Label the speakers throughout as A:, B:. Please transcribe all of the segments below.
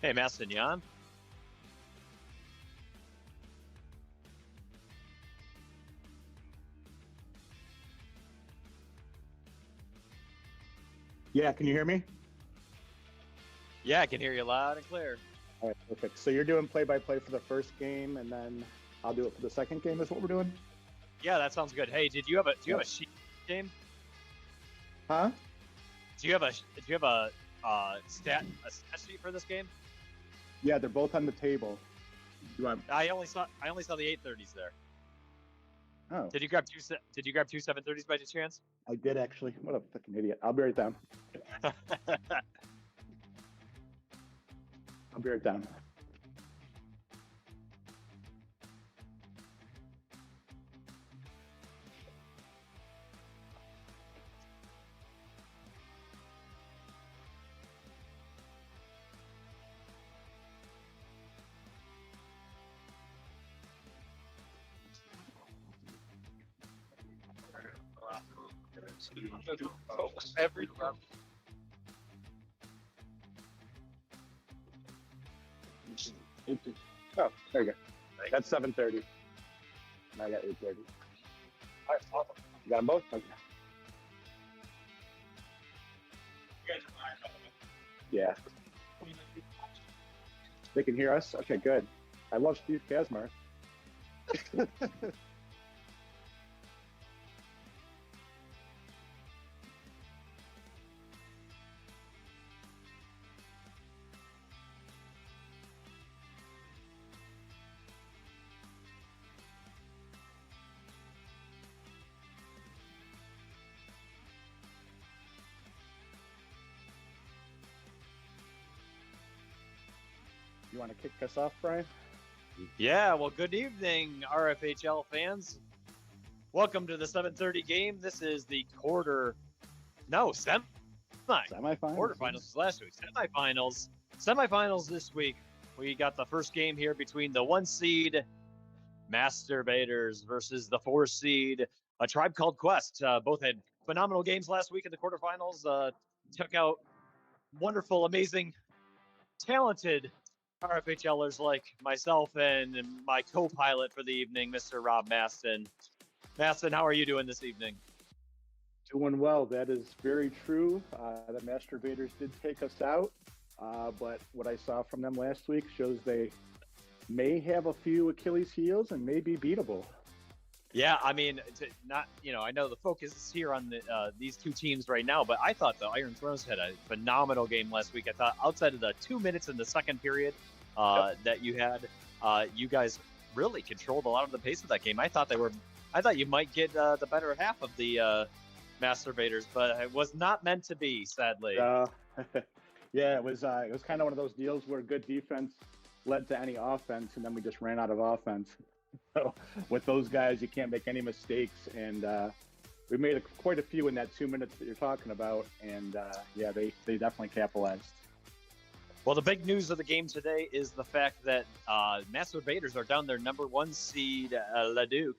A: Hey, Mastin, you on?
B: Yeah, can you hear me?
A: Yeah, I can hear you loud and clear.
B: All right, perfect. So you're doing play-by-play for the first game, and then I'll do it for the second game. Is what we're doing?
A: Yeah, that sounds good. Hey, do you have a
B: Yeah.
A: sheet game?
B: Huh?
A: Do you have a stat sheet for this game?
B: Yeah, they're both on the table. You want?
A: I only saw the 830s there.
B: Oh,
A: Did you grab two 730s by chance?
B: I did actually. What a fucking idiot! I'll be right down. I'll be right down. Oh, there you go. That's 7:30. And I got 8:30. You got them both? Okay. Yeah. They can hear us? Okay, good. I love Steve Kazmar. You want to kick us off, Brian?
A: Yeah, well, good evening, RFHL fans. Welcome to the 7:30 game. This is the
B: Semifinals.
A: quarterfinals was last week. Semifinals this week. We got the first game here between the 1 seed Masturbators versus the 4 seed A Tribe Called Quest. Both had phenomenal games last week in the quarterfinals. Took out wonderful, amazing, talented RFHLers like myself and my co-pilot for the evening, Mr. Rob Maston. Maston, how are you doing this evening?
B: Doing well. That is very true. The Masturbators did take us out, but what I saw from them last week shows they may have a few Achilles heels and may be beatable.
A: Yeah, I mean, I know the focus is here on these two teams right now, but I thought the Iron Thrones had a phenomenal game last week. I thought outside of the 2 minutes in the second period that you had, you guys really controlled a lot of the pace of that game. I thought you might get the better half of the Masturbators, but it was not meant to be, sadly.
B: Yeah, it was kind of one of those deals where good defense led to any offense, and then we just ran out of offense. So with those guys, you can't make any mistakes, and we made quite a few in that 2 minutes that you're talking about, and yeah, they definitely capitalized.
A: Well, the big news of the game today is the fact that Masturbators are down their number 1 seed, Leduc.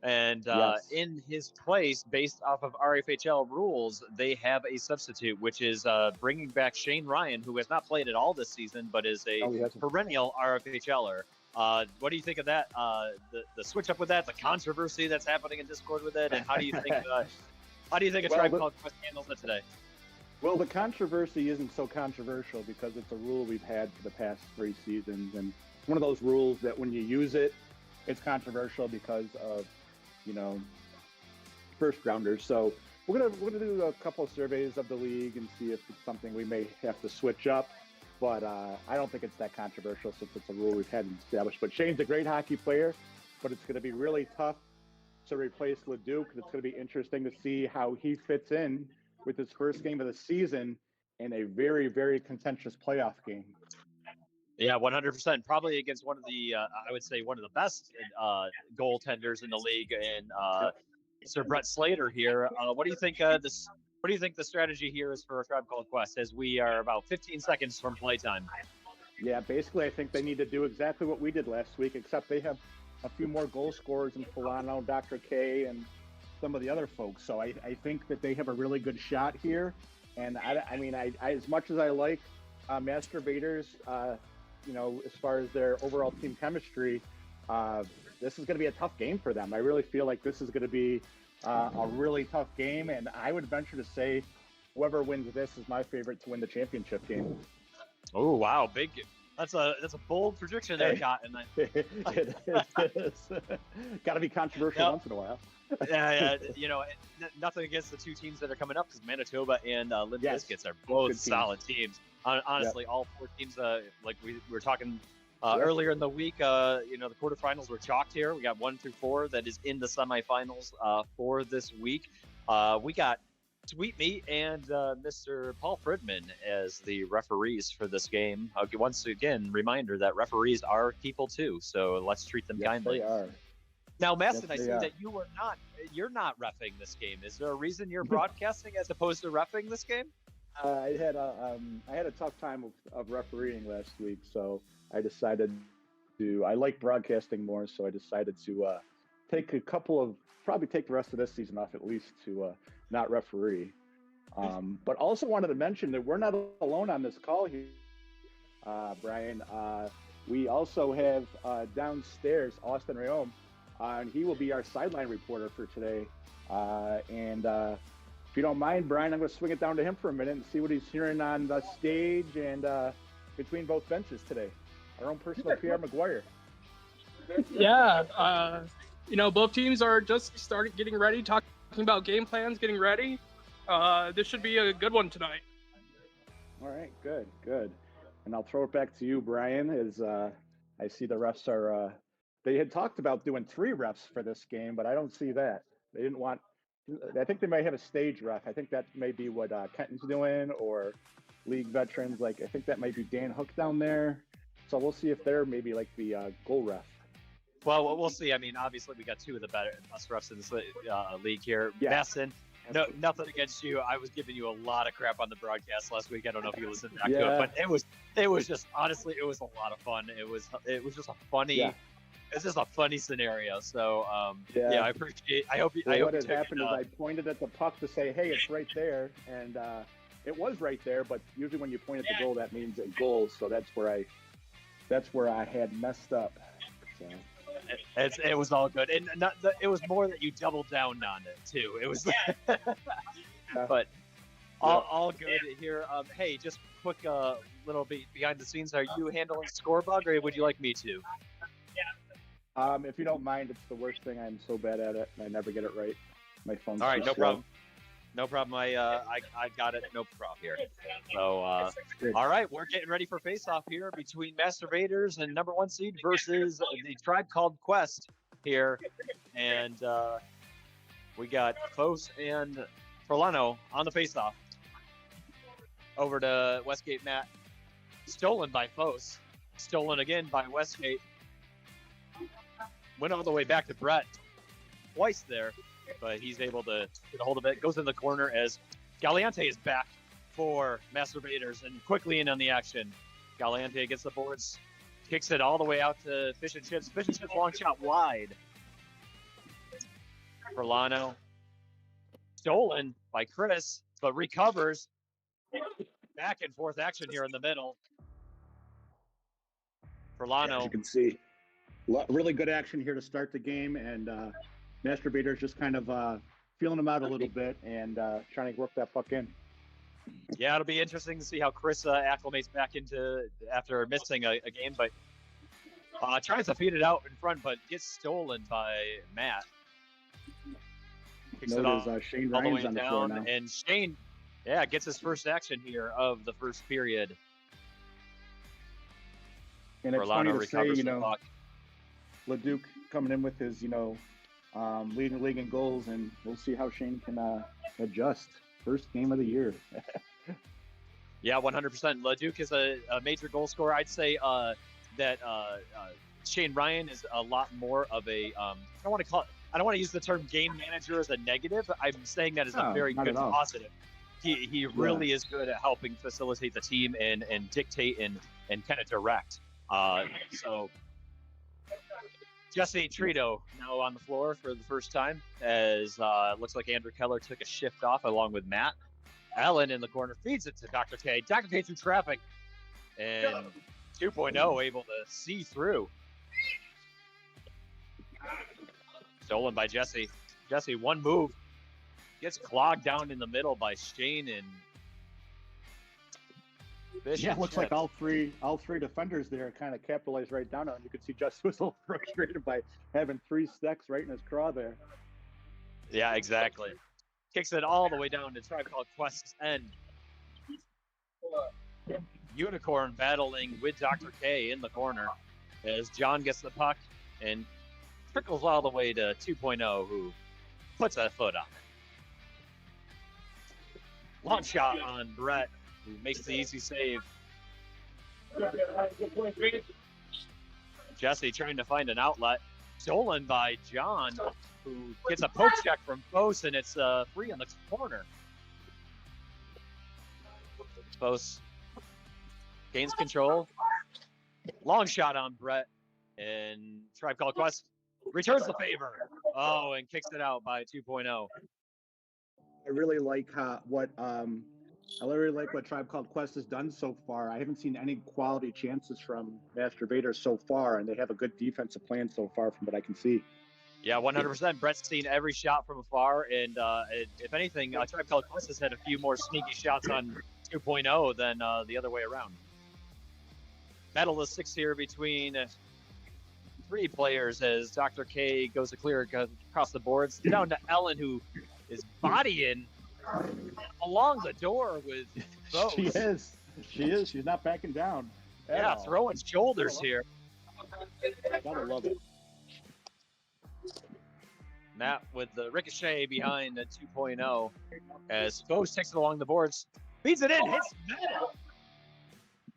A: And
B: Yes.
A: in his place, based off of RFHL rules, they have a substitute, which is bringing back Shane Ryan, who has not played at all this season, but is a perennial RFHLer. What do you think of that? The switch up with that, the controversy that's happening in Discord with it, and how do you think a Tribe Called Quest handles it today?
B: Well, the controversy isn't so controversial because it's a rule we've had for the past 3 seasons, and it's one of those rules that when you use it, it's controversial because of first rounders. So we're gonna do a couple of surveys of the league and see if it's something we may have to switch up. But I don't think it's that controversial since it's a rule we've had established. But Shane's a great hockey player, but it's going to be really tough to replace Leduc. It's going to be interesting to see how he fits in with his first game of the season in a very, very contentious playoff game.
A: Yeah, 100%. Probably against one of the, I would say, one of the best goaltenders in the league, and Sir Brett Slater here. What do you think? What do you think the strategy here is for a Tribe Called Quest? As we are about 15 seconds from playtime.
B: Yeah, basically, I think they need to do exactly what we did last week, except they have a few more goal scorers in Fulano, Dr. K, and some of the other folks. So I think that they have a really good shot here. And I mean, as much as I like masturbators, as far as their overall team chemistry, this is going to be a tough game for them. I really feel like this is going to be a really tough game, and I would venture to say whoever wins this is my favorite to win the championship game.
A: Oh wow, big! That's a bold prediction there, Cotton.
B: It is. Got to be controversial once in a while.
A: Yeah. Nothing against the two teams that are coming up because Manitoba and Limp Bizkits are both solid teams. Honestly, all four teams, like we were talking earlier in the week, the quarterfinals were chalked here. We got 1 through 4 that is in the semifinals for this week. We got Sweet Meat and Mr. Paul Fridman as the referees for this game. Once again, reminder that referees are people too, so let's treat them kindly.
B: They are.
A: Now, Maston, I see that you're not reffing this game. Is there a reason you're broadcasting as opposed to reffing this game?
B: I had a tough time of refereeing last week, so I decided I like broadcasting more, so I decided to take probably take the rest of this season off at least to not referee. But also wanted to mention that we're not alone on this call here, Brian. We also have downstairs Austin Rayom, and he will be our sideline reporter for today. And if you don't mind, Brian, I'm going to swing it down to him for a minute and see what he's hearing on the stage and between both benches today. Our own personal Pierre McGuire.
C: Yeah, both teams are just getting ready, talking about game plans, getting ready. This should be a good one tonight.
B: All right, good. And I'll throw it back to you, Brian, as I see the refs are they had talked about doing 3 refs for this game, but I don't see that. They didn't want – I think they might have a stage ref. I think that may be what Kenton's doing, or league veterans. Like, I think that might be Dan Hook down there. So we'll see if they're maybe like the goal ref.
A: Well, we'll see. I mean, obviously, we got 2 of the best refs in this league here.
B: Yeah.
A: Maston, no, nothing against you. I was giving you a lot of crap on the broadcast last week. I don't know if you listened back to it, but it was just, honestly, it was a lot of fun. It was just a funny – It's just a funny scenario. So, I appreciate. I hope.
B: What had happened is I pointed at the puck to say, "Hey, it's right there," and it was right there. But usually, when you point at the goal, that means a goal. So that's where I had messed up. So.
A: It was all good, and it was more that you doubled down on it too. It was, but all good here. Hey, just quick little bit behind the scenes. Are you handling Scorebug, or would you like me to?
B: If you don't mind, it's the worst thing. I'm so bad at it, and I never get it right. My phone's
A: all right, no
B: slow.
A: problem. No problem. I got it. No problem here. So, all right, we're getting ready for face-off here between Masturbators and number 1 seed versus the Tribe Called Quest here, and we got Fos and Forlano on the face-off. Over to Westgate Matt. Stolen by Fos. Stolen again by Westgate. Went all the way back to Brett twice there, but he's able to get a hold of it. Goes in the corner as Galiante is back for Masturbators and quickly in on the action. Galiante gets the boards, kicks it all the way out to Fish and Chips. Fish and Chips long shot wide. Forlano. Stolen by Chris, but recovers. Back and forth action here in the middle. Forlano.
B: As you can see. Really good action here to start the game, and Masturbators just kind of feeling them out a little bit and trying to work that puck in.
A: Yeah, it'll be interesting to see how Chris acclimates back into after missing a game, but tries to feed it out in front, but gets stolen by Matt. Kicks
B: Shane Ryan's on the floor now.
A: And Shane, gets his first action here of the first period.
B: And it's funny to say, LeDuc coming in with his, leading the league in goals, and we'll see how Shane can adjust. First game of the year.
A: Yeah, 100%. LeDuc is a major goal scorer. I'd say that Shane Ryan is a lot more of a I don't want to use the term game manager as a negative. I'm saying that as a very good positive. He really is good at helping facilitate the team and dictate and kind of direct. So Jesse Trito now on the floor for the first time, as looks like Andrew Keller took a shift off along with Matt. Allen in the corner feeds it to Dr. K. Dr. K through traffic And 2.0 able to see through. Stolen by Jesse. Jesse, one move. Gets clogged down in the middle by Shane and Fish.
B: Yeah, it looks like all three defenders there kind of capitalized right down on it. You could see Jesse was a little frustrated by having 3 stacks right in his craw there.
A: Yeah, exactly. Kicks it all the way down to Tribe Called Quest's end. Unicorn battling with Dr. K in the corner as John gets the puck and trickles all the way to 2.0, who puts a foot on it. Long shot on Brett, who makes the easy save. Jesse trying to find an outlet. Stolen by John, who gets a poke check from Fose, and it's free in the corner. Fose gains control. Long shot on Brett, and Tribe Called Quest returns the favor. Oh, and kicks it out by 2.0.
B: I really like what Tribe Called Quest has done so far. I haven't seen any quality chances from Masturbator so far, and they have a good defensive plan so far from what I can see.
A: Yeah, 100%. Brett's seen every shot from afar, and if anything, Tribe Called Quest has had a few more sneaky shots on 2.0 than the other way around. Battle of 6 here between 3 players as Dr. K goes to clear across the boards. Down to Ellen, who is bodying along the door with Bose.
B: She is. She's not backing down.
A: Yeah, throwing shoulders here.
B: Gotta love it.
A: Matt with the ricochet behind the 2.0 as Bose takes it along the boards. Feeds it in, hits Matt.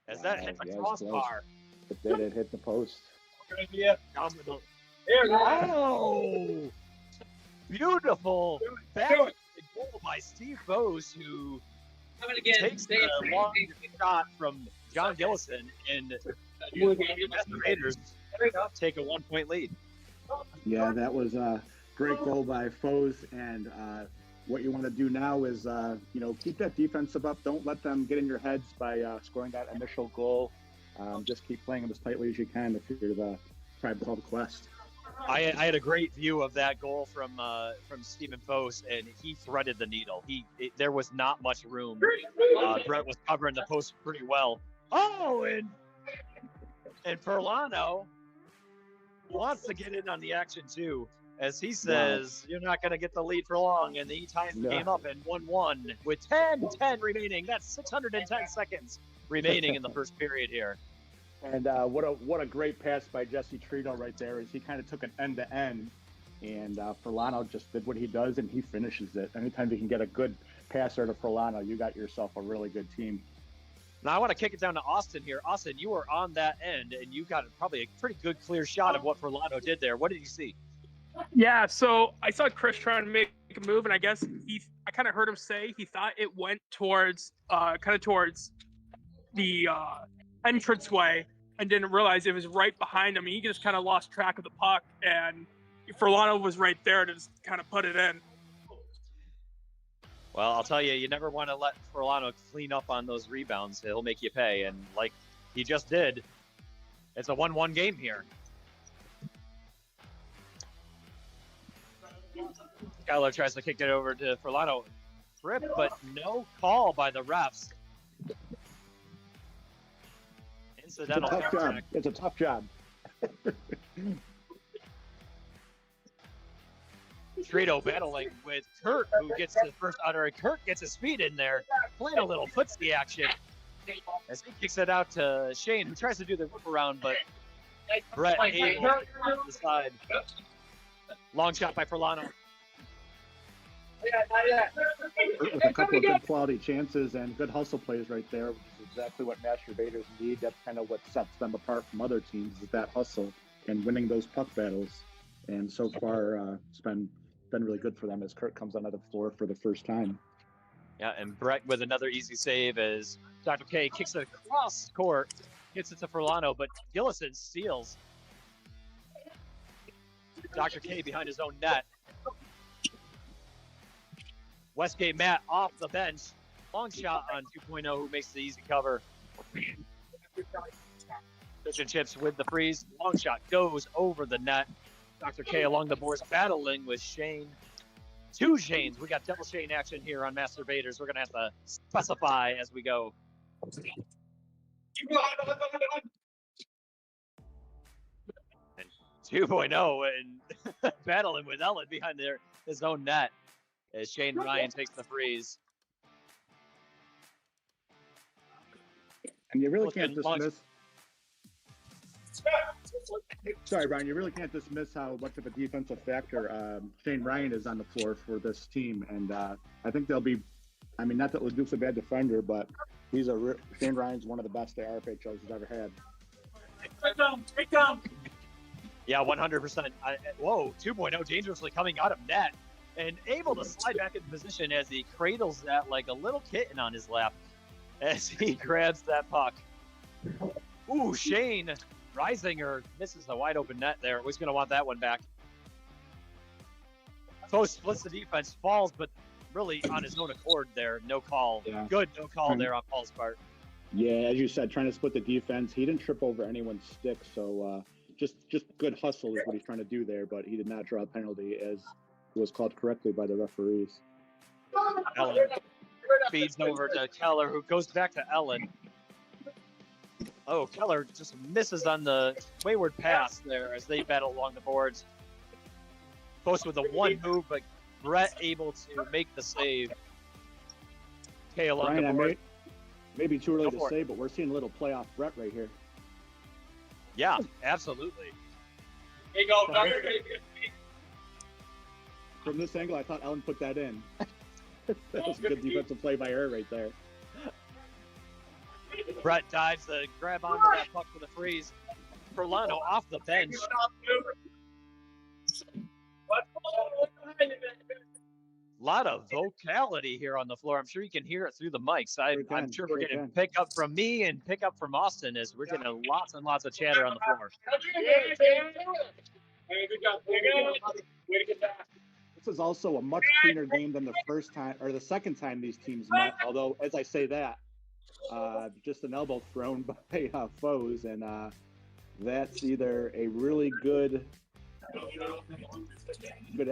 A: As that hit the crossbar.
B: It did. It hit the post.
A: Oh! Beautiful back goal by Steve Bose, who takes the long shot from John Gillison, and the Raiders take a 1-point lead.
B: Yeah, that was a great goal by Foes, and what you want to do now is, keep that defensive up. Don't let them get in your heads by scoring that initial goal. Just keep playing them as tightly as you can if you're the Tribe Called Quest.
A: I had a great view of that goal from Stephen Foes, and he threaded the needle. There was not much room. Brett was covering the post pretty well. Oh, and Furlano wants to get in on the action too, as he says, You're not going to get the lead for long, and he ties the game up in 1-1 with 10 remaining. That's 610 seconds remaining in the first period here.
B: And what a great pass by Jesse Trito right there, as he kind of took an end-to-end, and Furlano just did what he does, and he finishes it. Anytime you can get a good passer to Furlano, you got yourself a really good team.
A: Now I want to kick it down to Austin here. Austin, you were on that end, and you got probably a pretty good, clear shot of what Furlano did there. What did you see?
C: Yeah, so I saw Chris trying to make a move, and I guess I kind of heard him say he thought it went towards the entranceway, and didn't realize it was right behind him. He just kind of lost track of the puck, and Furlano was right there to just kind of put it in.
A: Well, I'll tell you, you never want to let Furlano clean up on those rebounds. He'll make you pay, and like he just did, it's a 1-1 game here. Skylar tries to kick it over to Furlano. Trip, but no call by the refs. Incidental contact.
B: It's a tough job.
A: Trito battling with Kurt, who gets his first outer. Kurt gets his feet in there, playing a little footsie action as he kicks it out to Shane, who tries to do the whip around, but Brett able to the side. Long shot by Furlano.
B: With a couple of good quality chances and good hustle plays right there, which is exactly what Masturbators need. That's kind of what sets them apart from other teams, is that hustle and winning those puck battles. And so far, it's been really good for them as Kurt comes onto the floor for the first time.
A: Yeah, and Brett with another easy save as Dr. K kicks it across court, gets it to Furlano, but Gillison steals. Dr. K behind his own net. Westgate Matt off the bench. Long shot on 2.0, who makes the easy cover. Fish and chips with the freeze. Long shot goes over the net. Dr. K along the boards battling with Shane. Two Shanes. We got double Shane action here on Masturbators. We're going to have to specify as we go. And 2.0 and battling with Ellen behind his own net as Shane Ryan takes the freeze.
B: And you really can't dismiss. Sorry, Brian. You really can't dismiss how much of a defensive factor Shane Ryan is on the floor for this team, and I think they'll be. I mean, not that LeDuc's a bad defender, but Shane Ryan's one of the best the RFHL has ever had.
A: Yeah, 100%. Whoa, 2.0 dangerously coming out of net and able to slide back into position as he cradles that like a little kitten on his lap as he grabs that puck. Ooh, Shane Reisinger misses the wide open net there. He's going to want that one back. Post splits the defense, falls, but really on his own accord there. No call. Yeah. Good no call there on Paul's part.
B: Yeah, as you said, trying to split the defense. He didn't trip over anyone's stick, so just good hustle is what he's trying to do there, but he did not draw a penalty as was called correctly by the referees.
A: Ellen feeds over to Keller, who goes back to Ellen. Oh, Keller just misses on the wayward pass there as they battle along the boards. Post with a one move, but Brett able to make the save. Okay, along the board.
B: Maybe too early to say, but we're seeing a little playoff Brett right here.
A: Yeah, absolutely.
C: Here you go.
B: From this angle, I thought Ellen put that in. That was a good defensive play by her right there.
A: Brett dives to grab onto that puck for the freeze. Perlano off the bench. A lot of vocality here on the floor. I'm sure you can hear it through the mics. I'm sure we're getting pick up from me and pick up from Austin as we're getting lots and lots of chatter on the floor.
B: This is also a much cleaner game than the first time or the second time these teams met. Although, as I say that, just an elbow thrown by foes, and that's either a really good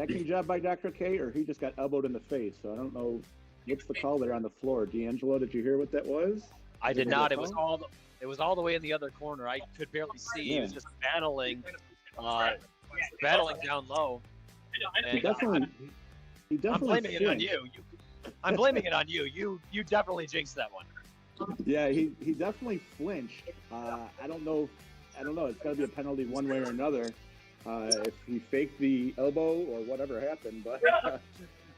B: acting job by Dr. K, or he just got elbowed in the face. So I don't know what's the call there on the floor. D'Angelo, did you hear what that was?
A: I did not. It was all the way in the other corner. I could barely see. Yeah. He was just battling down low. And,
B: he definitely
A: I'm blaming it on you. I'm blaming it on you. You definitely jinxed that one.
B: Yeah, he definitely flinched. I don't know. It's got to be a penalty one way or another. If he faked the elbow or whatever happened, but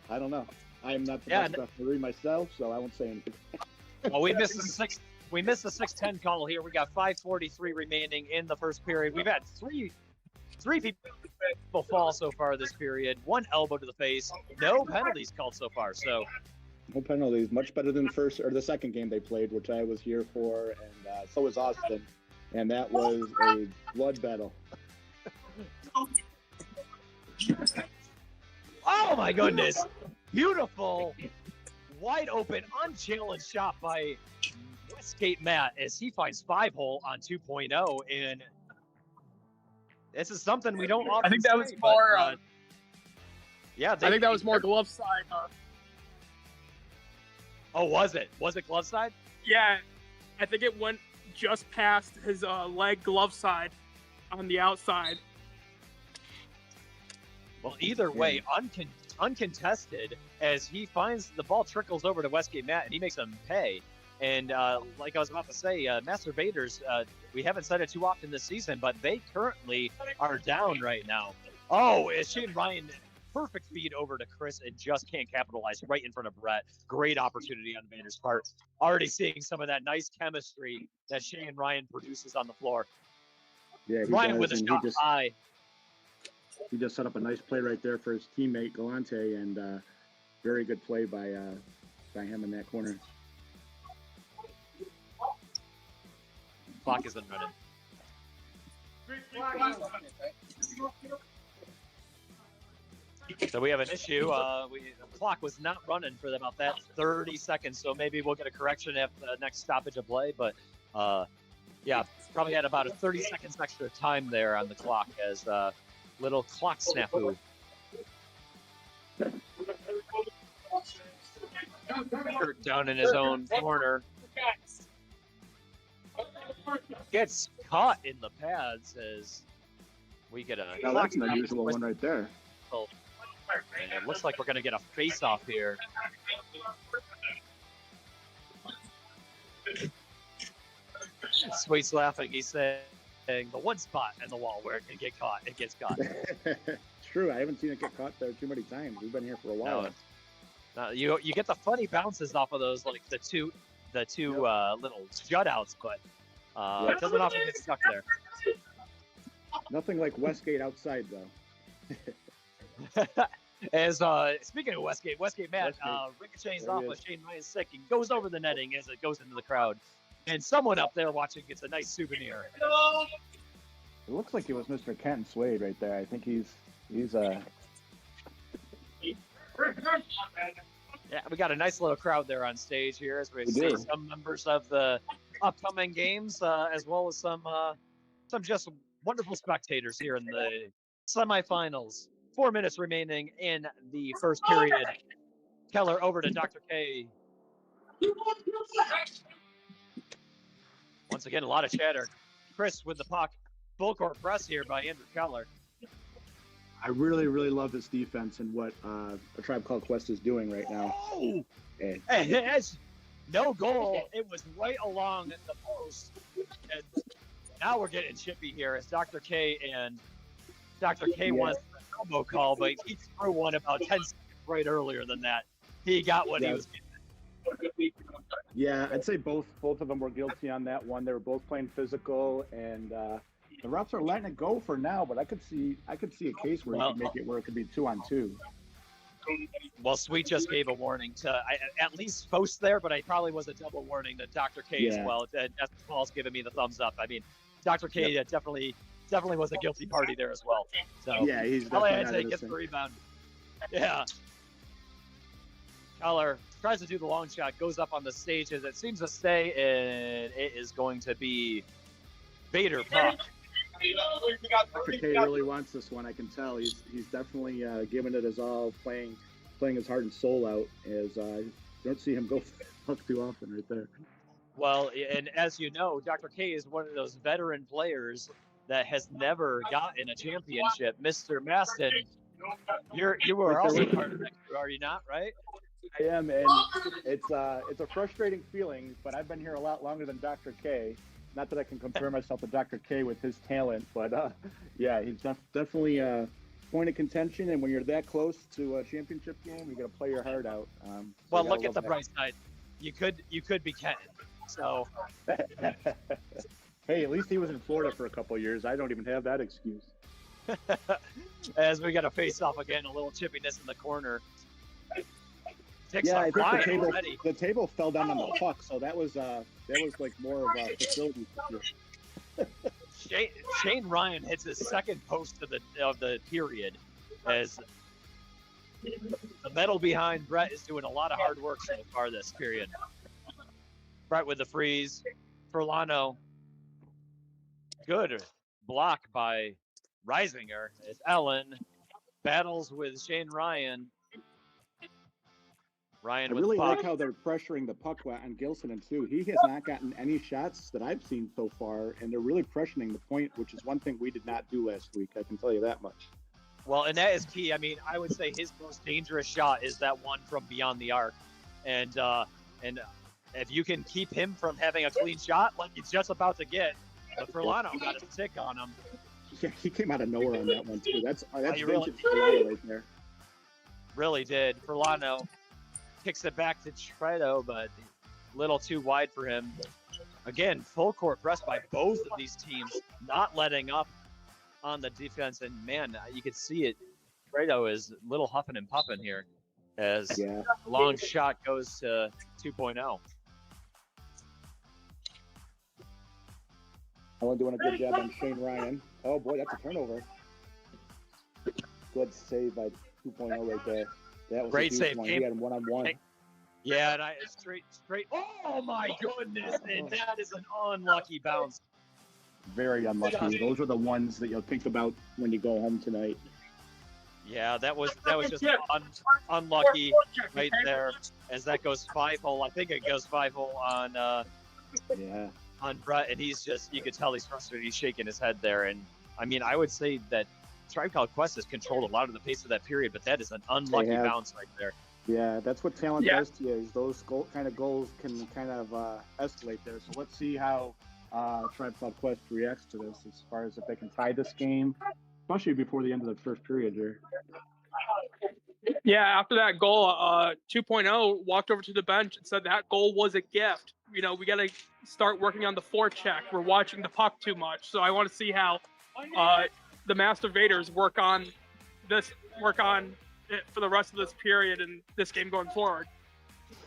B: I don't know. I am not the best referee myself, so I won't say anything.
A: Well, we missed the 6:10 call here. We got 5:43 remaining in the first period. We've had three people fall so far this period. One elbow to the face. No penalties called so far. So
B: no penalties. Much better than the second game they played, which I was here for, and so was Austin, and that was a blood battle.
A: Oh my goodness! Beautiful, wide open, unchallenged shot by Westgate Matt as he finds 5-hole on 2.0, and this is something we don't often.
C: I think that was more. I think that was more glove side.
A: Oh, was it? Was it glove side?
C: Yeah, I think it went just past his leg glove side on the outside.
A: Well, either way, uncontested, as he finds the ball trickles over to Westgate Matt, and he makes him pay. And like I was about to say, Masturbators, we haven't said it too often this season, but they currently are down right now. Oh, it's Shane Ryan, perfect feed over to Chris, and just can't capitalize right in front of Brett. Great opportunity on Vander's part. Already seeing some of that nice chemistry that Shane Ryan produces on the floor.
B: Yeah,
A: Ryan with a shot high.
B: He just set up a nice play right there for his teammate Galante, and very good play by him in that corner.
A: Clock isn't running. So we have an issue. The clock was not running for about that 30 seconds, so maybe we'll get a correction at the next stoppage of play. But Yeah, probably had about a 30 seconds extra time there on the clock as a little clock snafu. Kurt down in his own corner. Gets caught in the pads as we get a.
B: Now that's an unusual one right there.
A: And it looks like we're going to get a face-off here. Sweet's laughing. He's saying the one spot in the wall where it can get caught, it gets caught.
B: It's true. I haven't seen it get caught there too many times. We've been here for a while.
A: No, you get the funny bounces off of those, like the two little jut outs, but it doesn't often get stuck there.
B: Nothing like Westgate outside though.
A: As speaking of Westgate Matt ricochets off of Shane Ryan's stick and goes over the netting as it goes into the crowd, and someone up there watching gets a nice souvenir.
B: It looks like it was Mr. Kenton Swade right there. I think he's
A: Yeah, we got a nice little crowd there on stage here as we see some members of the upcoming games, as well as some just wonderful spectators here in the semifinals. 4 minutes remaining in the first period. Keller over to Dr. K. Once again, a lot of chatter. Chris with the puck. Full court press here by Andrew Keller.
B: I really, really love this defense and what A Tribe Called Quest is doing right now.
A: Oh! And it's no goal. It was right along the post. And now we're getting chippy here as Dr. K wants an elbow call, but he threw one about 10 seconds right earlier than that. He got what he was getting.
B: Yeah, I'd say both of them were guilty on that one. They were both playing physical, and the refs are letting it go for now. But I could see a case where you could make it where it could be 2-on-2.
A: Well, Sweet just gave a warning to at least Post there, but I probably was a double warning to Dr. K as well. And that's Paul's giving me the thumbs up. I mean, Dr. K definitely was a guilty party there as well. So
B: yeah, he's definitely
A: gets the rebound. Yeah. Keller tries to do the long shot, goes up on the stage as it seems to stay, and it is going to be Bader puck.
B: Dr. K really wants this one. I can tell he's definitely giving it his all, playing his heart and soul out. As I don't see him go puck too often right there.
A: Well, and as you know, Dr. K is one of those veteran players that has never gotten a championship. Mr. Maston, you were also part of that crew, are you not? Right?
B: I am, and it's a frustrating feeling. But I've been here a lot longer than Dr. K. Not that I can compare myself to Dr. K with his talent, but yeah, he's definitely a point of contention. And when you're that close to a championship game, you got to play your heart out.
A: Well, look at the bright side. You could be Kenton. So.
B: Hey, at least he was in Florida for a couple of years. I don't even have that excuse.
A: As we got to face off again, a little chippiness in the corner.
B: Yeah, I think the table fell down on the puck, so that was like more of a facility.
A: Shane Ryan hits his second post of the period as the metal behind Brett is doing a lot of hard work so far this period. Brett with the freeze. Furlano. Good block by Reisinger as Ellen battles with Shane Ryan.
B: I really like how they're pressuring the puck on Gilson too. He has not gotten any shots that I've seen so far, and they're really pressuring the point, which is one thing we did not do last week. I can tell you that much.
A: Well, and that is key. I mean, I would say his most dangerous shot is that one from beyond the arc, and if you can keep him from having a clean shot, like he's just about to get, but Furlano got a stick on him.
B: Yeah, he came out of nowhere on that one too. That's
A: really
B: Furlano right there.
A: Really did. Furlano kicks it back to Tredo, but a little too wide for him. Again, full court press by both of these teams, not letting up on the defense. And man, you can see it. Tredo is a little huffing and puffing here as long shot goes to 2.0.
B: Ellen doing a good job on Shane Ryan. Oh boy, that's a turnover. Good save by 2.0 right there. That was
A: great
B: a
A: save.
B: One. He had him one-on-one.
A: Yeah, and straight. Oh my goodness! And that is an unlucky bounce.
B: Very unlucky. Those are the ones that you'll think about when you go home tonight.
A: Yeah, that was just unlucky right there, as that goes 5-hole. I think it goes 5-hole on Brett, and he's just, you could tell he's frustrated. He's shaking his head there, and I mean, I would say that Tribe Called Quest has controlled a lot of the pace of that period, but that is an unlucky bounce right there.
B: Yeah, that's what talent does to you. Is those kind of goals can kind of escalate there. So let's see how Tribe Called Quest reacts to this, as far as if they can tie this game, especially before the end of the first period here.
C: Yeah, after that goal, 2.0 walked over to the bench and said that goal was a gift. You know, we got to start working on the forecheck. We're watching the puck too much. So I want to see how the Masturbators work on it for the rest of this period and this game going forward.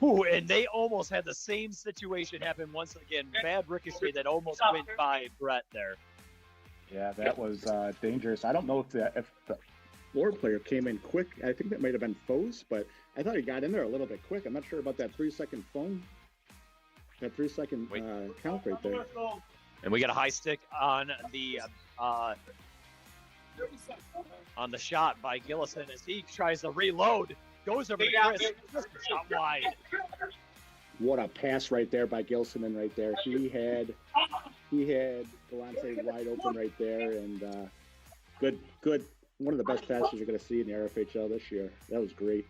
A: Ooh, and they almost had the same situation happen once again. Bad ricochet that almost went by Brett there.
B: Yeah, that was dangerous. I don't know if the floor player came in quick. I think that might have been Foes, but I thought he got in there a little bit quick. I'm not sure about that 3-second phone. That 3-second count right there.
A: And we got a high stick on the shot by Gillison as he tries to reload. Goes over to Chris. Just a shot wide.
B: What a pass right there by Gilson right there. He had Galante wide open right there, and good. One of the best passes you're going to see in the RFHL this year. That was great.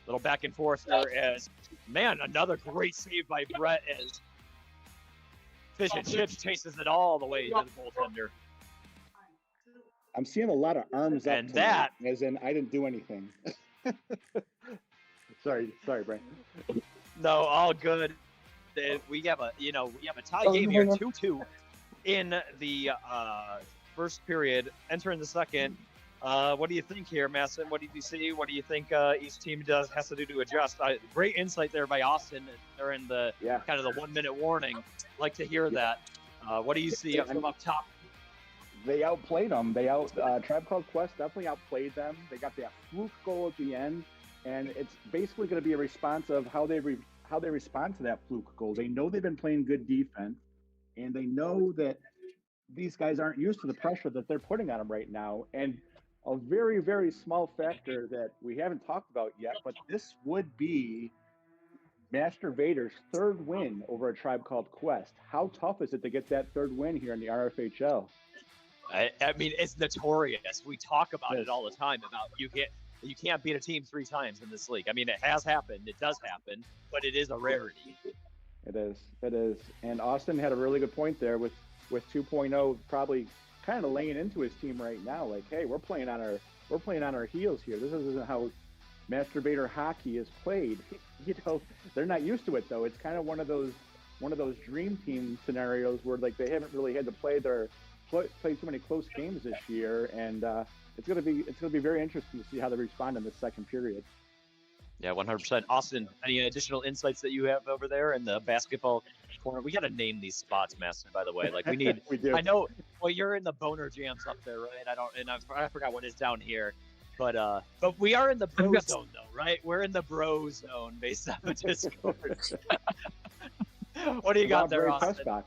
A: Little back and forth there as, man, another great save by Brett as Fish and Chips chases it all the way to the goaltender.
B: I'm seeing a lot of arms up.
A: And that,
B: as in, I didn't do anything. Sorry, Brian.
A: No, all good. We have a tie game here, 2-2 in the first period. Entering the second. What do you think here, Masson? What did you see? What do you think each team has to do to adjust? Great insight there by Austin during the kind of the 1 minute warning. Like to hear that. What do you see from up top?
B: They outplayed them. Tribe Called Quest definitely outplayed them. They got that fluke goal at the end, and it's basically going to be a response of how they respond to that fluke goal. They know they've been playing good defense, and they know that these guys aren't used to the pressure that they're putting on them right now. And a very, very small factor that we haven't talked about yet, but this would be Master Vader's third win over a Tribe Called Quest. How tough is it to get that third win here in the RFHL?
A: I mean, it's notorious. We talk about it all the time about you can't beat a team 3 times in this league. I mean, it has happened. It does happen, but it is a rarity.
B: It is. And Austin had a really good point there with 2.0 probably kind of laying into his team right now. Like, hey, we're playing on our heels here. This isn't how Masturbator hockey is played. You know, they're not used to it though. It's kind of one of those dream team scenarios where like they haven't really had to play too many close games this year, and it's gonna be very interesting to see how they respond in the second period.
A: Yeah, 100%. Austin, any additional insights that you have over there in the basketball corner? We got to name these spots, Master, by the way. Like we need.
B: We do.
A: I know. Well, you're in the boner jams up there, right? I forgot what is down here, but we are in the bro zone though, right? We're in the bro zone based on the Discord. What do you got there, Austin?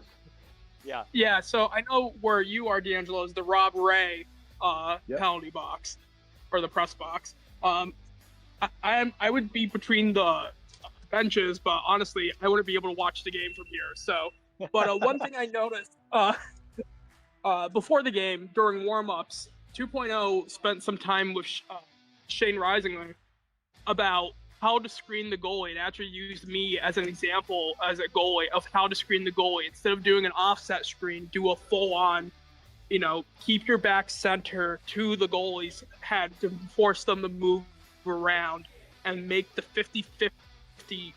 A: Yeah.
C: Yeah. So I know where you are, D'Angelo, is the Rob Ray penalty box or the press box. I would be between the benches, but honestly, I wouldn't be able to watch the game from here. So, but one thing I noticed before the game during warm-ups, 2.0 spent some time with Shane Risingler about how to screen the goalie, and actually used me as an example as a goalie of how to screen the goalie. Instead of doing an offset screen, do a full-on, keep your back center to the goalie's head to force them to move around and make the 50-50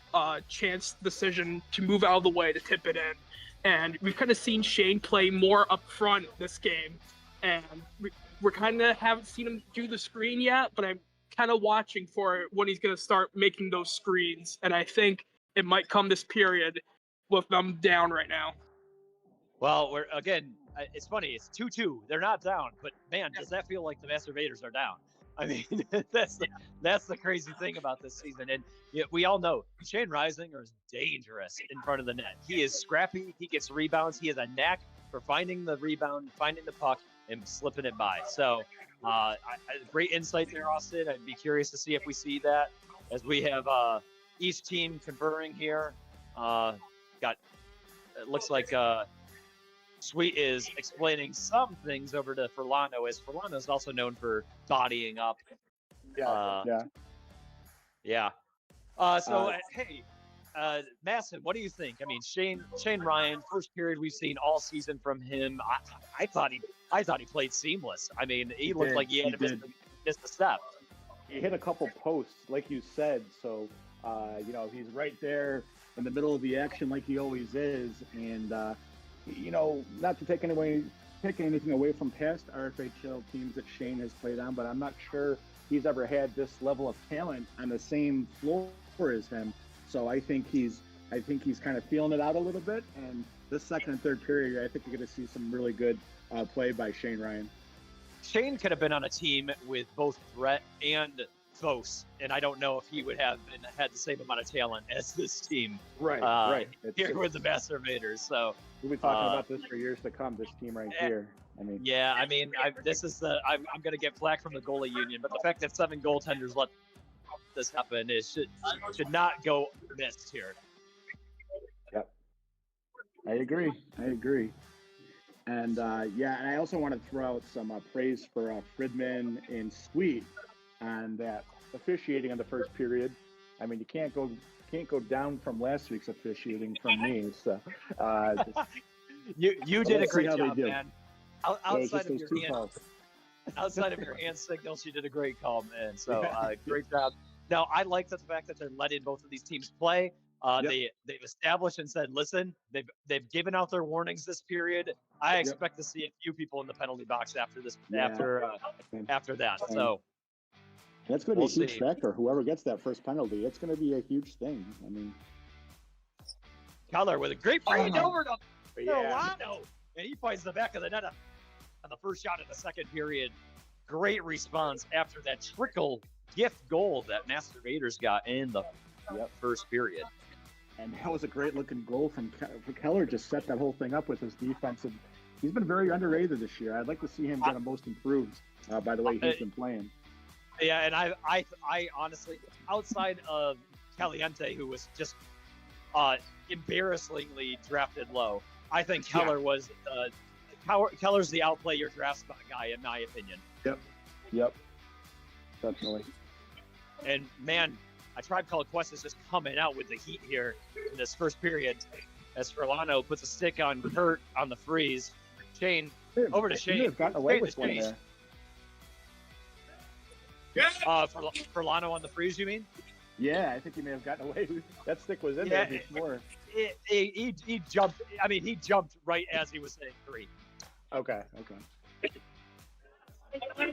C: chance decision to move out of the way to tip it in. And we've kind of seen Shane play more up front this game, and we're kind of haven't seen him do the screen yet, but I'm kind of watching for it when he's going to start making those screens, and I think it might come this period with them down right now.
A: Well, it's funny, it's 2-2. They're not down, but man, does that feel like the Masturbators are down? I mean, that's the crazy thing about this season. And we all know Shane Risinger is dangerous in front of the net. He is scrappy. He gets rebounds. He has a knack for finding the rebound, finding the puck, and slipping it by. So great insight there, Austin. I'd be curious to see if we see that as we have each team conferring here. It looks like Sweet is explaining some things over to Furlano, as Furlano is also known for bodying up. Yeah. Hey, Masson, what do you think? I mean, Shane Ryan, first period we've seen all season from him. I thought he played seamless. I mean, he looked like he had missed a step.
B: He hit a couple posts, like you said. So, he's right there in the middle of the action, like he always is. And not to take anything away from past RFHL teams that Shane has played on, but I'm not sure he's ever had this level of talent on the same floor as him. So I think he's kind of feeling it out a little bit. And this second and third period, I think you're going to see some really good play by Shane Ryan.
A: Shane could have been on a team with both Brett and Vos, and I don't know if he would have had the same amount of talent as this team.
B: Right.
A: Here with the Masturbators. So
B: we'll be talking about this for years to come. This team right here. I'm going to get flack from the goalie union, but the fact that 7 goaltenders let this happen should not go missed here. Yep, I agree. And and I also want to throw out some praise for Fridman and Sweet on that officiating in the first period. I mean, you can't go down from last week's officiating from me. So
A: you did a great job, man. Outside of your hand signals, you did a great call, man. So great job. Now, I like the fact that they're letting both of these teams play. They've established and said, listen, they've given out their warnings this period. I expect to see a few people in the penalty box after this, after that. So
B: that's going to be a huge factor. Whoever gets that first penalty, it's going to be a huge thing. I mean,
A: Keller with a great feed over to Milano, and he finds the back of the net on the first shot of the second period. Great response after that trickle gift goal that Masturbators got in the first period.
B: And that was a great looking goal from Keller. Just set that whole thing up with his defense. And he's been very underrated this year. I'd like to see him get a most improved by the way he's been playing.
A: Yeah, and I honestly, outside of Caliente, who was just embarrassingly drafted low, I think Keller was Keller's the outplay your draft spot guy, in my opinion.
B: Yep. Definitely.
A: And man, A Tribe Called Quest is just coming out with the heat here in this first period as Furlano puts a stick on Kurt on the freeze. Shane, over to Shane.
B: You've gotten away with one there.
A: Furlano on the freeze, you mean?
B: Yeah, I think he may have gotten away with that. Stick was in there before.
A: He jumped. I mean, he jumped right as he was saying 3.
B: Okay.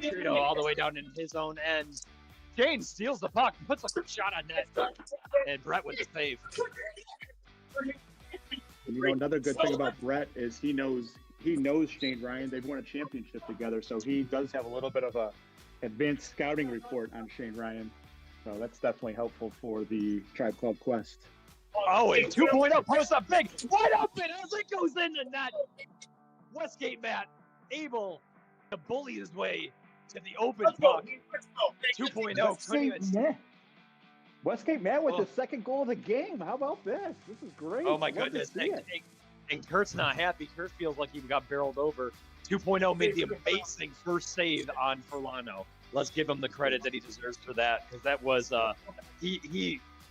A: Trudeau all the way down in his own end. Shane steals the puck, puts a quick shot on net, and Brett with the save.
B: And another good thing about Brett is he knows Shane Ryan. They've won a championship together, so he does have a little bit of a advanced scouting report on Shane Ryan. So that's definitely helpful for the Tribe Called Quest.
A: Oh, and 2.0 post up big, wide open as it goes in the net. Westgate Matt able to bully his way to the open puck. 2.0.
B: Westgate Matt with the second goal of the game. How about this? This is great.
A: Oh my goodness. And Kurt's not happy. Kurt feels like he got barreled over. 2.0 made the amazing first save on Furlano. Let's give him the credit that he deserves for that, because that was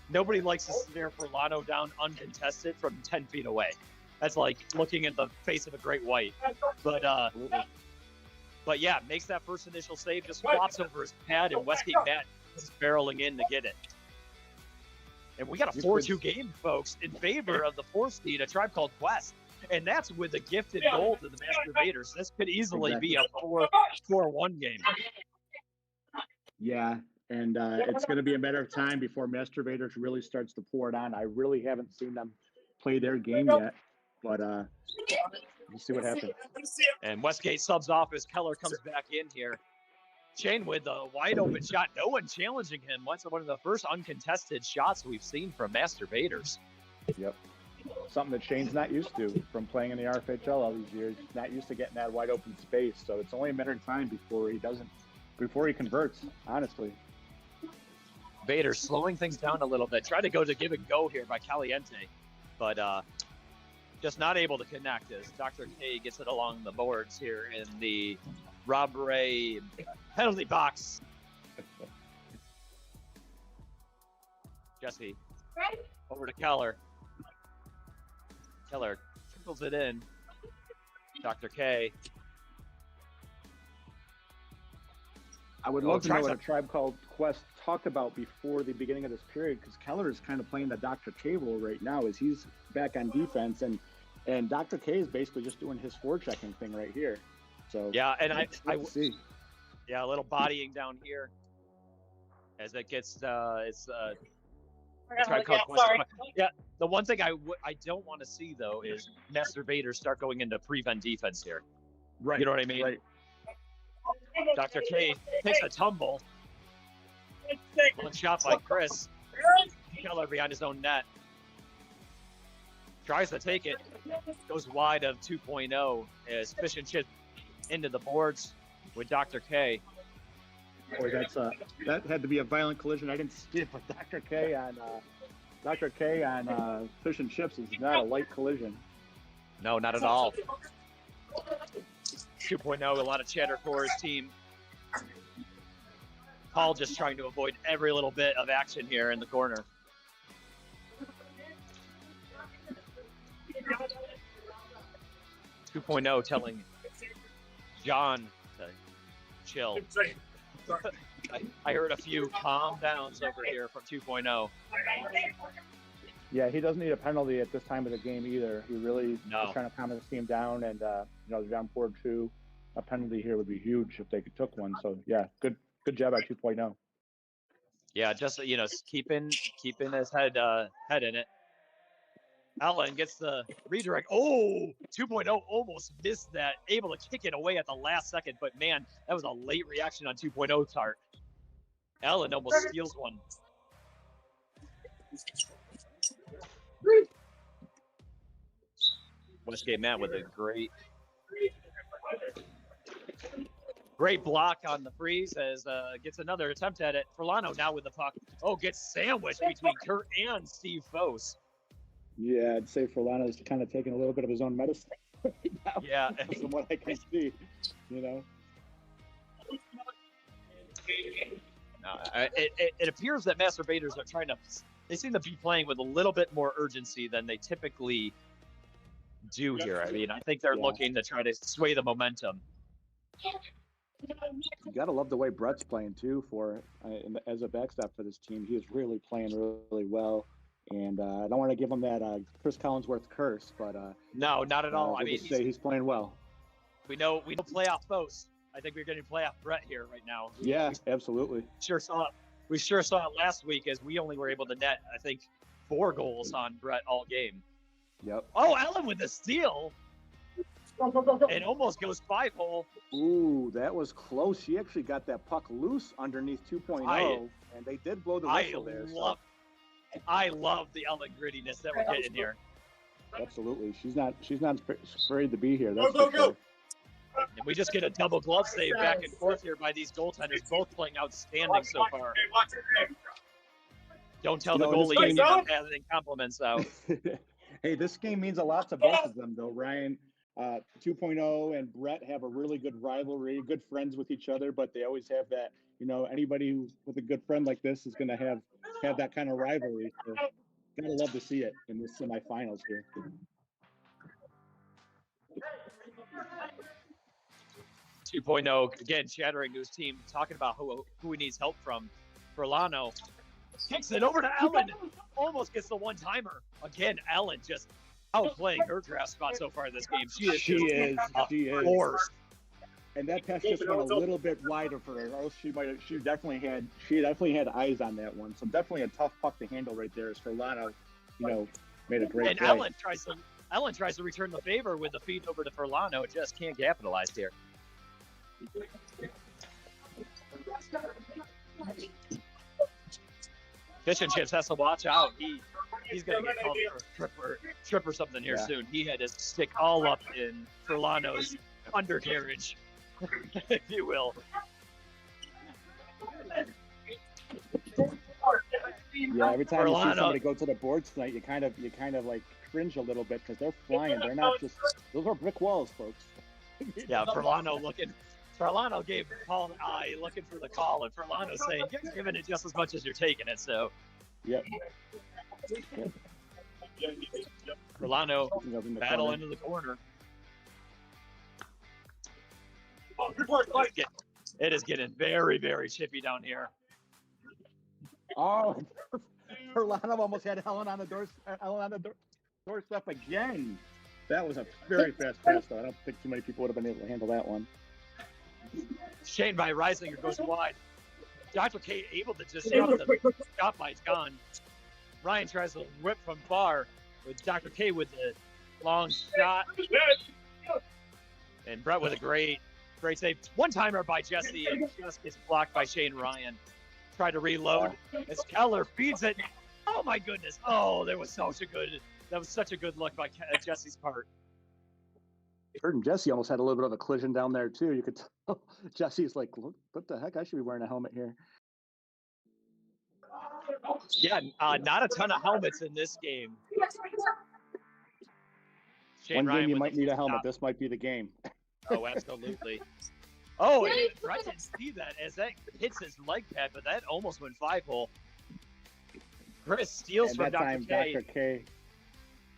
A: nobody likes to stare Furlano down uncontested from 10 feet away. That's like looking at the face of a great white. But yeah, makes that first initial save, just flops over his pad, and Westgate Matt is barreling in to get it. And we got a 4-2 game, folks, in favor of the 4th seed, A Tribe Called Quest. And that's with a gifted goal to the Masturbators. This could easily be a 4-1 game.
B: Yeah, and it's going to be a matter of time before Masturbators really starts to pour it on. I really haven't seen them play their game yet, but we'll see what happens.
A: And Westgate subs off as Keller comes back in here. Shane with a wide open shot. No one challenging him. That's one of the first uncontested shots we've seen from Masturbators.
B: Yep. something that Shane's not used to from playing in the RFHL all these years. He's not used to getting that wide open space. So it's only a matter of time before he converts, honestly.
A: Bader slowing things down a little bit. Tried to go to give and go here by Caliente, but just not able to connect as Dr. K gets it along the boards here in the Rob Ray penalty box. Jesse over to Keller. Keller trickles it in. Dr. K.
B: I would love to know what a Tribe Called Quest talked about before the beginning of this period, because Keller is kind of playing the Dr. K role right now as he's back on defense, and Dr. K is basically just doing his forechecking thing right here. So
A: yeah, and I
B: see.
A: Yeah, a little bodying down here as it gets it's Tribe Called Quest. Yeah, the one thing I don't want to see though is Master Vader start going into prevent defense here.
B: Right.
A: You know what I mean?
B: Right.
A: Dr. K takes a tumble. One shot by Chris. Keller behind his own net. Tries to take it. Goes wide of 2.0 as Fish and Chip into the boards with Dr. K.
B: Boy, that had to be a violent collision. I didn't see it, but Dr. K on Fish and Chips is not a light collision.
A: No, not at all. 2.0, a lot of chatter for his team. Paul just trying to avoid every little bit of action here in the corner. Telling John to chill. I heard a few calm downs over here from 2.0.
B: Yeah, he doesn't need a penalty at this time of the game either. He really is trying to calm his team down, and they're down 4-2. A penalty here would be huge if they took one. So yeah, good job at 2.0.
A: Yeah, just keeping his head in it. Allen gets the redirect. Oh, 2.0 almost missed that. Able to kick it away at the last second, but man, that was a late reaction on 2.0's part. Allen almost steals one. Westgate Matt with a great block on the freeze as gets another attempt at it. Furlano now with the puck. Oh, gets sandwiched between Kurt and Steve Fose.
B: Yeah, I'd say Furlano's kind of taking a little bit of his own medicine right now.
A: Yeah.
B: From what I can see,
A: It appears that masturbators are they seem to be playing with a little bit more urgency than they typically do here. I mean, I think they're looking to try to sway the momentum.
B: You got to love the way Brett's playing too as a backstop for this team. He is really playing really well. And I don't want to give him that Chris Collinsworth curse, but
A: no, not at all. I mean,
B: he's playing well.
A: We know playoff Fose. I think we're getting playoff Brett here right now.
B: Yeah, absolutely.
A: We sure saw it last week as we only were able to net, I think, 4 goals on Brett all game.
B: Yep.
A: Oh, Allen with the steal. It almost goes 5-hole.
B: Ooh, that was close. He actually got that puck loose underneath 2.0, and they did blow the whistle there.
A: I love the Allen grittiness that we're getting here.
B: Absolutely. She's not afraid to be here. That's for sure.
A: And we just get a double glove save back and forth here by these goaltenders, both playing outstanding so far. Don't tell the goalie you don't have any compliments out.
B: Hey, this game means a lot to both of them, though. Ryan, 2.0 and Brett have a really good rivalry, good friends with each other, but they always have that, anybody with a good friend like this is going to have that kind of rivalry. So, gotta love to see it in the semifinals here.
A: Again, chattering to his team, talking about who he needs help from. Furlano kicks it over to Allen. Almost gets the one-timer. Again, Allen just outplaying her draft spot so far this game. She is. Force.
B: And that pass just went a little bit wider for her. Or else she definitely had eyes on that one. So definitely a tough puck to handle right there as Furlano, made a great play.
A: Allen tries to return the favor with the feed over to Furlano. Just can't capitalize here. Fish and Chips has to watch out. He he's gonna get called for a trip or something here soon. He had his stick all up in Furlano's undercarriage, if you will.
B: Yeah, every time you see somebody go to the boards tonight, you kind of like cringe a little bit because they're flying. They're not just, those are brick walls, folks.
A: Yeah, Furlano gave Paul an eye looking for the call, and Furlano saying, you're giving it just as much as you're taking it, so.
B: Yep.
A: Furlano battle into the corner. It is getting very, very chippy down here.
B: Oh, Furlano almost had Ellen on the doorstep again. That was a very fast pass, though. I don't think too many people would have been able to handle that one.
A: Shane by Reisinger goes wide. Dr. K able to just stop the shot by gone. Ryan tries to whip from far with Dr. K with the long shot. And Brett with a great save. One-timer by Jesse and just gets blocked by Shane Ryan. Tried to reload as Keller feeds it. Oh my goodness. Oh, that was such a good look by Jesse's part.
B: Kurt and Jesse almost had a little bit of a collision down there too. You could tell Jesse's like, what the heck? I should be wearing a helmet here.
A: Yeah, not a ton of helmets in this game.
B: One game you might need a helmet. This might be the game.
A: Oh, absolutely. Oh, and Brett didn't see that as that hits his leg pad, but that almost went 5-hole. Chris steals from Dr. K.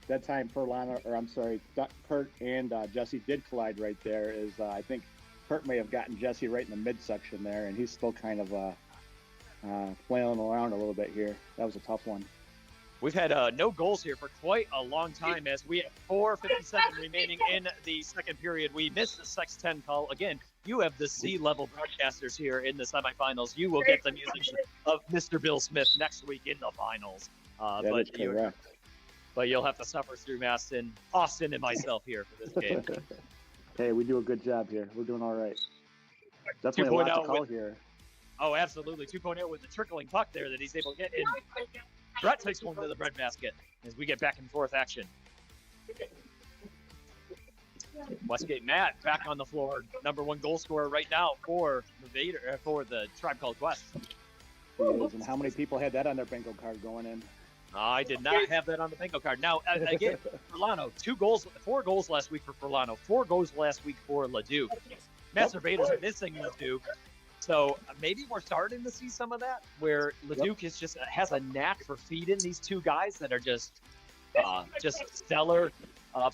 B: That time Furlano, or I'm sorry, Kurt and Jesse did collide right there. I think Kurt may have gotten Jesse right in the midsection there, and he's still kind of flailing around a little bit here. That was a tough one.
A: We've had no goals here for quite a long time as we have 4:57 remaining in the second period. We missed the Sex-10 call. Again, you have the C-level broadcasters here in the semifinals. You will get the music of Mr. Bill Smith next week in the finals. But you'll have to suffer through Austin and myself here for this game.
B: Hey, we do a good job here. We're doing all right. Definitely a lot to call here.
A: Oh, absolutely. 2.0 with the trickling puck there that he's able to get in. Brett takes one to the breadbasket as we get back and forth action. Westgate Matt back on the floor. Number one goal scorer right now for the Tribe Called Quest.
B: And how many people had that on their bingo card going in?
A: I did not have that on the bingo card. Now, again, Furlano, 4 goals last week for Furlano, 4 goals last week for Leduc. Master Vader's missing Leduc. So maybe we're starting to see some of that, where Leduc has a knack for feeding these two guys that are just stellar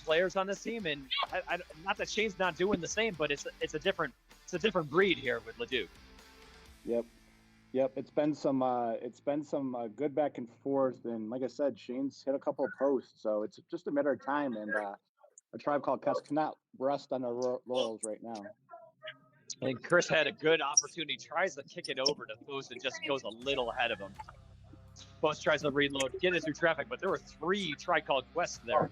A: players on this team. And not that Shane's not doing the same, but it's a different breed here with Leduc.
B: Yep. It's been some good back and forth, and like I said, Shane's hit a couple of posts, so it's just a matter of time. And a Tribe Called Quest cannot rest on their laurels right now.
A: And Chris had a good opportunity, tries to kick it over to Foos and just goes a little ahead of him. Foos tries to reload, get it through traffic, but there were 3 Tribe Called Quests there.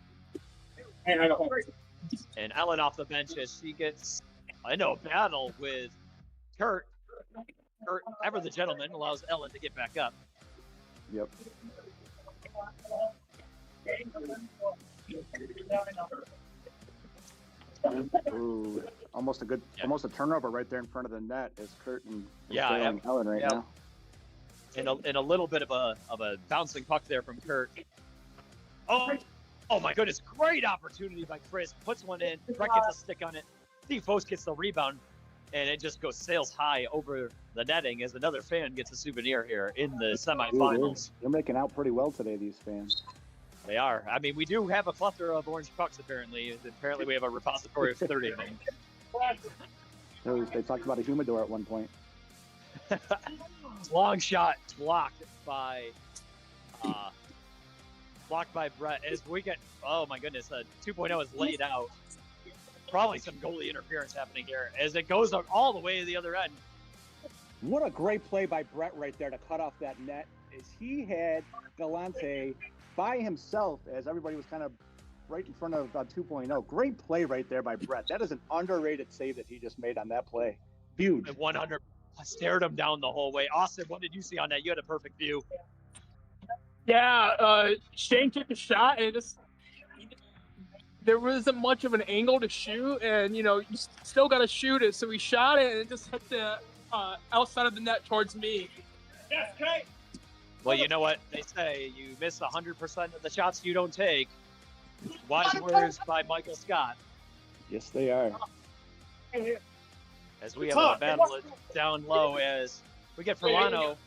A: And Ellen off the bench as she gets a battle with Kurt. Kurt, ever the gentleman, allows Ellen to get back up.
B: Yep. Ooh, almost a turnover right there in front of the net is Kurt and Ellen right now.
A: And a little bit of a bouncing puck there from Kurt. Oh my goodness, great opportunity by Chris. Puts one in, Brett gets a stick on it. Steve Foast gets the rebound, and it just sails high over the netting as another fan gets a souvenir here in the semifinals.
B: They're making out pretty well today, these fans.
A: They are. I mean, we do have a plethora of orange pucks, apparently. Apparently, we have a repository of 30 of them.
B: They talked about a humidor at one point.
A: Long shot blocked by Brett. As we get, oh my goodness, 2.0 is laid out. Probably some goalie interference happening here as it goes all the way to the other end.
B: What a great play by Brett right there to cut off that net. As he had Galante by himself as everybody was kind of right in front of 2.0. Great play right there by Brett. That is an underrated save that he just made on that play. Huge.
A: 100. I stared him down the whole way. Austin, what did you see on that? You had a perfect view.
C: Yeah, Shane took a shot and there wasn't much of an angle to shoot, and you still got to shoot it. So he shot it, and it just hit the outside of the net towards me.
A: Yes, okay. Well, you know what they say: you miss 100% of the shots you don't take. Wise words by Michael Scott.
B: Yes, they are.
A: As we have a battle down low, as we get Furlano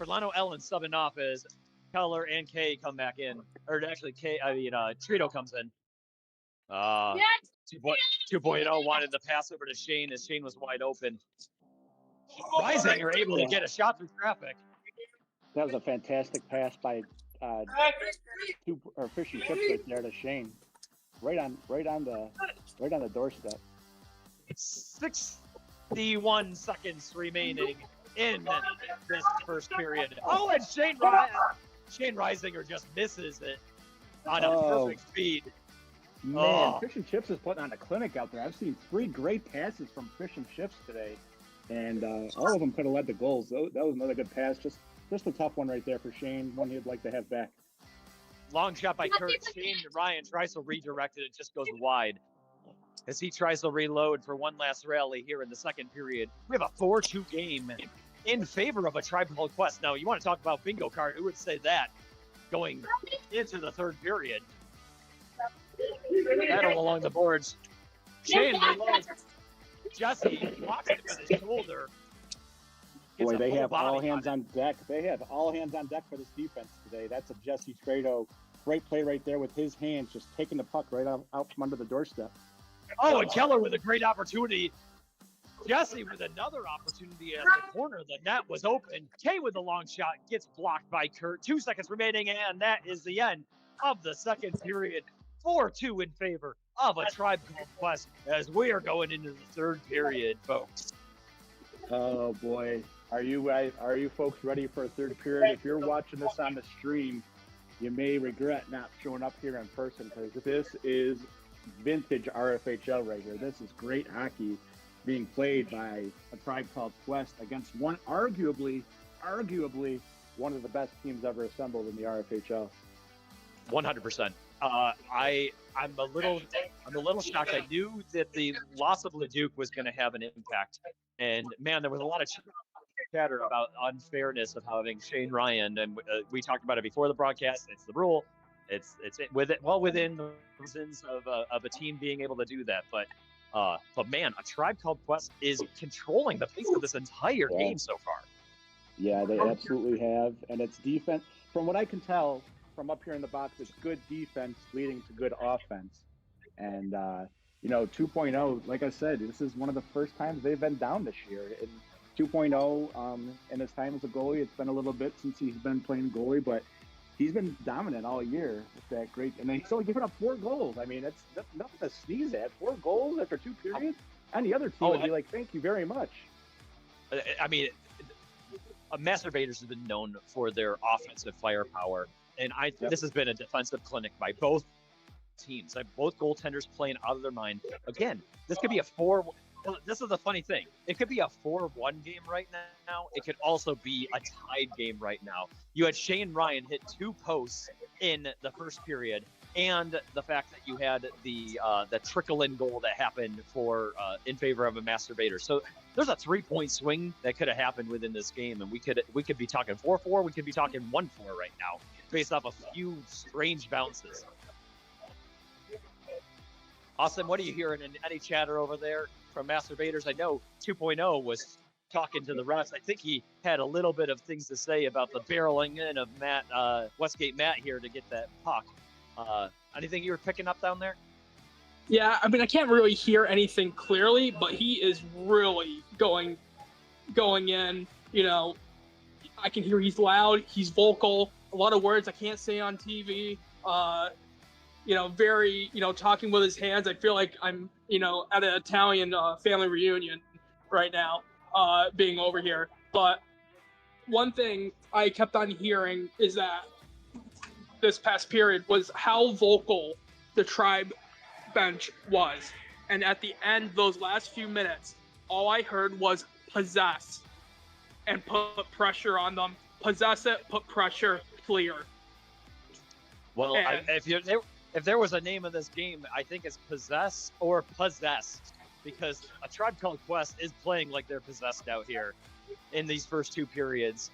A: Ellen subbing off as Keller and Kay come back in, or actually Trito comes in. 2.0 wanted the pass over to Shane as Shane was wide open. Rising are able to get a shot through traffic.
B: That was a fantastic pass by Fish and Chips right there to Shane, right on the doorstep.
A: 61 seconds remaining in this first period. Oh, and Shane Risinger just misses it on a perfect feed.
B: Man, Fish and Chips is putting on a clinic out there. I've seen 3 great passes from Fish and Chips today, and all of them could have led to goals. That was another good pass. Just a tough one right there for Shane, one he'd like to have back.
A: Long shot by Kurt. Shane Ryan tries to redirect it. It just goes wide as he tries to reload for one last rally here in the second period. We have a 4-2 game in favor of a Tribe Called Quest. Now, you want to talk about bingo card. Who would say that going into the third period? Battle along the boards. Shane reloads. Jesse blocks it with his shoulder.
B: Boy, they have all hands on deck. They have all hands on deck for this defense today. That's a Jesse Trado. Great play right there with his hands, just taking the puck right out from under the doorstep.
A: Oh, and Keller with a great opportunity. Jesse with another opportunity at the corner. The net was open. Kay with a long shot gets blocked by Kurt. 2 seconds remaining, and that is the end of the second period. 4-2 in favor of a Tribe Called Quest as we are going into the third period, folks.
B: Oh boy, are you folks ready for a third period? If you're watching this on the stream, you may regret not showing up here in person, because this is vintage RFHL right here. This is great hockey being played by a Tribe Called Quest against arguably one of the best teams ever assembled in the RFHL.
A: 100%. I'm a little shocked. I knew that the loss of Leduc was going to have an impact, and man, there was a lot of chatter about unfairness of having Shane Ryan, and we talked about it before the broadcast. It's the rule. It's within the reasons of a team being able to do that. But man, a Tribe Called Quest is controlling the pace of this entire game so far.
B: Yeah, they absolutely have, and it's defense. From what I can tell from up here in the box, it's good defense leading to good offense. And 2.0, like I said, this is one of the first times they've been down this year. And 2.0, in his time as a goalie, it's been a little bit since he's been playing goalie, but he's been dominant all year with that great. And he's only given up 4 goals. I mean, that's nothing to sneeze at. 4 goals after 2 periods. Any other team would be like, thank you very much.
A: I mean, Masturbators have been known for their offensive firepower. And this has been a defensive clinic by both teams. Both goaltenders playing out of their mind. Again, this could be a 4. This is the funny thing. It could be a 4-1 game right now. It could also be a tied game right now. You had Shane Ryan hit 2 posts in the first period, and the fact that you had the trickle-in goal that happened in favor of a Masturbator. So there's a 3-point swing that could have happened within this game, and we could be talking 4-4. We could be talking 1-4 right now, based off a few strange bounces. Austin, what are you hearing in any chatter over there from Masturbators? I know 2.0 was talking to the refs. I think he had a little bit of things to say about the barreling in of Westgate Matt here to get that puck. Anything you were picking up down there?
C: Yeah, I mean, I can't really hear anything clearly, but he is really going in. I can hear he's loud, he's vocal, a lot of words I can't say on TV. Very, talking with his hands. I feel like I'm, at an Italian family reunion right now, being over here. But one thing I kept on hearing is that this past period was how vocal the Tribe bench was. And at the end, those last few minutes, all I heard was possess and put pressure on them. Possess it, put pressure, clear.
A: Well,
C: And-
A: if there was a name of this game, I think it's Possess or Possessed, because A Tribe Called Quest is playing like they're possessed out here in these first two periods.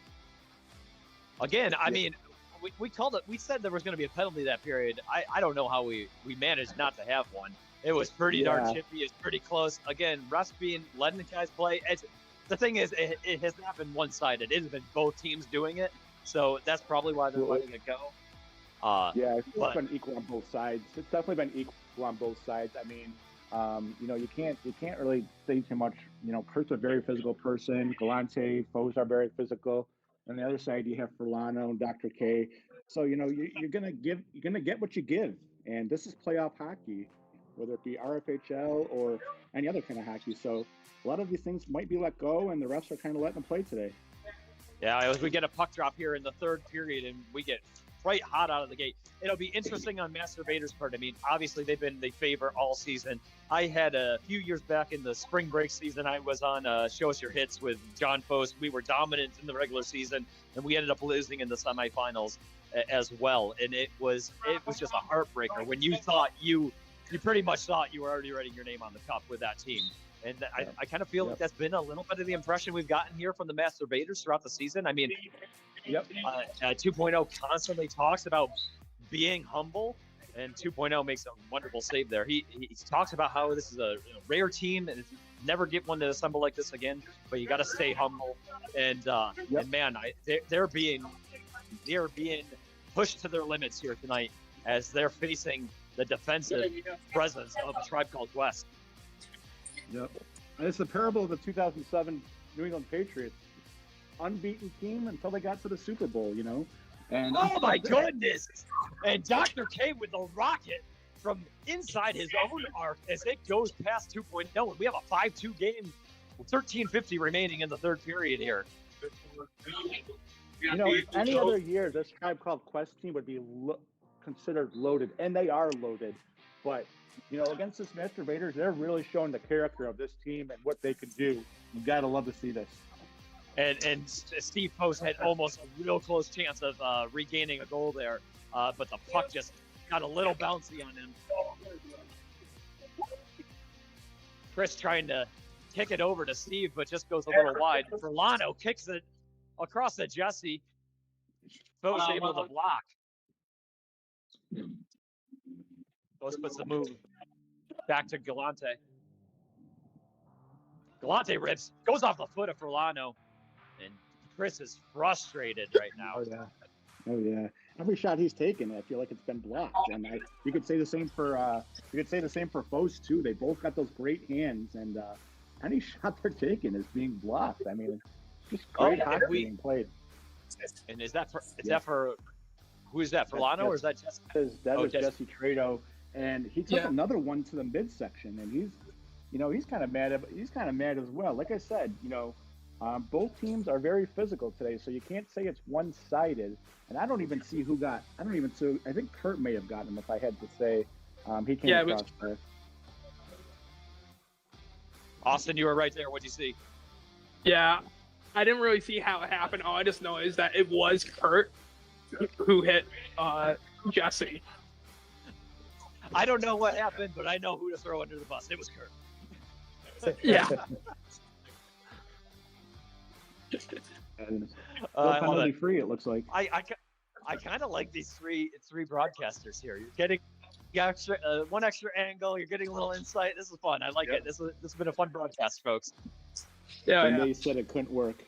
A: Again, I mean, we called it. We said there was going to be a penalty that period. I don't know how we managed not to have one. It was pretty darn chippy. It's pretty close. Again, refs letting the guys play. The thing is, it has not been one-sided. It has been both teams doing it. So that's probably why they're letting it go.
B: It's been equal on both sides. It's definitely been equal on both sides. I mean, you can't really say too much. Kurt's a very physical person. Galante, Foes are very physical. On the other side, you have Furlano and Dr. K. So you're gonna get what you give, and this is playoff hockey, whether it be RFHL or any other kind of hockey. So a lot of these things might be let go, and the refs are kind of letting them play today.
A: Yeah, as we get a puck drop here in the third period, and we get right hot out of the gate. It'll be interesting on Masturbator's part. I mean, obviously they've been the favorite all season. I had a few years back in the spring break season, I was on Show Us Your Hits with John Fost. We were dominant in the regular season, and we ended up losing in the semifinals as well. And it was just a heartbreaker when you thought you pretty much thought you were already writing your name on the cup with that team. And I kind of feel like that's been a little bit of the impression we've gotten here from the Masturbators throughout the season. I mean, 2.0 constantly talks about being humble, and 2.0 makes a wonderful save there. He talks about how this is a rare team and never get one to assemble like this again, but you got to stay humble. And man, they're being pushed to their limits here tonight as they're facing the defensive presence of A Tribe Called Quest.
B: Yep. And it's the parable of the 2007 New England Patriots. Unbeaten team until they got to the Super Bowl, And
A: oh my goodness! And Dr. K with the rocket from inside his own arc as it goes past 2.0. We have a 5-2 game, 13:50 remaining in the third period here.
B: Any other year, this Tribe Called Quest team would be considered loaded, and they are loaded. But against this Masturbators, they're really showing the character of this team and what they can do. You gotta love to see this.
A: And Steve Post had almost a real close chance of regaining a goal there, but the puck just got a little bouncy on him. Chris trying to kick it over to Steve, but just goes a little wide. Furlano kicks it across to Jesse. Post able to block. Post puts the move back to Galante. Galante rips, goes off the foot of Furlano. And Chris is frustrated right now.
B: Oh yeah. Every shot he's taken, I feel like it's been blocked. And you could say the same for Foes too. They both got those great hands, and any shot they're taking is being blocked. I mean, it's just great hockey being played.
A: And is that for who is that? Furlano or is that Jesse?
B: That is Jesse Trado, and he took another one to the midsection, and he's kind of mad. He's kind of mad as well. Like I said, both teams are very physical today, so you can't say it's one-sided. And I don't even see who got. I think Kurt may have gotten him, if I had to say. He came across there.
A: Austin, you were right there. What'd you see?
C: Yeah, I didn't really see how it happened. All I just know is that it was Kurt who hit Jesse.
A: I don't know what happened, but I know who to throw under the bus. It was Kurt.
C: Yeah.
B: And
A: penalty
B: free, it looks like.
A: I kind of like these three broadcasters here. You're getting one extra angle. You're getting a little insight. This is fun. I like it. This has been a fun broadcast, folks.
C: Yeah.
B: And they said it couldn't work.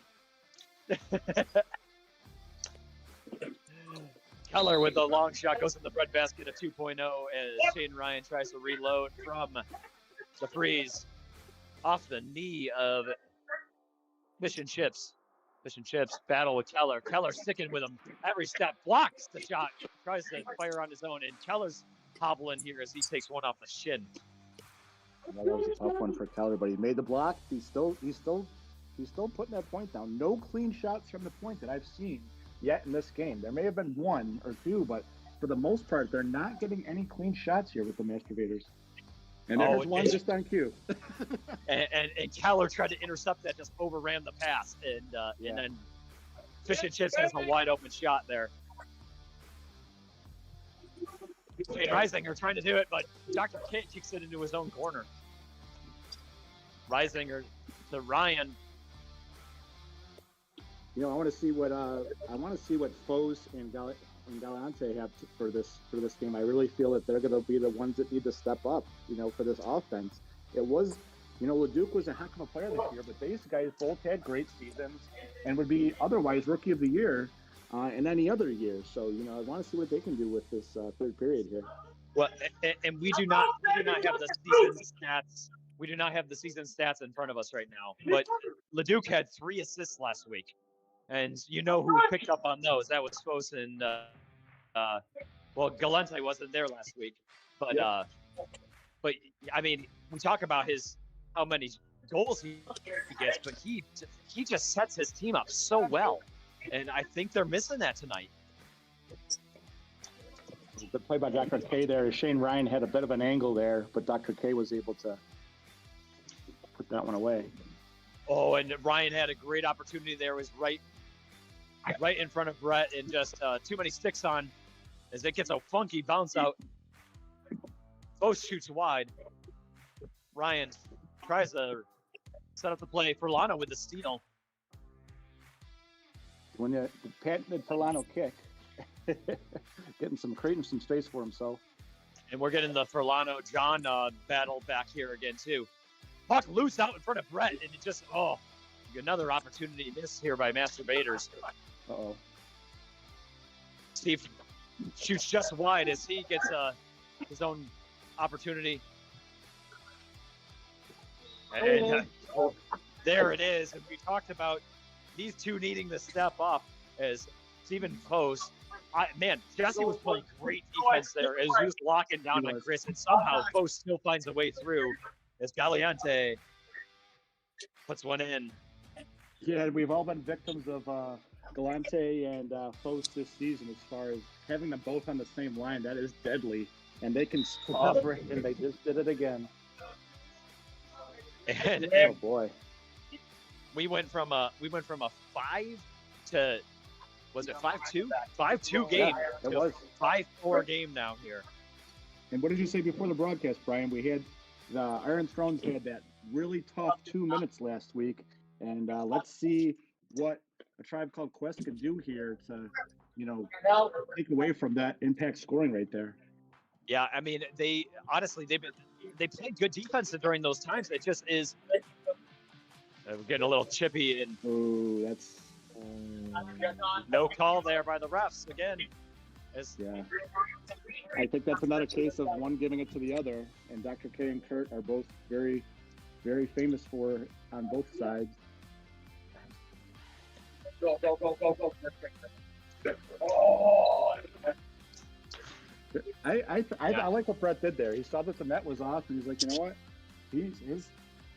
A: Keller with the long shot goes in the breadbasket at 2.0 as Shane Ryan tries to reload from the freeze off the knee of Mission Chips. Mission Chips battle with Keller. Keller sticking with him every step, blocks the shot, tries to fire on his own, and Keller's hobbling here as he takes one off the shin.
B: That was a tough one for Keller, but he made the block. He's still putting that point down. No clean shots from the point that I've seen yet in this game. There may have been one or two, but for the most part, they're not getting any clean shots here with the Masturbators. And there's one just on cue.
A: and Keller tried to intercept that, just overran the pass, and then Fish and Chips has a wide open shot there. Shane Reisinger trying to do it, but Dr. K kicks it into his own corner. Reisinger to Ryan.
B: You know, I want to see what Foes and Galante have for this game. I really feel that they're going to be the ones that need to step up, you know, for this offense. It was, you know, LeDuc was a heck of a player this year, but these guys both had great seasons and would be otherwise Rookie of the Year in any other year. So, you know, I want to see what they can do with this third period here.
A: Well, and we do not have the season stats. We do not have the season stats in front of us right now. But LeDuc had 3 assists last week, and you know who picked up on those? That was Foes and well, Galante wasn't there last week, but but I mean, we talk about how many goals he gets, but he just sets his team up so well, and I think they're missing that tonight.
B: The play by Dr. K there. Shane Ryan had a bit of an angle there, but Dr. K was able to put that one away.
A: Oh, and Ryan had a great opportunity there. Was right in front of Brett, and just too many sticks on as it gets a funky bounce out. Both shoots wide. Ryan tries to set up the play. Furlano with the steal.
B: When the patented Furlano kick. Creating some space for himself.
A: And we're getting the Furlano-John battle back here again, too. Puck loose out in front of Brett, and it just, another opportunity missed here by Masturbators.
B: Uh-oh.
A: Steve shoots just wide as he gets his own opportunity. And there it is. And we talked about these two needing to step up as Stephen Post. Jesse was playing great defense there as he was locking down on Chris, and somehow Post still finds a way through as Galante puts one in.
B: Yeah, we've all been victims of Galante and Post this season as far as having them both on the same line. That is deadly, and they can stop it, and they just did it again.
A: And
B: oh boy,
A: we went from a 5 to. Was it 5-2? 5-2 game.
B: Yeah, it was
A: 5-4 game now here.
B: And what did you say before the broadcast, Brian? We had the Iron Thrones had that really tough 2 minutes last week, and let's see what a Tribe Called Quest can do here to, you know, take away from that impact scoring right there.
A: Yeah, I mean, they played good defense during those times. It just is. We're getting a little chippy and.
B: Oh, that's.
A: No call there by the refs again.
B: Yeah, I think that's another case of one giving it to the other, and Dr. K and Kurt are both very, very famous for on both sides.
C: Go.
B: I like what Brett did there. He saw that the net was off, and he's like, you know what?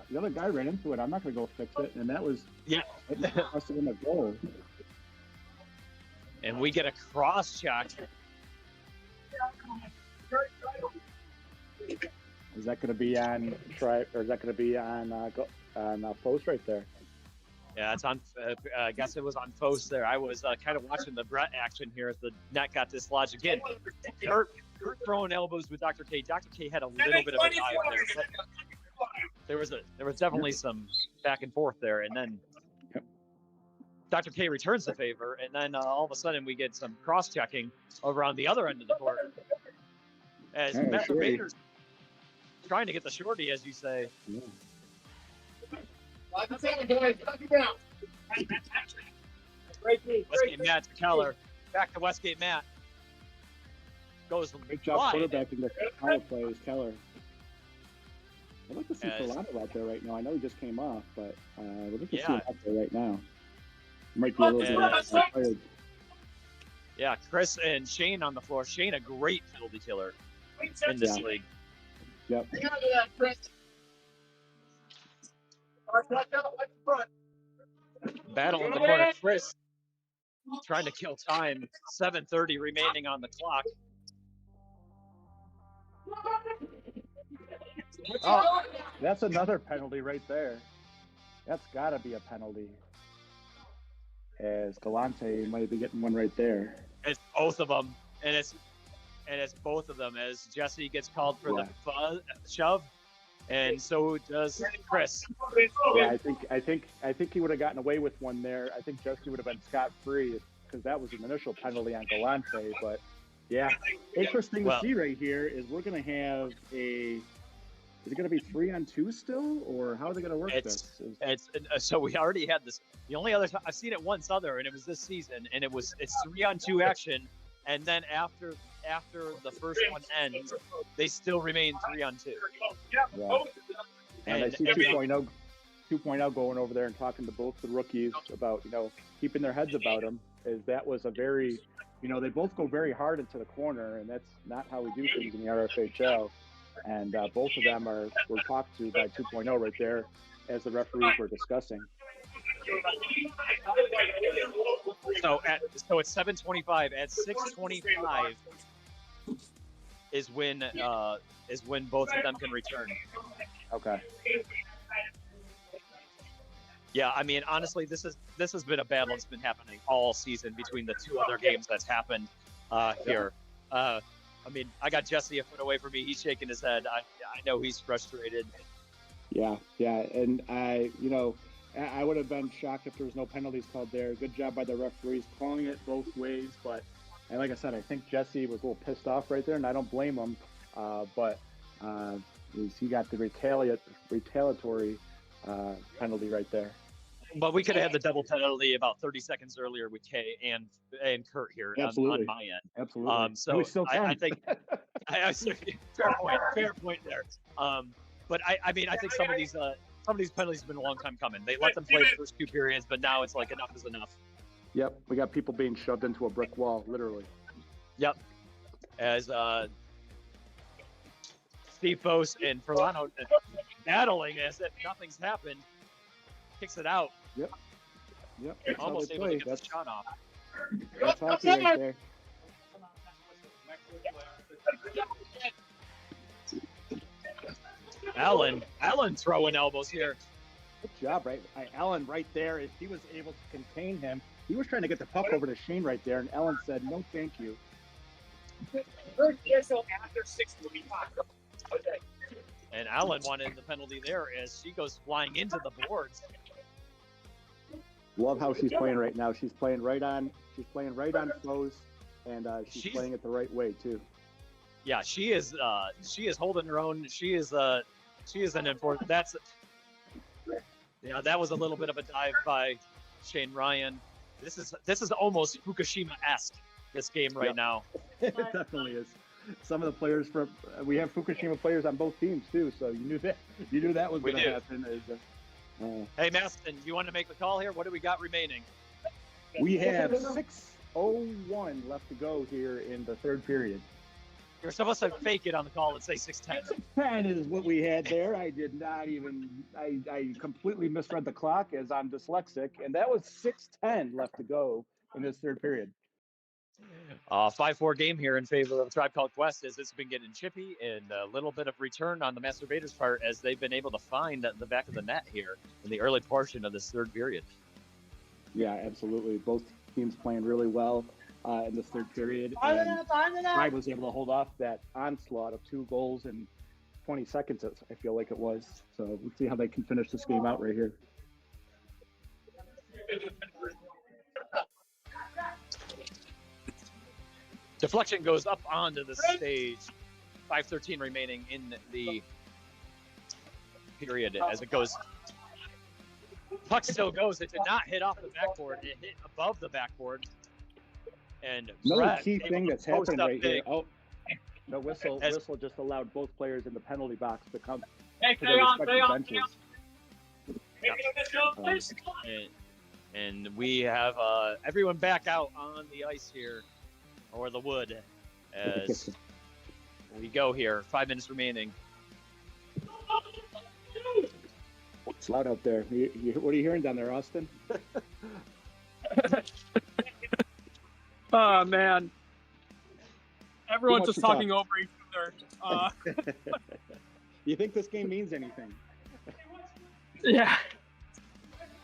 B: The other guy ran into it. I'm not going to go fix it, and that was must have been a goal.
A: And we get a cross check.
B: Is that going to be on Tribe, or is that going to be on Post right there?
A: Yeah, it's on. I guess it was on Post there. I was kind of watching the Brett action here as the net got dislodged again. Kurt throwing elbows with Dr. K. Dr. K had a little bit of a dive there. There was definitely some back and forth there, and then Dr. K returns the favor, and then all of a sudden we get some cross-checking over on the other end of the court as Masturbators trying to get the shorty, as you say.
B: Yeah.
A: Westgate Matt to Keller, back to Westgate Matt. Goes
B: great job
A: wide.
B: quarterbacking the power play is Keller. I'd like to see Furlano out there right now. I know he just came off, but we'd like to see him out there right now. Might be a little bit tired.
A: Yeah, Chris and Shane on the floor. Shane, a great penalty killer in this league.
B: Yep.
A: Battle in the corner. Chris trying to kill time. 7:30 remaining on the clock.
B: Oh, that's another penalty right there. That's got to be a penalty. As Galante might be getting one right there.
A: It's both of them, and and it's both of them as Jesse gets called for the shove, and so does Chris.
B: Yeah, I think he would have gotten away with one there. I think Jesse would have been scot-free because that was an initial penalty on Galante. But yeah, interesting to see right here is we're going to have a. Is it going to be 3-on-2 still, or how are they going to work this?
A: So we already had this. The only other time I've seen it once other, and it was this season, and it's 3-on-2 action, and then after the first one ends, they still remain 3-on-2.
B: Yeah. And I see 2.0 going over there and talking to both the rookies about keeping their heads about them. Is that was a very they both go very hard into the corner, and that's not how we do things in the RFHL. And both of them were talked to by 2.0 right there as the referees were discussing.
A: So it's 7:25. At 6:25 is when both of them can return.
B: Okay.
A: Yeah, I mean, honestly, this has been a battle that's been happening all season between the two other games that's happened here. I mean, I got Jesse a foot away from me. He's shaking his head. I know he's frustrated.
B: Yeah, and I would have been shocked if there was no penalties called there. Good job by the referees calling it both ways. But like I said, I think Jesse was a little pissed off right there, and I don't blame him. But he got the retaliatory penalty right there.
A: But we could have had the double penalty about 30 seconds earlier with Kay and Kurt here on my end.
B: Absolutely.
A: So I think fair point there. But I mean, I think some of these penalties have been a long time coming. They let them play the first 2 periods, but now it's like enough is enough.
B: Yep, we got people being shoved into a brick wall, literally.
A: Yep. As Steve Fose and Ferlano battling as if nothing's happened. Kicks it out.
B: Yep.
A: Almost able to get the shot off.
B: That's hockey right there.
A: Allen throwing elbows here.
B: Good job, right? Allen right there. If he was able to contain him, he was trying to get the puck over to Shane right there, and Allen said, "No, thank you."
D: After 6 will be fine. Okay.
A: And Allen wanted the penalty there as she goes flying into the boards.
B: Love how she's playing right now. She's playing right on Fose, and she's playing it the right way too.
A: Yeah, she is holding her own. She is an enforcer. That was a little bit of a dive by Shane Ryan. This is almost Fukushima-esque, this game right now.
B: It definitely is. Some of the players we have Fukushima players on both teams too, so you knew that was going to happen.
A: Hey, Maston, you want to make the call here? What do we got remaining?
B: We have 6:01 left to go here in the third period.
A: You're supposed to fake it on the call and say 6:10.
B: 10 is what we had there. I did not even. I completely misread the clock as I'm dyslexic, and that was 6:10 left to go in this third period.
A: 5-4 game here in favor of Tribe Called Quest as it's been getting chippy and a little bit of return on the Masturbators' part as they've been able to find the back of the net here in the early portion of this third period.
B: Yeah, absolutely. Both teams playing really well in this third period. And Tribe was able to hold off that onslaught of 2 goals in 20 seconds, I feel like it was. So we'll see how they can finish this game out right here.
A: Deflection goes up onto the stage. 5:13 remaining in the period as it goes. Puck still goes. It did not hit off the backboard. It hit above the backboard. And
B: another key thing that's happening right here. Oh, the whistle just allowed both players in the penalty box to come to their respective benches.
A: And we have everyone back out on the ice here. Or the wood, as we go here. 5 minutes remaining.
B: It's loud out there. What are you hearing down there, Austin?
C: Oh, man. Everyone's just talking over each other.
B: You think this game means anything?
C: Yeah.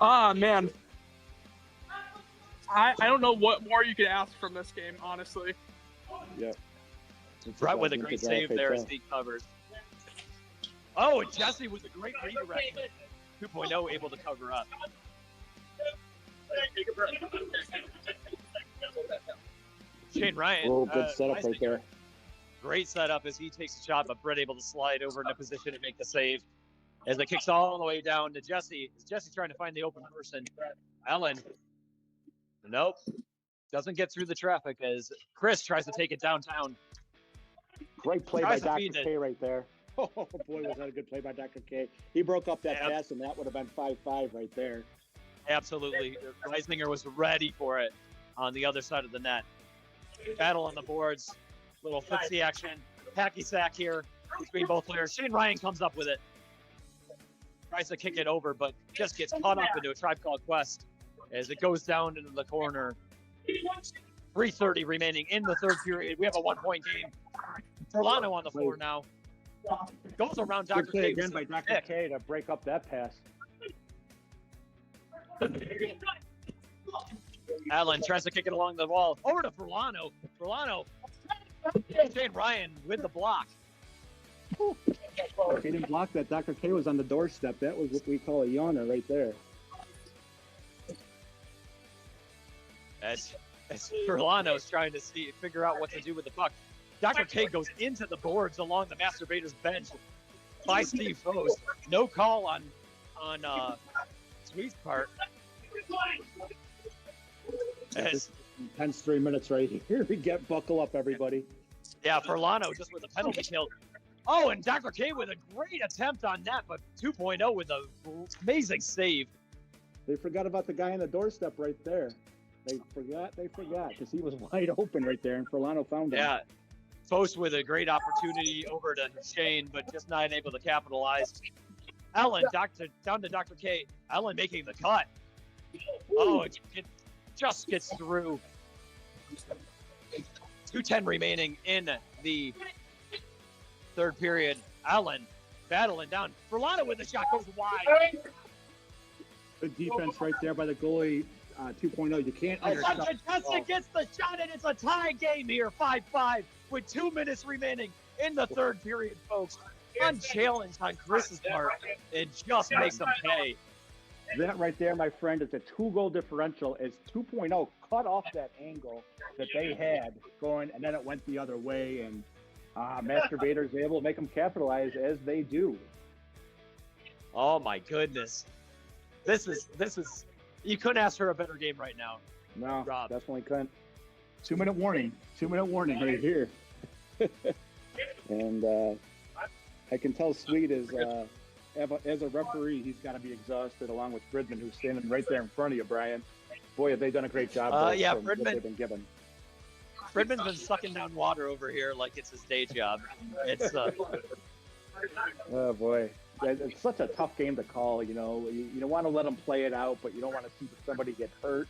C: Man. I don't know what more you could ask from this game, honestly.
B: Yep.
A: Brett with a great save there as he covers. Oh, and Jesse with a great redirect. 2.0 able to cover up. Shane Ryan.
B: Oh, good setup right there.
A: Great setup as he takes a shot, but Brett able to slide over into position and make the save. As it kicks all the way down to Jesse. Jesse trying to find the open person. Ellen. Nope. Doesn't get through the traffic as Chris tries to take it downtown.
B: Great play by Dr. K right there. Oh, boy, was that a good play by Dr. K. He broke up that pass, and that would have been 5-5 right there.
A: Absolutely. Reisinger was ready for it on the other side of the net. Battle on the boards. Little footsie action. Hacky sack here between both players. Shane Ryan comes up with it. Tries to kick it over, but just gets caught up into a Tribe Called Quest as it goes down into the corner. 3:30 remaining in the third period. We have a 1-point game. Solano on the floor now. Goes around Dr. K.
B: Again by Dr. K to break up that pass.
A: Allen tries to kick it along the wall. Over to Furlano. Furlano. Shane Ryan with the block.
B: If he didn't block that, Dr. K was on the doorstep. That was what we call a yawner right there.
A: As Furlano's trying to figure out what to do with the puck. Dr. K goes into the boards along the Masturbators bench by Steve Foes. No call on Sweet's part.
B: As intense 3 minutes right here. We get buckle up, everybody.
A: Yeah, Furlano just with a penalty kill. Oh, and Dr. K with a great attempt on that, but 2.0 with an amazing save.
B: They forgot about the guy on the doorstep right there. They forgot, because he was wide open right there, and Furlano found him.
A: Yeah, Foes with a great opportunity over to Shane, but just not able to capitalize. Ellen, down to Dr. K. Ellen making the cut. Oh, it just gets through. 2:10 remaining in the third period. Allen battling down. Furlano with the shot goes wide.
B: Good defense right there by the goalie. 2.0. You can't understand.
A: Contestant gets the shot, and it's a tie game here, 5-5, with 2 minutes remaining in the third period, folks. Unchallenged on Chris's part, and just makes them pay.
B: That right there, my friend, is a 2-goal differential. As 2.0 cut off that angle that they had going, and then it went the other way, and Masturbators able to make them capitalize as they do.
A: Oh my goodness, this is. You couldn't ask for a better game right now.
B: No,
A: Rob.
B: Definitely couldn't. 2-minute warning. 2-minute warning right here. And I can tell Sweet is, as a referee, he's got to be exhausted, along with Fridman, who's standing right there in front of you, Brian. Boy, have they done a great job.
A: Yeah,
B: what they've been given.
A: Fridman's been sucking down water over here like it's his day job. It's
B: oh boy. It's such a tough game to call, you know. You don't want to let them play it out, but you don't want to see somebody get hurt.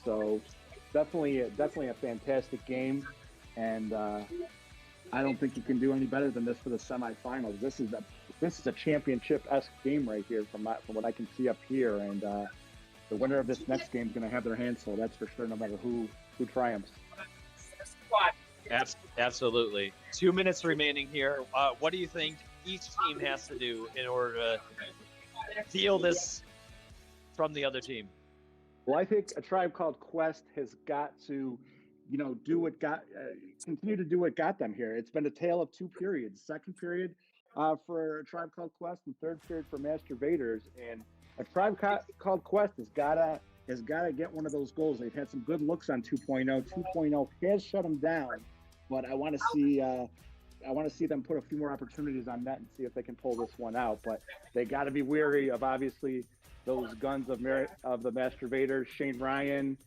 B: So definitely a fantastic game, and I don't think you can do any better than this for the semifinals. This is a championship-esque game right here from what I can see up here, and the winner of this next game is going to have their hands full. That's for sure, no matter who triumphs.
A: Absolutely. 2 minutes remaining here. What do you think each team has to do in order to steal this from the other team?
B: Well, I think a Tribe Called Quest has got to, continue to do what got them here. It's been a tale of two periods. Second period for a Tribe Called Quest, and third period for Masturbators. And a Tribe Called Quest has got to get one of those goals. They've had some good looks on 2.0. 2.0 has shut them down, but I want to see them put a few more opportunities on net and see if they can pull this one out. But they got to be wary of, obviously, those guns of the Masturbators, Shane Ryan,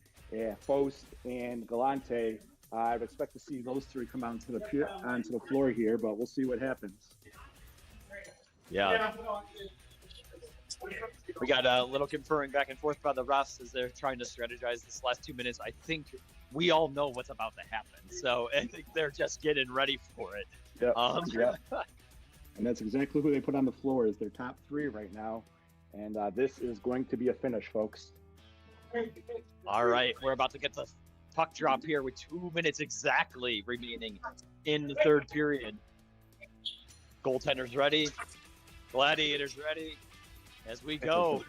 B: Faust, and Galante. I would expect to see those three come onto the floor here, but we'll see what happens.
A: Yeah. We got a little conferring back and forth by the refs as they're trying to strategize this last 2 minutes. I think we all know what's about to happen, so I think they're just getting ready for it.
B: Yep. And that's exactly who they put on the floor as their top three right now. And this is going to be a finish, folks.
A: All right, we're about to get the puck drop here with 2 minutes exactly remaining in the third period. Goaltenders ready. Gladiators ready. As we go.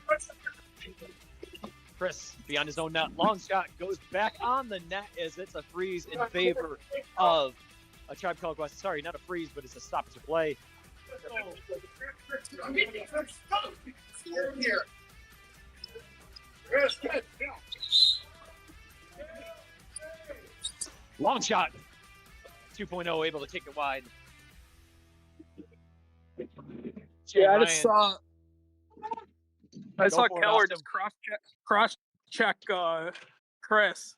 A: Chris beyond his own net. Long shot goes back on the net as it's a freeze in favor of a Tribe Called Quest. Sorry, not a freeze, but it's a stoppage of play. Long shot. 2.0 able to kick it wide.
C: Yeah, I saw Keller just cross check Chris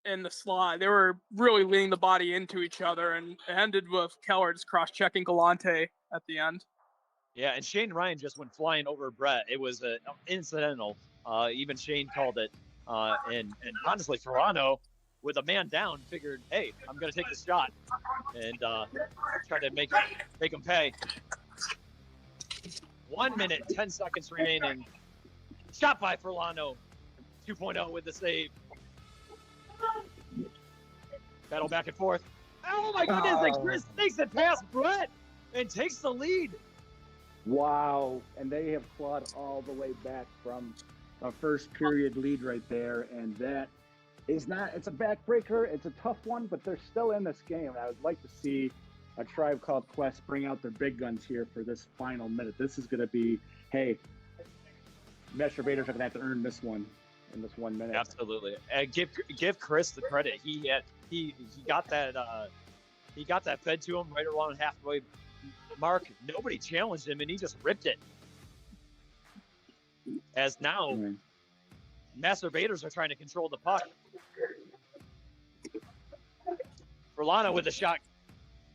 C: in the slot. They were really leaning the body into each other, and it ended with Keller just cross checking Galante at the end.
A: Yeah, and Shane Ryan just went flying over Brett. It was incidental. Even Shane called it. And honestly, Toronto, with a man down, figured, hey, I'm going to take this shot and try to make him pay. 1 minute, 10 seconds remaining. Shot by Furlano. 2.0 with the save. Battle back and forth. Oh my goodness, and Chris takes it past Brett and takes the lead.
B: Wow, and they have clawed all the way back from a first period lead right there, and that is not, it's a backbreaker, it's a tough one, but they're still in this game. I would like to see a Tribe Called Quest bring out their big guns here for this final minute. This is going to be, hey, Masturbators are going to have to earn this one in this 1 minute.
A: Absolutely. And give Chris the credit. He got that fed to him right around halfway mark. Nobody challenged him, and he just ripped it. As now, Masturbators are trying to control the puck. Furlano with the shot,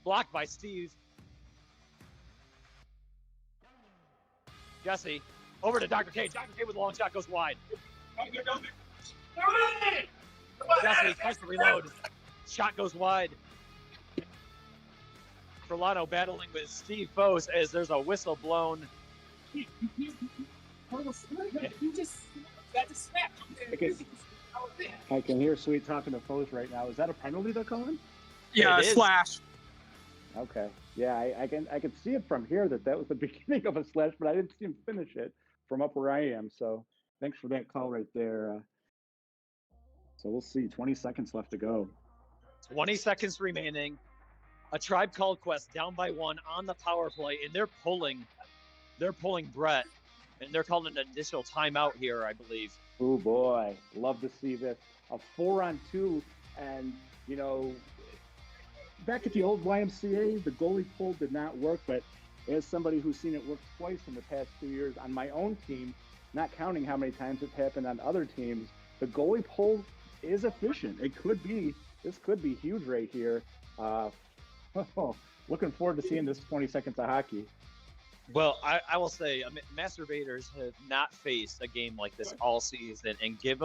A: blocked by Steve. Jesse over to Dr. K. Dr. K with a long shot goes wide. Jesse tries to reload. Shot goes wide. Furlano battling with Steve Foes as there's a whistle blown.
B: I can hear Sweet talking to Foes right now. Is that a penalty they're calling?
C: Yeah, slash.
B: Okay. Yeah, I can see it from here that was the beginning of a slash, but I didn't see him finish it from up where I am. So thanks for that call right there. So we'll see. 20 seconds left to go.
A: 20 seconds remaining. A Tribe Called Quest down by 1 on the power play, and they're pulling Brett, and they're calling an initial timeout here, I believe.
B: Oh boy, love to see this. A 4-on-2, and you know, back at the old YMCA, the goalie pull did not work, but as somebody who's seen it work twice in the past 2 years on my own team, not counting how many times it's happened on other teams, the goalie pull is efficient. This could be huge right here. Looking forward to seeing this 20 seconds of hockey.
A: Well, I will say, Masturbators have not faced a game like this all season, and give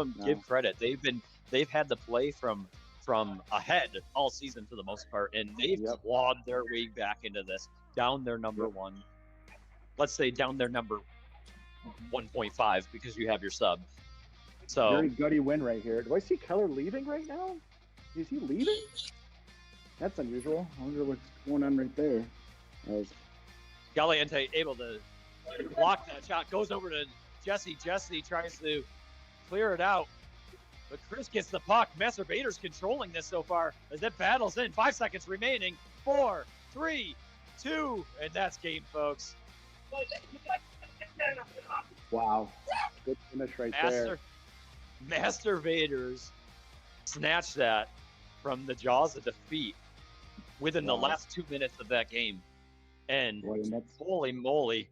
A: credit. They've had to play from ahead all season for the most part, and they've clawed their way back into this, down their number one. Let's say down their number 1.5 because you have your sub. So
B: very gutty win right here. Do I see Keller leaving right now? Is he leaving? That's unusual. I wonder what's going on right there.
A: Galliente able to block that shot, goes over to Jesse. Jesse tries to clear it out, but Chris gets the puck. Masturbators controlling this so far as it battles in. 5 seconds remaining. 4, 3, 2, and that's game, folks.
B: Wow. Good finish right there.
A: Masturbators snatched that from the jaws of defeat within the last 2 minutes of that game. And holy moly.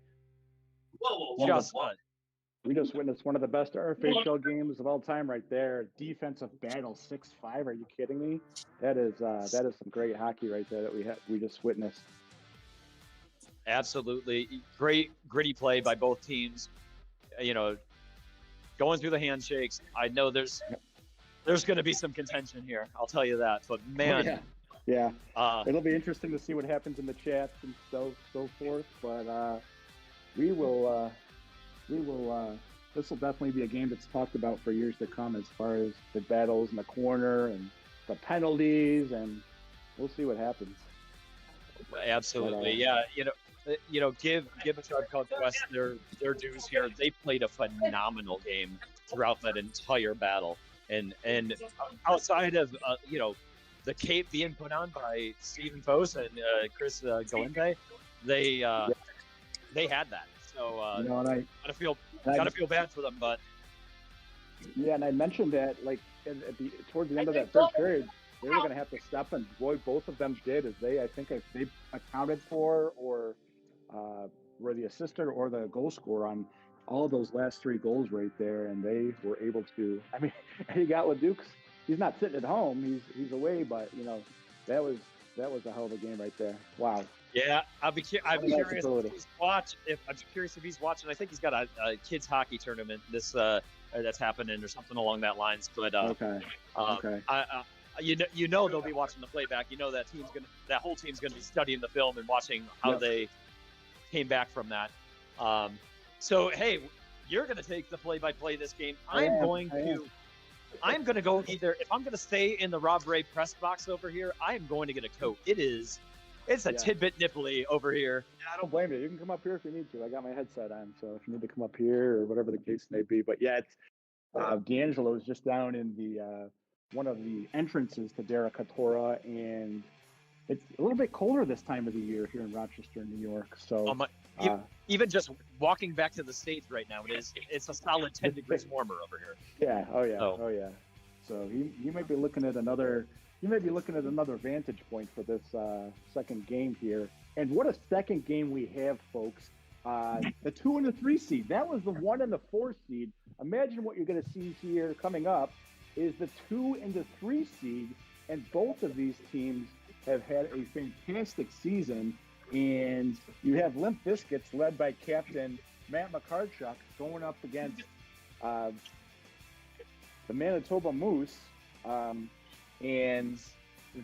B: We just witnessed one of the best RFHL games of all time right there. Defensive battle 6-5. Are you kidding me? That is some great hockey right there that we just witnessed.
A: Absolutely. Great gritty play by both teams. You know, going through the handshakes. I know there's going to be some contention here. I'll tell you that. But man,
B: yeah. It'll be interesting to see what happens in the chats and so forth. But we will this will definitely be a game that's talked about for years to come as far as the battles in the corner and the penalties, and we'll see what happens.
A: Absolutely, yeah. Give a Tribe Called Quest their dues here. They played a phenomenal game throughout that entire battle, and outside of the cape being put on by Stephen Foss and Chris Galente, they had that. So
B: and I
A: gotta feel bad for them, but
B: yeah, and I mentioned that towards the end of that third period, they were going to have to step, and boy, both of them did. As they accounted for or were the assistant or the goal scorer on all of those last 3 goals right there, and they were able to. I mean, you got LeDuc's. He's not sitting at home; he's away. But that was a hell of a game right there. Wow.
A: Yeah, I'm curious if he's watching. I think he's got a kids hockey tournament that's happening or something along that lines. But
B: okay.
A: They'll be watching the playback. That whole team's gonna be studying the film and watching how they came back from that. So hey, you're gonna take the play-by-play this game. I'm going to go either. If I'm gonna stay in the Rob Ray press box over here, I am going to get a coat. It's a tidbit nipply over here.
B: Yeah, I don't blame you. You can come up here if you need to. I got my headset on, so if you need to come up here or whatever the case may be. But yeah, it's D'Angelo is just down in the one of the entrances to Dera Katora, and it's a little bit colder this time of the year here in Rochester, New York. So
A: even just walking back to the stage right now, it's a solid 10 degrees warmer over here.
B: Yeah. Oh yeah. So you might be looking at another. You may be looking at another vantage point for this second game here. And what a second game we have, folks. The 2 and the 3 seed. That was the 1 and the 4 seed. Imagine what you're going to see here coming up is the 2 and the 3 seed. And both of these teams have had a fantastic season. And you have Limp Bizkits led by Captain Matt McCarchuk going up against the Manitoba Moose. And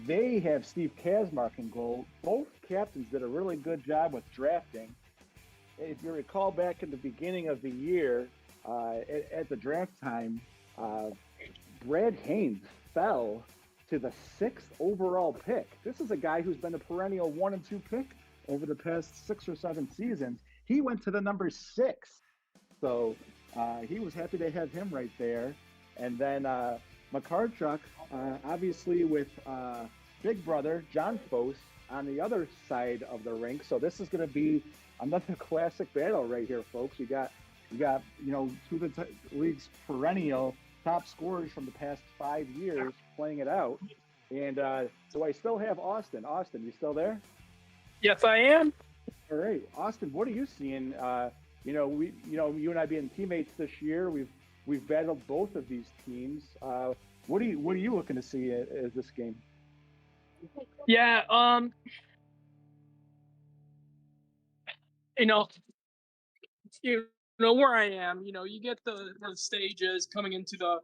B: they have Steve Kazmark in goal. Both captains did a really good job with drafting. If you recall back in the beginning of the year, at the draft time, Brad Haynes fell to the 6th overall pick. This is a guy who's been a perennial 1 and 2 pick over the past 6 or 7 seasons. He went to the number 6. So he was happy to have him right there. And then McCarchuk, obviously with big brother John Foss on the other side of the rink. So this is going to be another classic battle right here, folks. You got 2 of the league's perennial top scorers from the past 5 years playing it out. And so I still have Austin. Austin, you still there?
C: Yes, I am.
B: All right, Austin, what are you seeing? You and I being teammates this year, we've battled both of these teams. What are you looking to see as this game?
C: Yeah, where I am. You get the stages coming into the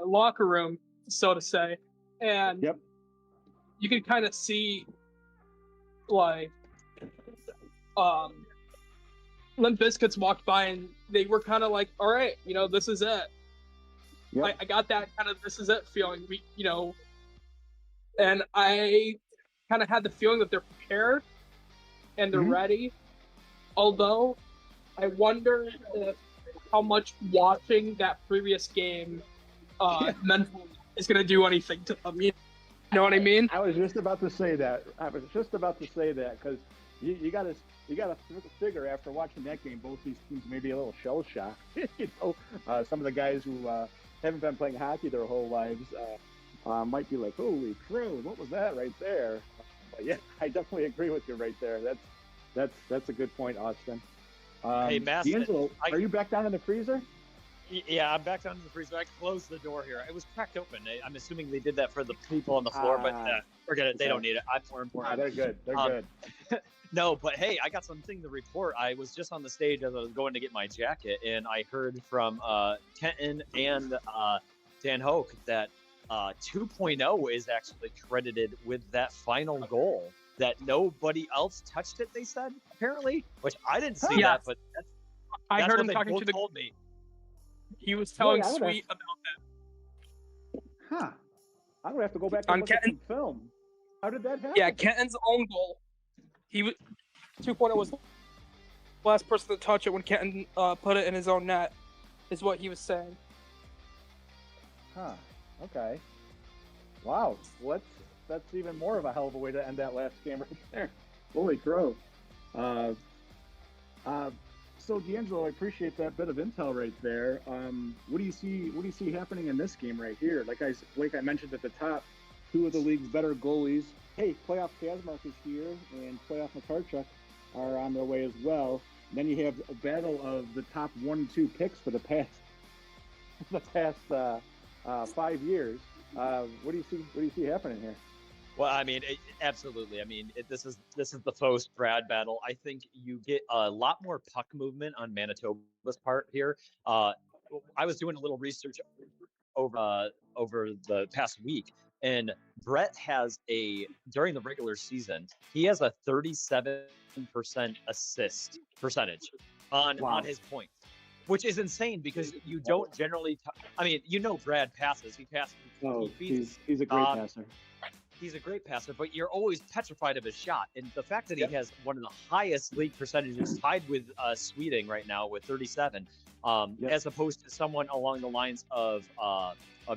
C: locker room, so to say, and you can kind of see like Limp Bizkits walked by and they were kind of like, all right, this is it. Yep. I got that kind of this is it feeling. And I kind of had the feeling that they're prepared and they're ready. Although I wonder how much watching that previous game mentally is going to do anything to them. You know what I mean?
B: I was just about to say that. Because you got to figure after watching that game, both these teams may be a little shell shocked. Some of the guys who haven't been playing hockey their whole lives might be like, "Holy crow, what was that right there?" But yeah, I definitely agree with you right there. That's a good point, Austin.
A: Hey, Master,
B: D'Angelo, are you back down in the freezer?
A: Yeah, I'm back down in the freezer. I closed the door here. It was cracked open. I'm assuming they did that for the people on the floor, but forget it. They don't need it. I'm more important.
B: They're good. They're good.
A: No, but hey, I got something to report. I was just on the stage as I was going to get my jacket, and I heard from Kenton and Dan Hoke that 2.0 is actually credited with that final goal. That nobody else touched it, they said, apparently, which I didn't see that, but
C: I heard him
A: what
C: talking
A: they
C: to the
A: told me.
C: He was telling
B: Boy,
C: Sweet about that.
B: Huh. I'm going to have to go back and
C: On
B: look at some film. How did that happen?
C: Yeah, Kenton's own goal. He was 2.0 was the last person to touch it when Kenton put it in his own net, is what he was saying.
B: Huh. Okay. Wow. That's even more of a hell of a way to end that last game right there. Holy crow. So D'Angelo, I appreciate that bit of intel right there. What do you see happening in this game right here? Like I mentioned at the top, two of the league's better goalies. Hey, playoff Kazmark is here, and playoff Makarchuk are on their way as well. And then you have a battle of the top 1 and 2 picks for the past 5 years. What do you see happening here?
A: Well, I mean, absolutely. I mean, this is the Faust-Brad battle. I think you get a lot more puck movement on Manitoba's part here. I was doing a little research over the past week, and Brett has during the regular season, he has a 37% assist percentage on his points, which is insane because you don't generally. I mean, Brad passes. He passes.
B: He's a great passer.
A: He's a great passer, but you're always petrified of his shot. And the fact that he has one of the highest league percentages, tied with Sweeting right now with 37, as opposed to someone along the lines of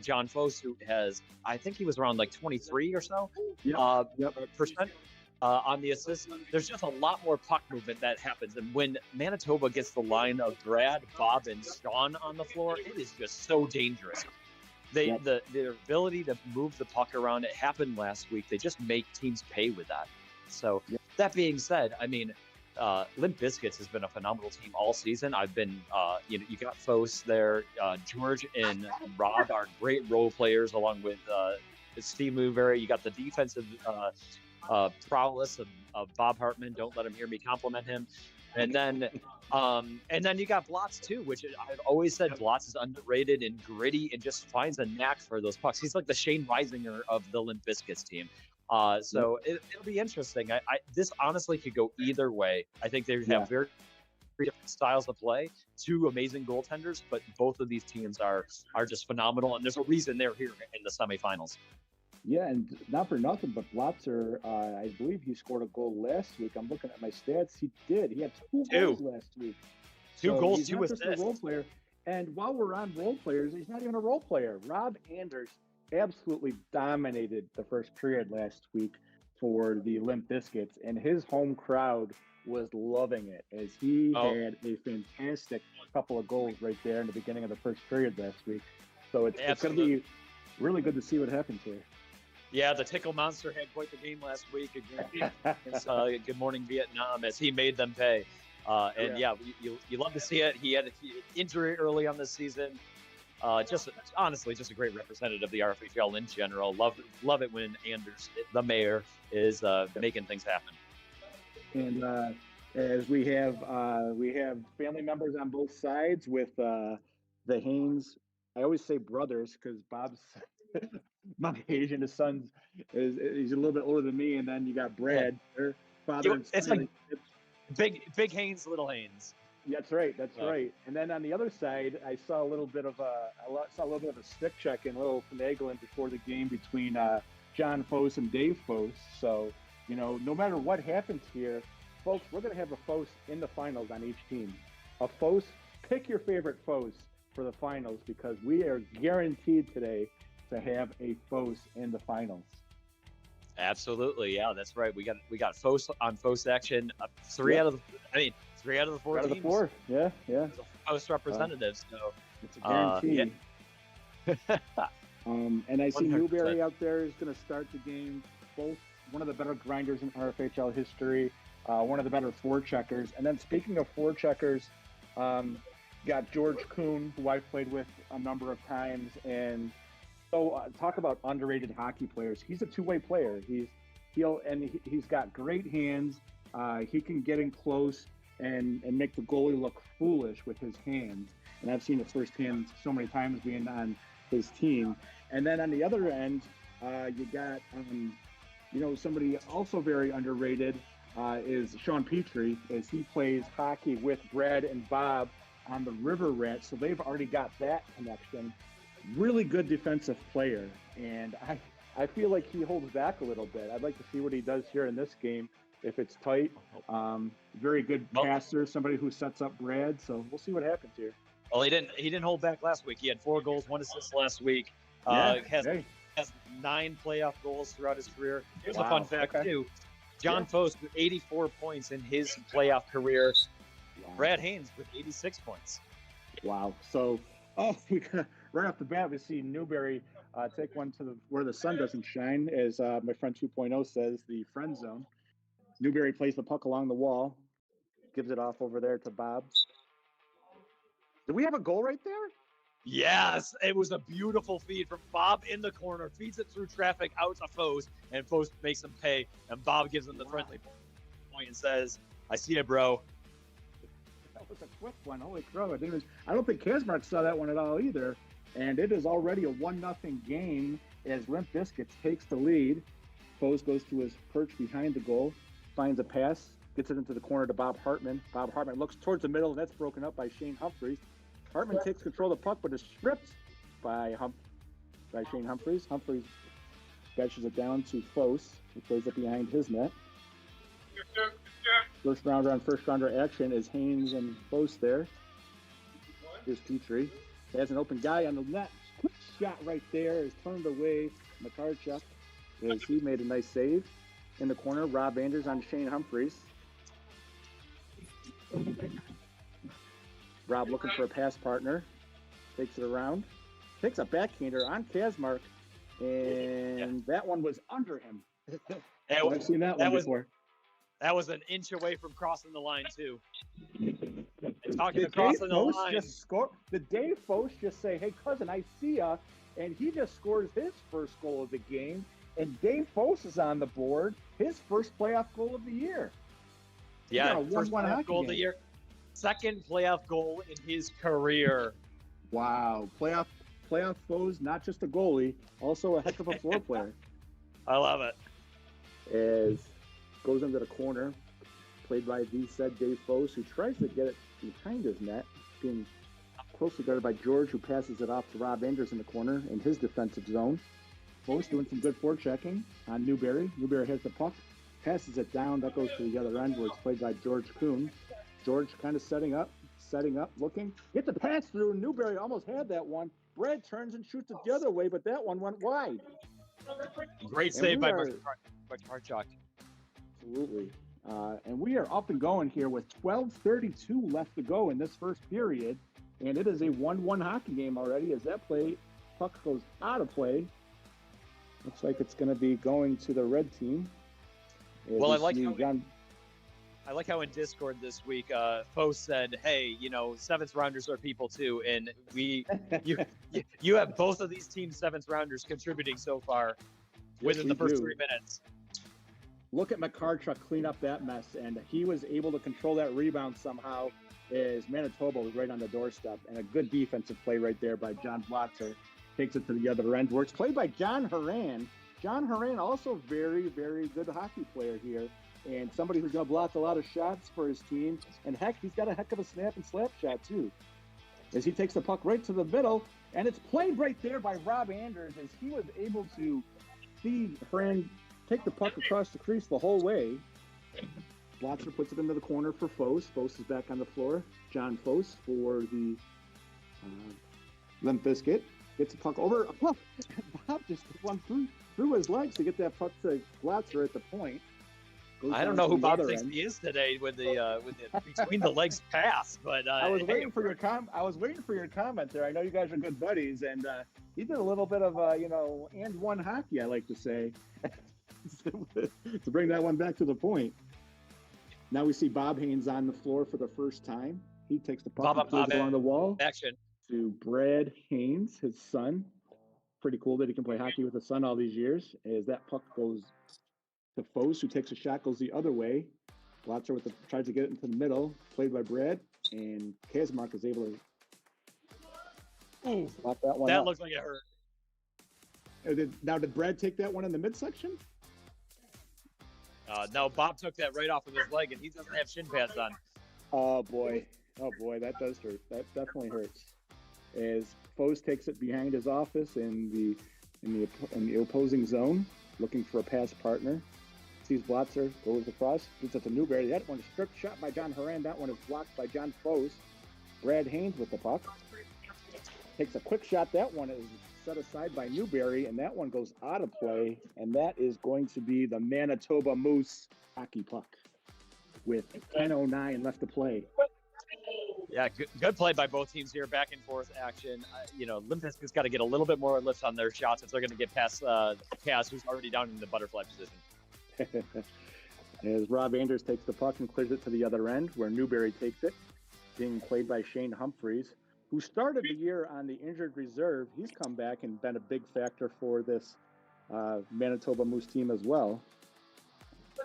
A: John Foss, who has, I think he was around like 23 or so percent on the assist. There's just a lot more puck movement that happens. And when Manitoba gets the line of Brad, Bob, and Sean on the floor, it is just so dangerous. Their ability to move the puck around, it happened last week. They just make teams pay with that. So that being said, I mean, Limp Bizkits has been a phenomenal team all season. I've been, you got Foss there. George and Rob are great role players, along with Steve Newberry. You got the defensive prowess of Bob Hartman. Don't let him hear me compliment him. And then you got Blotz too, which I've always said Blotz is underrated and gritty and just finds a knack for those pucks. He's like the Shane Weisinger of the Limp Bizkits team. So it'll be interesting. This honestly could go either way. I think they have very different styles of play, two amazing goaltenders, but both of these teams are just phenomenal, and there's a reason they're here in the semifinals.
B: Yeah, and not for nothing, but Blotzer, I believe he scored a goal last week. I'm looking at my stats. He did. He had two goals last week.
A: Two goals,
B: he's
A: 2
B: not
A: assists.
B: Just a role player. And while we're on role players, he's not even a role player. Rob Anders absolutely dominated the first period last week for the Limp Bizkits, and his home crowd was loving it as he had a fantastic couple of goals right there in the beginning of the first period last week. So it's going to be really good to see what happens here.
A: Yeah, the Tickle Monster had quite the game last week against Good Morning Vietnam as he made them pay. You love to see it. He had an injury early on this season. Honestly, just a great representative of the RFHL in general. Love it when Anders, the mayor, is making things happen.
B: And as we have family members on both sides with the Haynes. I always say brothers because Bob's not Asian. His son's he's a little bit older than me, and then you got Brad, their father.
A: It's like big Haynes, little Haynes.
B: That's right. That's right. And then on the other side, I saw a little bit of a stick check and a little finagling before the game between John Foss and Dave Foss. So no matter what happens here, folks, we're going to have a Foss in the finals on each team. A Foss, pick your favorite Foss for the finals because we are guaranteed today to have a Foss in the finals.
A: Absolutely, yeah, that's right. We got Foss on Foss action. Three out of the 4 teams.
B: Out of the 4, yeah.
A: Foss representatives. So
B: it's a guarantee. And I see 100%. Newberry out there is going to start the game. Both one of the better grinders in RFHL history. One of the better forecheckers. And then speaking of forecheckers, got George Kuhn, who I've played with a number of times, and so talk about underrated hockey players. He's a two-way player. He's got great hands. He can get in close and make the goalie look foolish with his hands. And I've seen it firsthand so many times being on his team. And then on the other end, you got somebody also very underrated is Sean Petrie, as he plays hockey with Brad and Bob on the River Rats, so they've already got that connection. Really good defensive player, and I feel like he holds back a little bit. I'd like to see what he does here in this game if it's tight. Very good passer, somebody who sets up Brad, so we'll see what happens here.
A: Well, he didn't hold back last week. He had 4 goals, 1 assist last week. Has 9 playoff goals throughout his career. Here's a fun fact, too. John Fost with 84 points in his playoff career. Wow. Brad Haynes with 86 points.
B: Wow. So, right off the bat, we see Newberry take one to where the sun doesn't shine, as my friend 2.0 says, the friend zone. Newberry plays the puck along the wall, gives it off over there to Bob. Do we have a goal right there?
A: Yes, it was a beautiful feed from Bob in the corner, feeds it through traffic out to Fost, and Fost makes him pay, and Bob gives him the friendly point and says, "I see it, bro."
B: That was a quick one. Holy crow. I don't think Kazmark saw that one at all either, and it is already a 1-0 game as Limp Biscuits takes the lead. Fost goes to his perch behind the goal, finds a pass, gets it into the corner to Bob Hartman. Bob Hartman looks towards the middle, and that's broken up by Shane Humphreys. Hartman takes control of the puck, but is stripped by Shane Humphreys. Humphreys dashes it down to Foss, who plays it behind his net. First rounder action is Haynes and Foss there. Here's Petrie. Has an open guy on the net. Quick shot right there is turned away. Makarchuk, as he made a nice save. In the corner, Rob Anders on Shane Humphreys. Rob looking for a pass partner. Takes it around. Takes a backhander on Kazmark. And that one was under him. I've seen that one before.
A: That was an inch away from crossing the line, too. And talking to crossing the line.
B: Did Dave Foss just say, "Hey, cousin, I see ya," and he just scores his first goal of the game. And Dave Foss is on the board. His first playoff goal of the year.
A: Yeah, first playoff goal of the year. Second playoff goal in his career.
B: Wow. Playoff foes, not just a goalie, also a heck of a floor player.
A: I love it.
B: As goes into the corner, played by the said Dave Foss, who tries to get it behind his net, being closely guarded by George, who passes it off to Rob Anders in the corner in his defensive zone. Foss doing some good forechecking on Newberry. Newberry has the puck, passes it down. That goes to the other end where it's played by George Kuhn. George kind of setting up, looking. Gets a pass through. Newberry almost had that one. Brad turns and shoots it the other way, but that one went wide.
A: Great save by Makarchuk.
B: Absolutely. And we are up and going here with 12:32 left to go in this first period. And it is a 1-1 hockey game already as that puck goes out of play. Looks like it's going to be going to the red team.
A: Well, I like how in Discord this week, Foss said, "Hey, seventh rounders are people too," and you have both of these teams' seventh rounders contributing so far within the first 3 minutes.
B: Look at Makarchuk clean up that mess, and he was able to control that rebound somehow. As Manitoba was right on the doorstep, and a good defensive play right there by John Blotzer. Takes it to the other end, where it's played by John Horan. John Horan, also very, very good hockey player here, and somebody who's going to block a lot of shots for his team. And heck, he's got a heck of a snap and slap shot too. As he takes the puck right to the middle, and it's played right there by Rob Anders, as he was able to see Horan take the puck across the crease the whole way. Blotzer puts it into the corner for Foss. Foss is back on the floor. John Foss for the Limp Bizkit. Gets the puck over. Bob just went through his legs to get that puck to Blotzer at the point.
A: I don't know who Bob thinks he is today with the between the legs pass, but
B: I was waiting for your comment there. I know you guys are good buddies, and he did a little bit of and one hockey, I like to say, to bring that one back to the point. Now we see Bob Haynes on the floor for the first time. He takes the puck and plays it along the wall.
A: Action.
B: To Brad Haynes, his son. Pretty cool that he can play hockey with his son all these years. As that puck goes to Foss, who takes a shot, goes the other way. Blotzer tries to get it into the middle, played by Brad, and Kazmark is able to lock that one up.
A: That looks like it hurt.
B: Did Brad take that one in the midsection?
A: No, Bob took that right off of his leg, and he doesn't have shin pads on.
B: Oh, boy. Oh boy, that does hurt. That definitely hurts. As Foes takes it behind his office in the opposing zone, looking for a pass partner. Sees Blotzer, goes across, gets it to Newberry. That one is stripped shot by John Horan. That one is blocked by John Foes. Brad Haynes with the puck. Takes a quick shot. That one is set aside by Newberry, and that one goes out of play. And that is going to be the Manitoba Moose hockey puck with 10:09 left to play.
A: Yeah, good play by both teams here. Back and forth action. Limp Bizkit's got to get a little bit more lift on their shots if they're going to get past Cass, who's already down in the butterfly position.
B: As Rob Anders takes the puck and clears it to the other end, where Newberry takes it, being played by Shane Humphreys, who started the year on the injured reserve. He's come back and been a big factor for this Manitoba Moose team as well.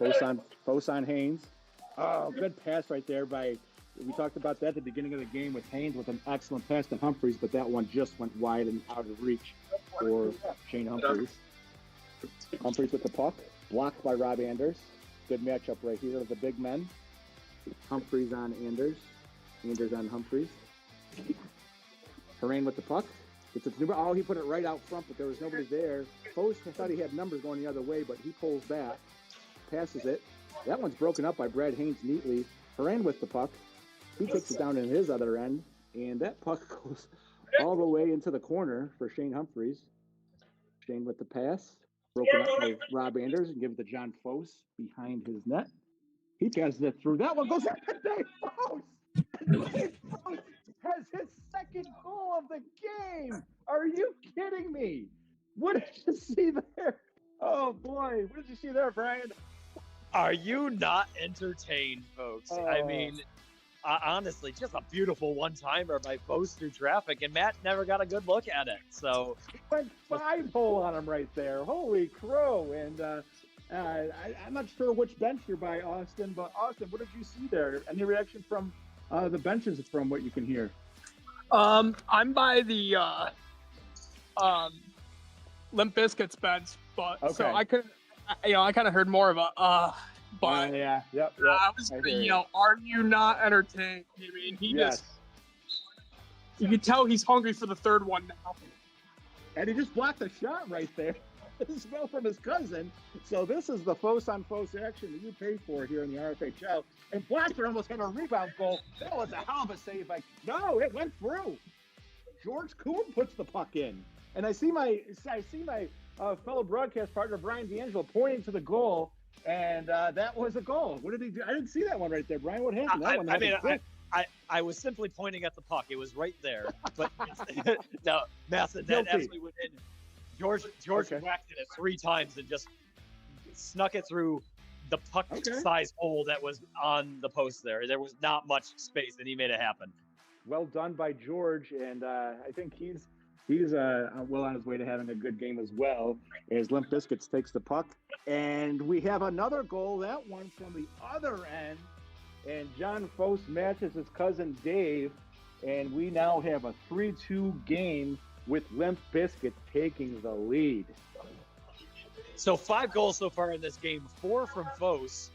B: Fosan Haynes. Oh, good pass right there by... We talked about that at the beginning of the game with Haynes with an excellent pass to Humphreys, but that one just went wide and out of reach for Shane Humphreys. Humphreys with the puck, blocked by Rob Anders. Good matchup right here of the big men. Humphreys on Anders. Anders on Humphreys. Horan with the puck. Oh, he put it right out front, but there was nobody there. Post thought he had numbers going the other way, but he pulls back, passes it. That one's broken up by Brad Haynes neatly. Horan with the puck. He takes it down in his other end, and that puck goes all the way into the corner for Shane Humphreys. Shane with the pass. Broken up by Rob Anders and gives it to John Foes behind his net. He passes it through. That one goes up to Dave Foes. Dave Foes has his second goal of the game. Are you kidding me? What did you see there? Oh, boy. What did you see there, Brian?
A: Are you not entertained, folks? I mean, honestly, just a beautiful one-timer by Foes through traffic, and Matt never got a good look at it. So
B: he went 5-hole on him right there. Holy crow. And I'm not sure which bench you're by, Austin, but Austin, what did you see there? Any reaction from the benches from what you can hear?
C: I'm by the Limp Bizkit's bench, but okay. So I could, I kind of heard more of a but
B: yeah, yep.
C: I was gonna yell, "Are you not entertained?" I mean, you can tell he's hungry for the third one now.
B: And he just blocked a shot right there. This fell from his cousin. So this is the Foes on Foes action that you pay for here in the RFHL. And Blaster almost had a rebound goal. That was a hell of a save. No, it went through. George Kuhn puts the puck in. And I see my fellow broadcast partner, Brian D'Angelo, pointing to the goal. And that was a goal. What did he do? I didn't see that one right there, Brian. What happened?
A: I was simply pointing at the puck. It was right there. But no, Massive, that absolutely went in. George whacked it 3 times and just snuck it through the puck-sized hole that was on the post there. There was not much space, and he made it happen.
B: Well done by George, and I think he's well on his way to having a good game as well, as Limp Bizkits takes the puck. And we have another goal, that one from the other end, and John Foes matches his cousin Dave, and we now have a 3-2 game with Limp Bizkit taking the lead.
A: So 5 goals so far in this game, 4 from Foes.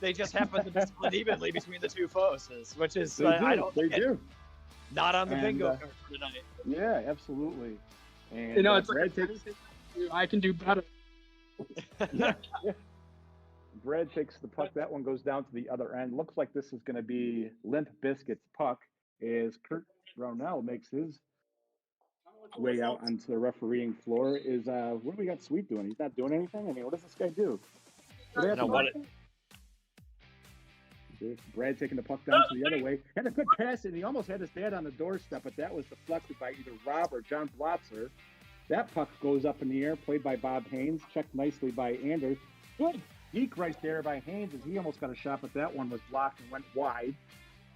A: They just happen to be split evenly between the two Foes, which is
B: they do.
A: Not on the bingo card for tonight.
B: Yeah, absolutely. And
C: it's I can do better.
B: Yeah. Brad takes the puck. That one goes down to the other end. Looks like this is going to be Limp Bizkit's puck as Kurt Brownell makes his way out onto the refereeing floor. What do we got Sweet doing? He's not doing anything? I mean, what does this guy do? Brad taking the puck down to the other way. Had a good pass, and he almost had his dad on the doorstep, but that was deflected by either Rob or John Blotzer. That puck goes up in the air, played by Bob Haynes, checked nicely by Anders. Good deke right there by Haynes, as he almost got a shot, but that one was blocked and went wide.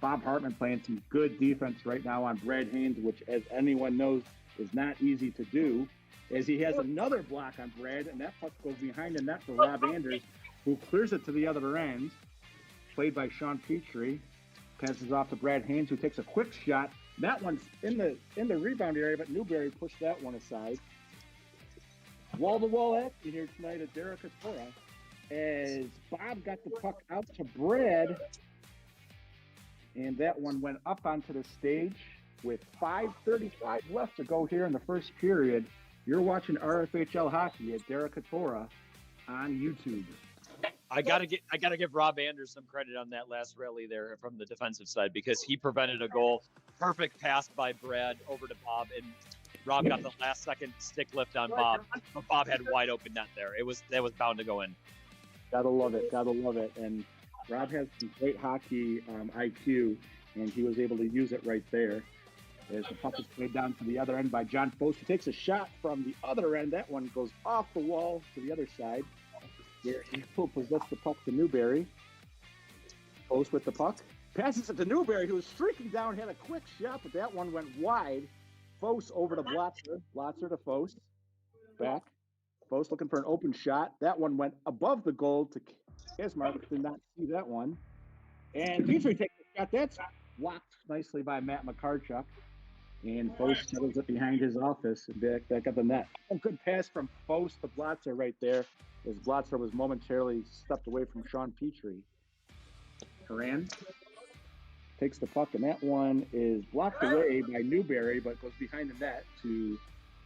B: Bob Hartman playing some good defense right now on Brad Haynes, which, as anyone knows, is not easy to do, as he has another block on Brad, and that puck goes behind the net for Rob Anders, who clears it to the other end. Played by Sean Petrie, passes off to Brad Haynes, who takes a quick shot. That one's in the rebound area, but Newberry pushed that one aside. Wall-to-wall action here tonight at Derek Katura, as Bob got the puck out to Brad. and that one went up onto the stage with 5:35 left to go here in the first period. You're watching RFHL hockey at Derek Katora on YouTube.
A: I gotta give Rob Anders some credit on that last rally there from the defensive side, because he prevented a goal. Perfect pass by Brad over to Bob, and Rob got the last second stick lift on Bob. But Bob had wide open net there. That was bound to go in.
B: Gotta love it. And Rob has some great hockey IQ, and he was able to use it right there. As the puck is played down to the other end by John Foster, who takes a shot from the other end. That one goes off the wall to the other side. There he possesses the puck to Newberry. Post with the puck. Passes it to Newberry, who was streaking down, had a quick shot, but that one went wide. Foss over to Blotzer. Blotzer to Foss. Back. Foss looking for an open shot. That one went above the goal to Kaczmarek. Did not see that one. And Petrie takes the shot. That's blocked nicely by Matt McCarchuk. And Foss settles it behind his office and back up the net. A good pass from Foss to Blotzer right there, as Blotzer was momentarily stepped away from Sean Petrie. Horan takes the puck, and that one is blocked away by Newberry, but goes behind the net to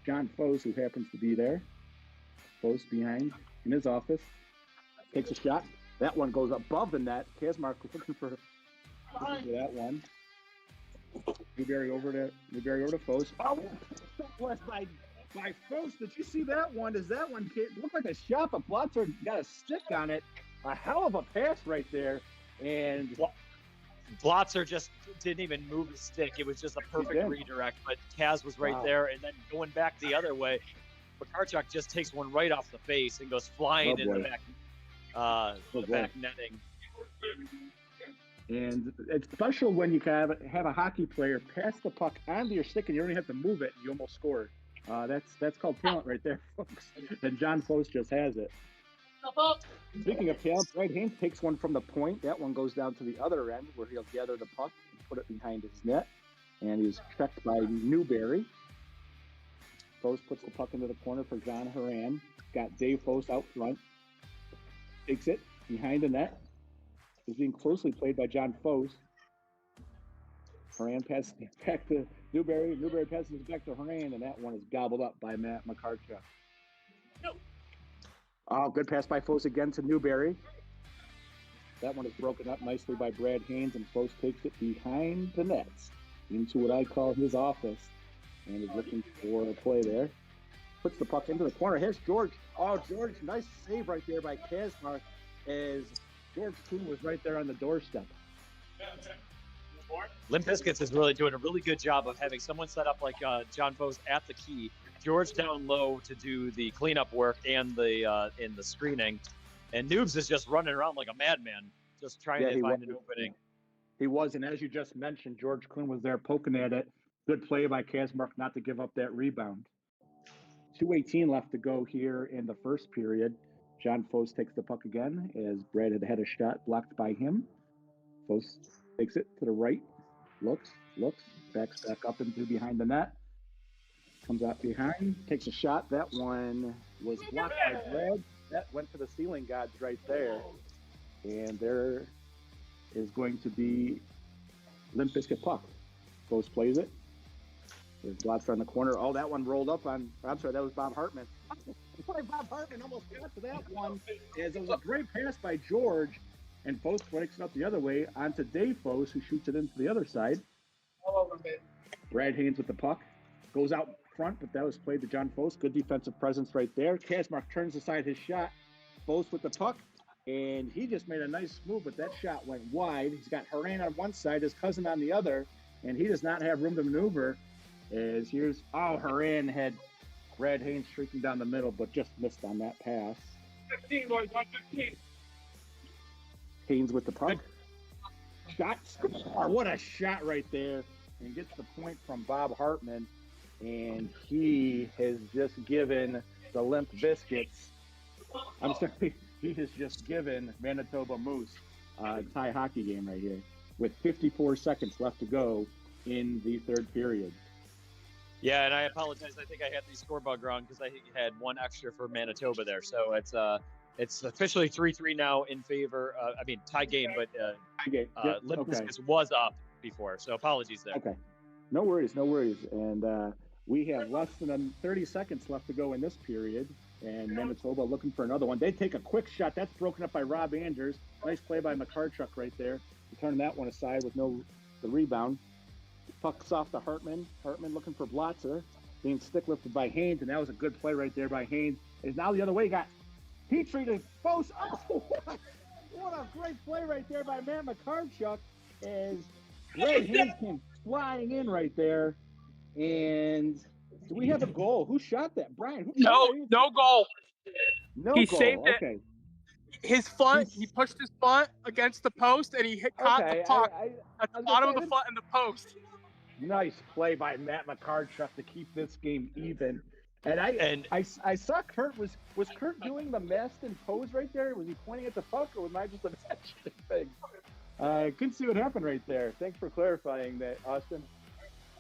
B: John Foss, who happens to be there. Foss behind in his office. Takes a shot. That one goes above the net. Kaczmarek looking for that one. Newberry over to Foss. Oh, was by Foss. Did you see that one? Does that one look like a shot? But Blotzer got a stick on it. A hell of a pass right there. And
A: Blotzer just didn't even move his stick. It was just a perfect redirect. But Kaz was right there, and then going back the other way, McCarchuk just takes one right off the face and goes flying in the back netting.
B: And it's special when you have a hockey player pass the puck onto your stick and you don't even have to move it and you almost score. That's called talent right there, folks. And John Foss just has it. Speaking of talent, Brad Haynes takes one from the point. That one goes down to the other end where he'll gather the puck and put it behind his net. And he's checked by Newberry. Foss puts the puck into the corner for John Horan. Got Dave Foss out front. Takes it behind the net. Is being closely played by John Foss. Horan passes back to Newberry. Newberry passes it back to Horan, and that one is gobbled up by Matt McCarchuk. No. Oh, good pass by Foss again to Newberry. That one is broken up nicely by Brad Haynes, and Foss takes it behind the nets into what I call his office, and is looking for a play there. Puts the puck into the corner. Here's George. Oh, George, nice save right there by Kaczmarek, as George Kuhn was right there on the doorstep.
A: Limp Bizkits is really doing a really good job of having someone set up like John Foss at the key, George down low to do the cleanup work and the screening, and Noobs is just running around like a madman, just trying to find an opening.
B: He was, and as you just mentioned, George Kuhn was there poking at it. Good play by Kaczmarek not to give up that rebound. 2:18 left to go here in the first period. John Foss takes the puck again as Brad had a shot blocked by him. Foss takes it to the right, looks, backs back up into behind the net. Comes out behind, takes a shot. That one was blocked by Brad. That went to the ceiling gods right there. And there is going to be Limp Bizkit puck. Foss plays it. There's Blotzer on the corner. Oh, that one rolled up on, I'm sorry, that was Bob Hartman. Bob Hartman almost got to that one, as it was a great pass by George, and Foss breaks it up the other way onto Dave Foss, who shoots it into the other side. Brad Haynes with the puck. Goes out front, but that was played to John Foss. Good defensive presence right there. Kaczmarek turns aside his shot. Foss with the puck, and he just made a nice move, but that shot went wide. He's got Horan on one side, his cousin on the other, and he does not have room to maneuver. As here's, Horan had Brad Haynes streaking down the middle, but just missed on that pass.
C: 15, boys, 115.
B: Haynes with the puck. Shot. Oh, what a shot right there. And gets the point from Bob Hartman. And he has just given the Limp Bizkits, I'm sorry, he has just given Manitoba Moose a tie hockey game right here with 54 seconds left to go in the third period.
A: Yeah, and I apologize. I think I had the score bug wrong because I had one extra for Manitoba there. So it's It's officially 3-3 now in favor. Tie game, but Limp Bizkit was up before, so apologies there.
B: Okay, no worries. And we have less than 30 seconds left to go in this period, and Manitoba looking for another one. They take a quick shot. That's broken up by Rob Anders. Nice play by Makarchuk right there. Turning that one aside with the rebound. Puck's off to Hartman. Hartman looking for Blotzer. Being stick lifted by Haynes, and that was a good play right there by Haynes. Is now the other way. Got Petrie to post. Oh, what a great play right there by Matt Makarchuk. As Ray Haynes came flying in right there. And do we have a goal? Who shot that? Brian?
C: No goal.
B: No
C: he
B: goal.
C: Saved it.
B: Okay.
C: His foot, he pushed his foot against the post, and he caught the puck at the bottom of the foot and the post.
B: Nice play by Matt Makarchuk to keep this game even. And I saw Kurt. Was Kurt doing the Maston pose right there? Was he pointing at the puck, or was I just imagining things? I couldn't see what happened right there. Thanks for clarifying that, Austin.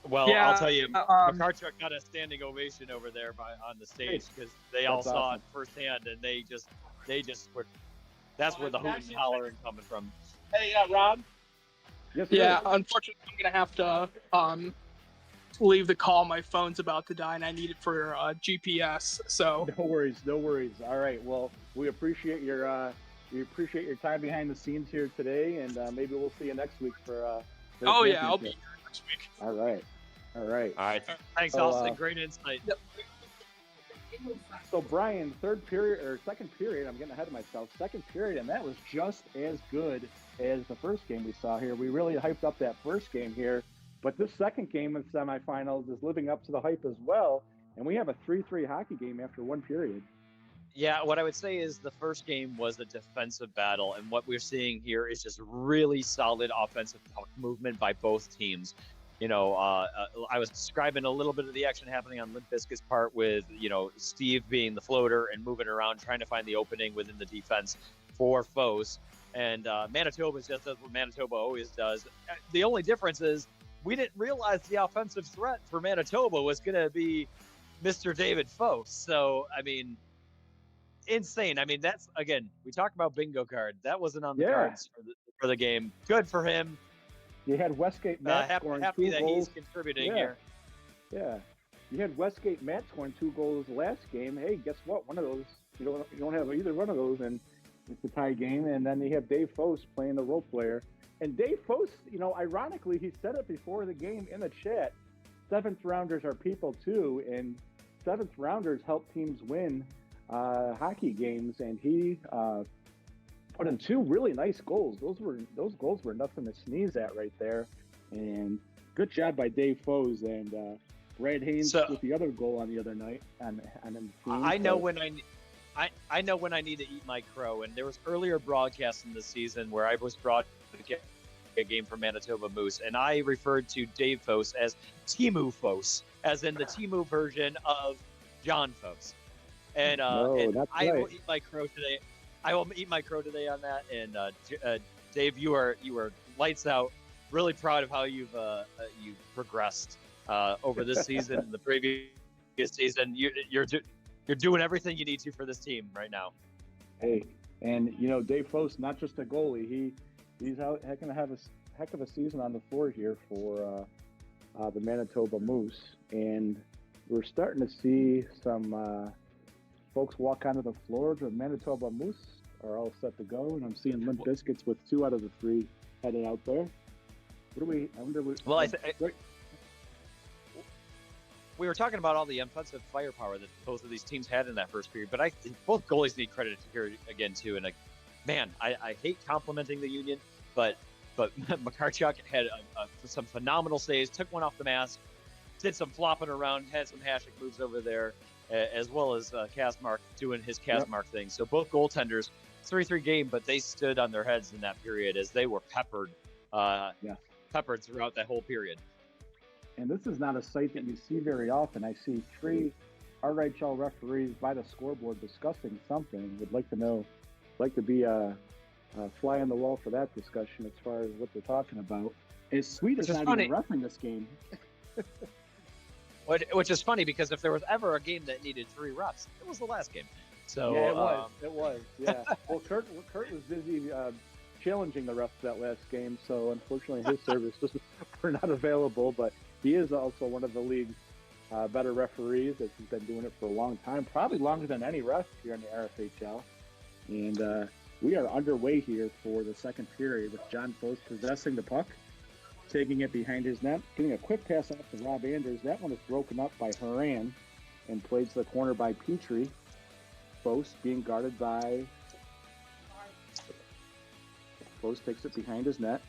A: Well, yeah, I'll tell you, Makarchuk got a standing ovation over there on the stage because they all saw it firsthand, and they just were. That's where the hoot and hollering coming from.
D: Hey, Rob.
B: Yes,
C: yeah, unfortunately, I'm gonna have to leave the call. My phone's about to die, and I need it for GPS. So
B: no worries. All right. Well, we appreciate your time behind the scenes here today, and maybe we'll see you next week for.
C: I'll be here next week.
B: All right.
A: Thanks, Austin. Great insight.
C: Yep.
B: So Brian, second period, I'm getting ahead of myself. Second period, and that was just as good as the first game we saw here. We really hyped up that first game here, but this second game in semifinals is living up to the hype as well. And we have a 3-3 hockey game after one period.
A: Yeah, what I would say is the first game was a defensive battle, and what we're seeing here is just really solid offensive puck movement by both teams. I was describing a little bit of the action happening on Limp Bizkit's part with, Steve being the floater and moving around, trying to find the opening within the defense for Foes. And Manitoba just does what Manitoba always does. The only difference is we didn't realize the offensive threat for Manitoba was going to be Mr. David Foes. So, insane. That's, again, we talk about bingo card. That wasn't on the cards for the game. Good for him.
B: You had Westgate Matt scoring 2
A: that
B: goals.
A: He's contributing here.
B: Yeah. You had Westgate Matt scoring 2 goals last game. Hey, guess what? One of those, you don't have either one of those, and it's a tie game. And then you have Dave Foss playing the role player. And Dave Foss, ironically, he said it before the game in the chat. 7th rounders are people too, and 7th rounders help teams win hockey games. And he put in 2 really nice goals. Those goals were nothing to sneeze at right there. And good job by Dave Foes and Brad Haynes with the other goal on the other night on the team.
A: I know when I need to eat my crow. And there was earlier broadcasts in the season where I was brought to a game for Manitoba Moose, and I referred to Dave Foes as Timu Foes, as in the Timu version of John Foes. And, I will eat my crow today. I will eat my crow today on that. And Dave, you are lights out. Really proud of how you've progressed over this season and the previous season. You're doing everything you need to for this team right now.
B: Hey, and Dave Foss, not just a goalie. He's out going to have a heck of a season on the floor here for the Manitoba Moose, and we're starting to see some. Folks walk onto the floor. The Manitoba Moose are all set to go, and I'm seeing Limp Bizkits with 2 out of the 3 headed out there. What do we?
A: We were talking about all the offensive firepower that both of these teams had in that first period, but both goalies need credit here again too. And I hate complimenting the Union, but Makarchuk had some phenomenal saves, took one off the mask, did some flopping around, had some hashing moves over there, as well as Kazmark doing his Kazmark thing. So both goaltenders, 3-3 game, but they stood on their heads in that period as they were peppered throughout that whole period.
B: And this is not a sight that you see very often. I see 3 RHL referees by the scoreboard discussing something. Would like to be a fly on the wall for that discussion as far as what they're talking about. Is Swedish not even refereeing this game?
A: Which is funny because if there was ever a game that needed 3 refs, it was the last game. So
B: yeah, it was. Yeah. Well, Kurt was busy challenging the ref for that last game, so unfortunately his services were not available. But he is also one of the league's better referees, as he's been doing it for a long time, probably longer than any ref here in the RFHL. And we are underway here for the second period with John Fost possessing the puck, taking it behind his net, getting a quick pass off to Rob Anders. That one is broken up by Haran and played to the corner by Petrie. Fost being guarded by... Fost takes it behind his net,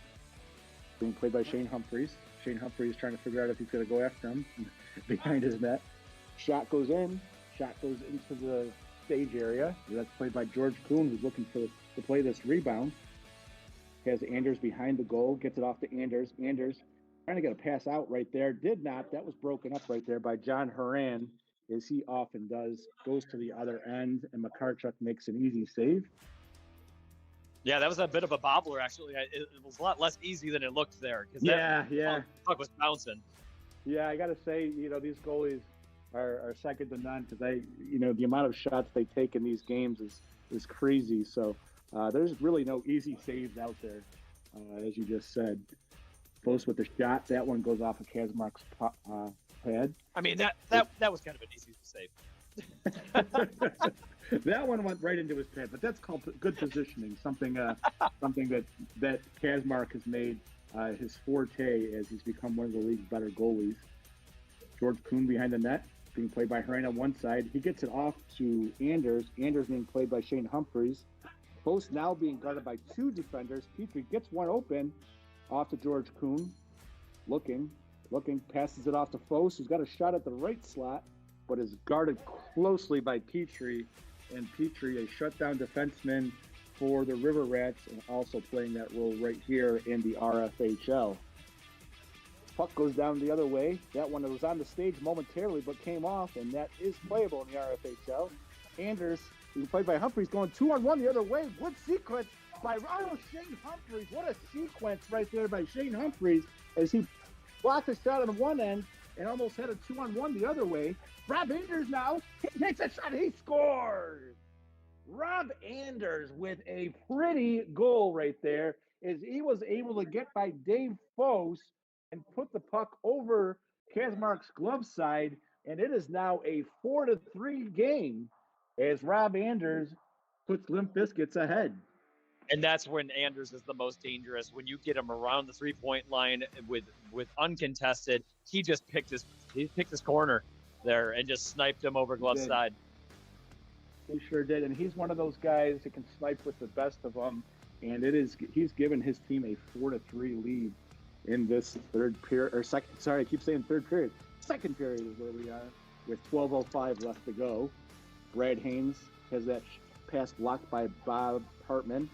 B: being played by Shane Humphreys. Shane Humphreys trying to figure out if he's going to go after him behind his net. Shot goes in. Shot goes into the stage area. That's played by George Kuhn, who's looking to play this rebound. Has Anders behind the goal, gets it off to Anders. Anders trying to get a pass out right there. Did not. That was broken up right there by John Haran, as he often does. Goes to the other end, and Makarchuk makes an easy save.
A: Yeah, that was a bit of a bobbler, actually. It was a lot less easy than it looked there.
B: Yeah.
A: Puck was bouncing.
B: Yeah, I got to say, these goalies are second to none, because the amount of shots they take in these games is crazy. So there's really no easy saves out there, as you just said. Post with the shot, that one goes off of Kazmark's head.
A: I mean, that was kind of an easy save.
B: That one went right into his pad, but that's called good positioning. Something that Kazmark has made his forte, as he's become one of the league's better goalies. George Kuhn behind the net, being played by Haran on one side. He gets it off to Anders. Anders being played by Shane Humphreys. Post now being guarded by two defenders. Petrie gets one open, off to George Kuhn. Looking, passes it off to Foss, who's got a shot at the right slot, but is guarded closely by Petrie. And Petrie, a shutdown defenseman for the River Rats, and also playing that role right here in the RFHL. Puck goes down the other way. That one was on the stage momentarily, but came off, and that is playable in the RFHL. Anders, being played by Humphreys, going 2-on-1 the other way. Good sequence by Shane Humphreys. What a sequence right there by Shane Humphreys, as he blocked a shot on one end and almost had a 2-on-1 the other way. Rob Anders now, he takes a shot, he scores! Rob Anders with a pretty goal right there, as he was able to get by Dave Foss and put the puck over Kazmark's glove side, and it is now a 4-3 game as Rob Anders puts Limp Bizkits ahead.
A: And that's when Anders is the most dangerous. When you get him around the 3-point line with uncontested, he picked his corner there and just sniped him over glove side.
B: He sure did, and he's one of those guys that can snipe with the best of them. And he's given his team a 4-3 lead in this third period, or second. Sorry, I keep saying third period. Second period is where we are, with 12:05 left to go. Brad Haynes has that pass blocked by Bob Hartman.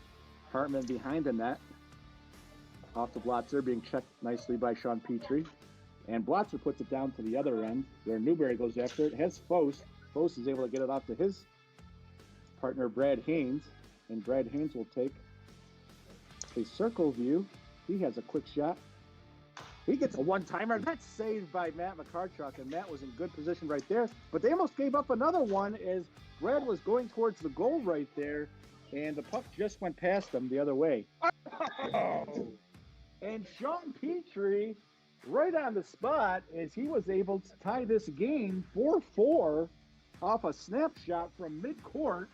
B: Hartman behind the net, off to Blotzer, being checked nicely by Sean Petrie. And Blotzer puts it down to the other end, where Newberry goes after it. Has Foss. Foss is able to get it off to his partner, Brad Haynes. And Brad Haynes will take a circle view. He has a quick shot. He gets a one-timer. That's saved by Matt Makarchuk, and Matt was in good position right there. But they almost gave up another one, as Brad was going towards the goal right there, and the puck just went past him the other way. Oh! And Sean Petrie, right on the spot, as he was able to tie this game 4-4 off a snapshot from midcourt.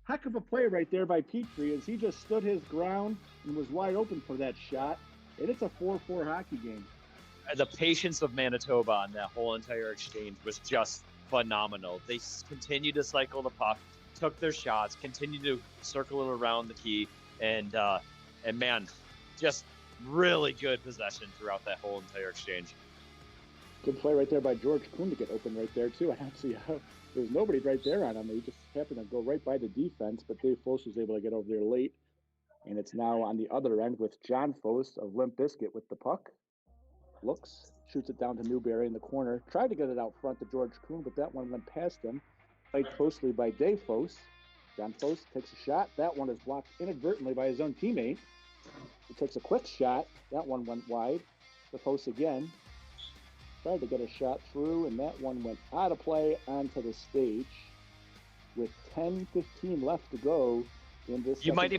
B: Heck of a play right there by Petrie, as he just stood his ground and was wide open for that shot. And it's a 4-4 hockey game.
A: The patience of Manitoba on that whole entire exchange was just phenomenal. They continued to cycle the puck, took their shots, continued to circle it around the key, and man, just really good possession throughout that whole entire exchange.
B: Good play right there by George Kuhn to get open right there, too. I don't see how there's nobody right there on him. He just happened to go right by the defense, but Dave Foss was able to get over there late. And it's now on the other end with John Foss of Limp Bizkit with the puck. Looks, shoots it down to Newberry in the corner. Tried to get it out front to George Kuhn, but that one went past him. Played closely by Dave Foss. John Foss takes a shot. That one is blocked inadvertently by his own teammate. He takes a quick shot. That one went wide. To Foss again. Tried to get a shot through, and that one went out of play onto the stage. with 10:15 left to go in this.
A: You might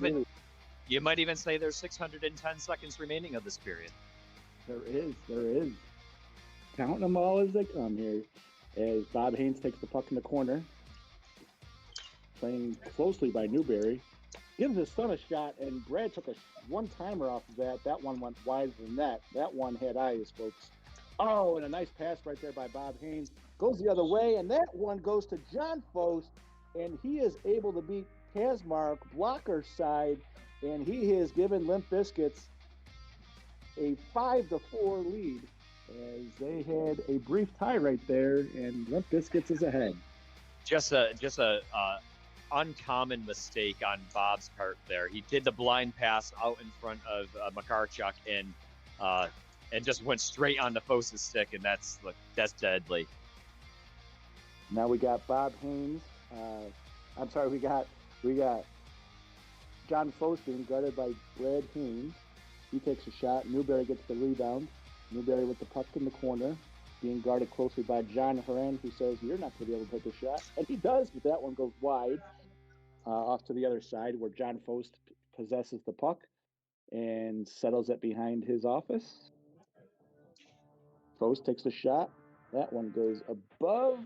A: even say there's 610 seconds remaining of this period.
B: There is. Counting them all as they come here. As Bob Haynes takes the puck in the corner, playing closely by Newberry, gives his son a shot, and Brad took a one-timer off of that. That one went wide of the net. That one had eyes, folks. Oh, and a nice pass right there by Bob Haynes. Goes the other way, and that one goes to John Fost, and he is able to beat Kazmark, blocker side, and he has given Limp Bizkits a 5-4 lead as they had a brief tie right there, and Limp Bizkits is ahead.
A: Just a uncommon mistake on Bob's part there. He did the blind pass out in front of Makarchuk and just went straight on the Fost's stick, and that's deadly.
B: Now we got Bob Haynes. We got John Fost being guarded by Brad Haynes. He takes a shot. Newberry gets the rebound. Newberry with the puck in the corner, being guarded closely by John Horan, who says, "You're not going to be able to take a shot." And he does, but that one goes wide off to the other side where John Fost possesses the puck and settles it behind his office. Fost takes a shot. That one goes above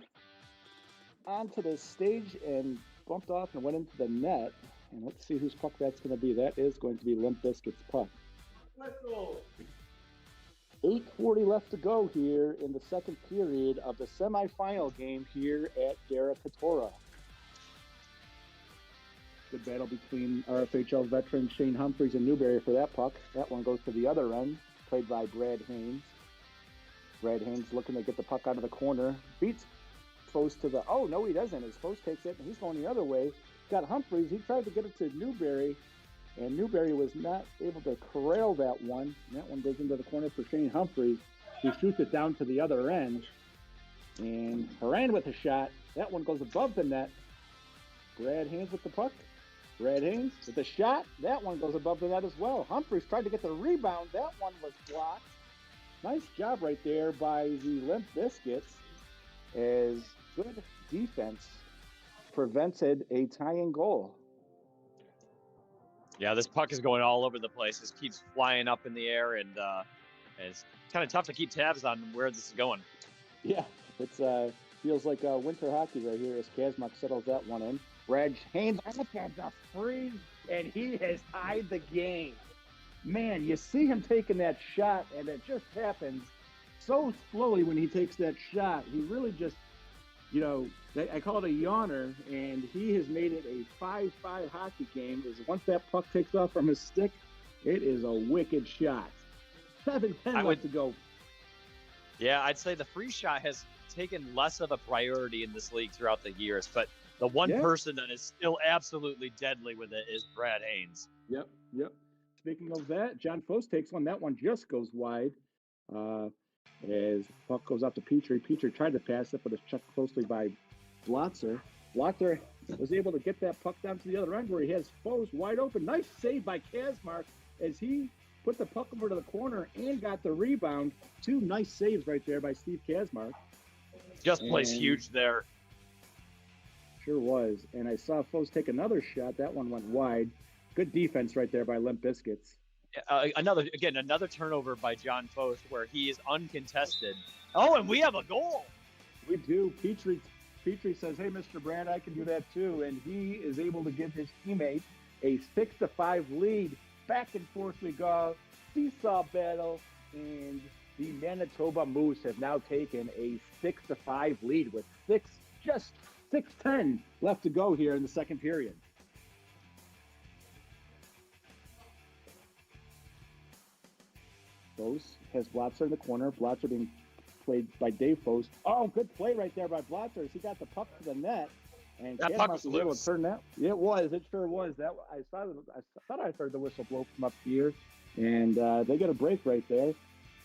B: onto the stage and bumped off and went into the net. And let's see whose puck that's going to be. That is going to be Limp Bizkit's puck. 8:40 left to go here in the second period of the semifinal game here at Dara Katora. Good battle between RFHL veteran Shane Humphreys and Newberry for that puck. That one goes to the other end, played by Brad Haynes. Brad Haynes looking to get the puck out of the corner. Beats Fost to the... Oh, no, he doesn't. As Fost takes it, and he's going the other way. Got Humphreys. He tried to get it to Newberry, and Newberry was not able to corral that one. And that one goes into the corner for Shane Humphreys, who shoots it down to the other end. And Horan with a shot. That one goes above the net. Brad Haynes with the puck. Brad Haynes with the shot. That one goes above the net as well. Humphreys tried to get the rebound. That one was blocked. Nice job right there by the Limp Bizkits, as good defense prevented a tying goal.
A: Yeah, this puck is going all over the place. It keeps flying up in the air, and it's kind of tough to keep tabs on where this is going.
B: Yeah, it's feels like winter hockey right here as Kazmark settles that one in. Brad Haynes almost had the freeze, and he has tied the game. Man, you see him taking that shot, and it just happens so slowly when he takes that shot. He really just, I call it a yawner, and he has made it a 5-5 hockey game. Is once that puck takes off from his stick, it is a wicked shot. 7:10 left to go.
A: Yeah, I'd say the free shot has taken less of a priority in this league throughout the years, but the one person that is still absolutely deadly with it is Brad Haynes.
B: Yep. Speaking of that, John Fost takes one. That one just goes wide. As puck goes out to Petrie. Petrie tried to pass it, but it's checked closely by Blotzer. Blotzer was able to get that puck down to the other end where he has Fost wide open. Nice save by Kazmark as he put the puck over to the corner and got the rebound. Two nice saves right there by Steve Kazmark.
A: Just plays huge there.
B: Sure was. And I saw Fost take another shot. That one went wide. Good defense right there by Limp Bizkits.
A: Another turnover by John Fost where he is uncontested. Oh, and we have a goal.
B: We do. Petrie says, "Hey, Mr. Brad, I can do that too." And he is able to give his teammate a 6-5 lead. Back and forth we go. Seesaw battle. And the Manitoba Moose have now taken a 6-5 lead with 6:10 left to go here in the second period. Fost has Blotzer in the corner. Blotzer being played by Dave Fost. Oh, good play right there by Blotzer as he got the puck to the net. And
A: that puck was loose.
B: Turn that. Yeah, it was. It sure was. That I thought I heard the whistle blow from up here, and they get a break right there.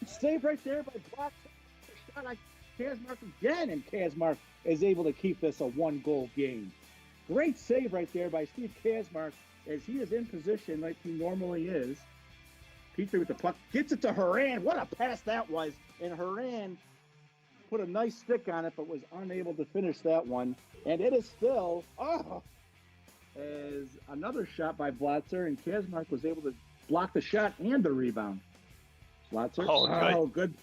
B: Save right there by Blotzer. Shot like Kazmark again, and Kazmark is able to keep this a one-goal game. Great save right there by Steve Kazmark as he is in position like he normally is. Petrie with the puck, gets it to Horan. What a pass that was. And Horan put a nice stick on it, but was unable to finish that one. And it is still, as another shot by Blotzer, and Kazmark was able to block the shot and the rebound. Blotzer, good.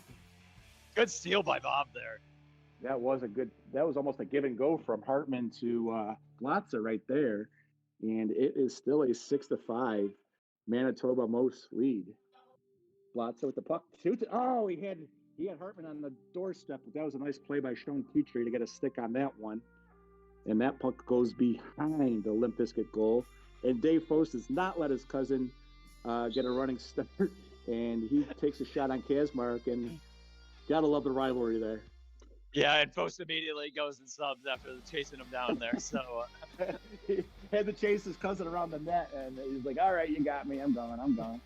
A: Good steal by Bob there.
B: That was almost a give and go from Hartman to Blotzer right there. And it is still a 6-5 Manitoba Moose lead. Blotzer with the puck. He had Hartman on the doorstep, but that was a nice play by Sean Petrie to get a stick on that one. And that puck goes behind the Limp Bizkit goal. And Dave Foss does not let his cousin get a running start. And he takes a shot on Kazmark, and gotta love the rivalry there.
A: Yeah, and Foss immediately goes and subs after chasing him down there. So
B: he had to chase his cousin around the net, and he's like, all right, you got me. I'm going.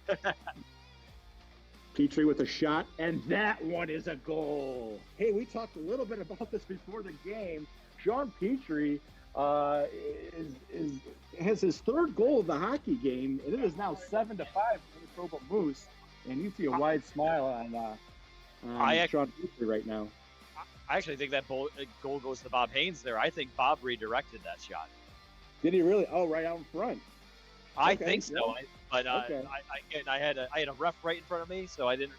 B: Petrie with a shot, and that one is a goal. Hey, we talked a little bit about this before the game. Sean Petrie has his third goal of the hockey game, and it is now 7-5 for Manitoba Moose. And you see a wide smile on Sean Petrie right now.
A: I actually think that goal goes to Bob Haynes there. I think Bob redirected that shot.
B: Did he really? Oh, right out in front.
A: I think so.
B: Yeah.
A: I had a ref right in front of me, so I didn't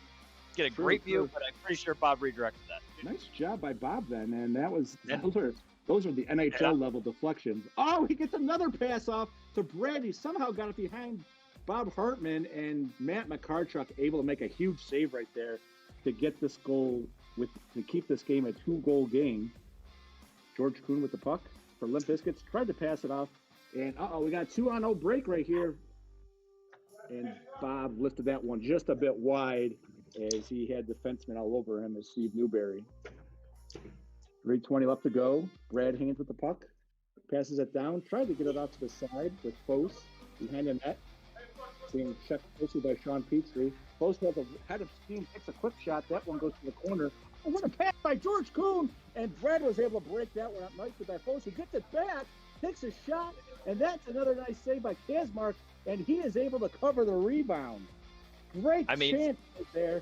A: get a great view, but I'm pretty sure Bob redirected that.
B: Nice job by Bob then, and those are the NHL level deflections. Oh, he gets another pass off to Brad. He somehow got it behind Bob Hartman, and Matt McCarchuk able to make a huge save right there to get this goal to keep this game a 2-goal game. George Kuhn with the puck for Limp Bizkits, tried to pass it off, and we got 2-on-0 break right here. And Bob lifted that one just a bit wide as he had defensemen all over him as Steve Newberry. 3:20 left to go. Brad Haynes with the puck. Passes it down. Tried to get it off to the side with Foss behind the net. Being checked closely by Sean Petrie. Foss has a head of steam, takes a quick shot. That one goes to the corner. Oh, what a pass by George Kuhn! And Brad was able to break that one up nicely by Foss, who gets it back, takes a shot, and that's another nice save by Kazmark, and he is able to cover the rebound. Great chance right there.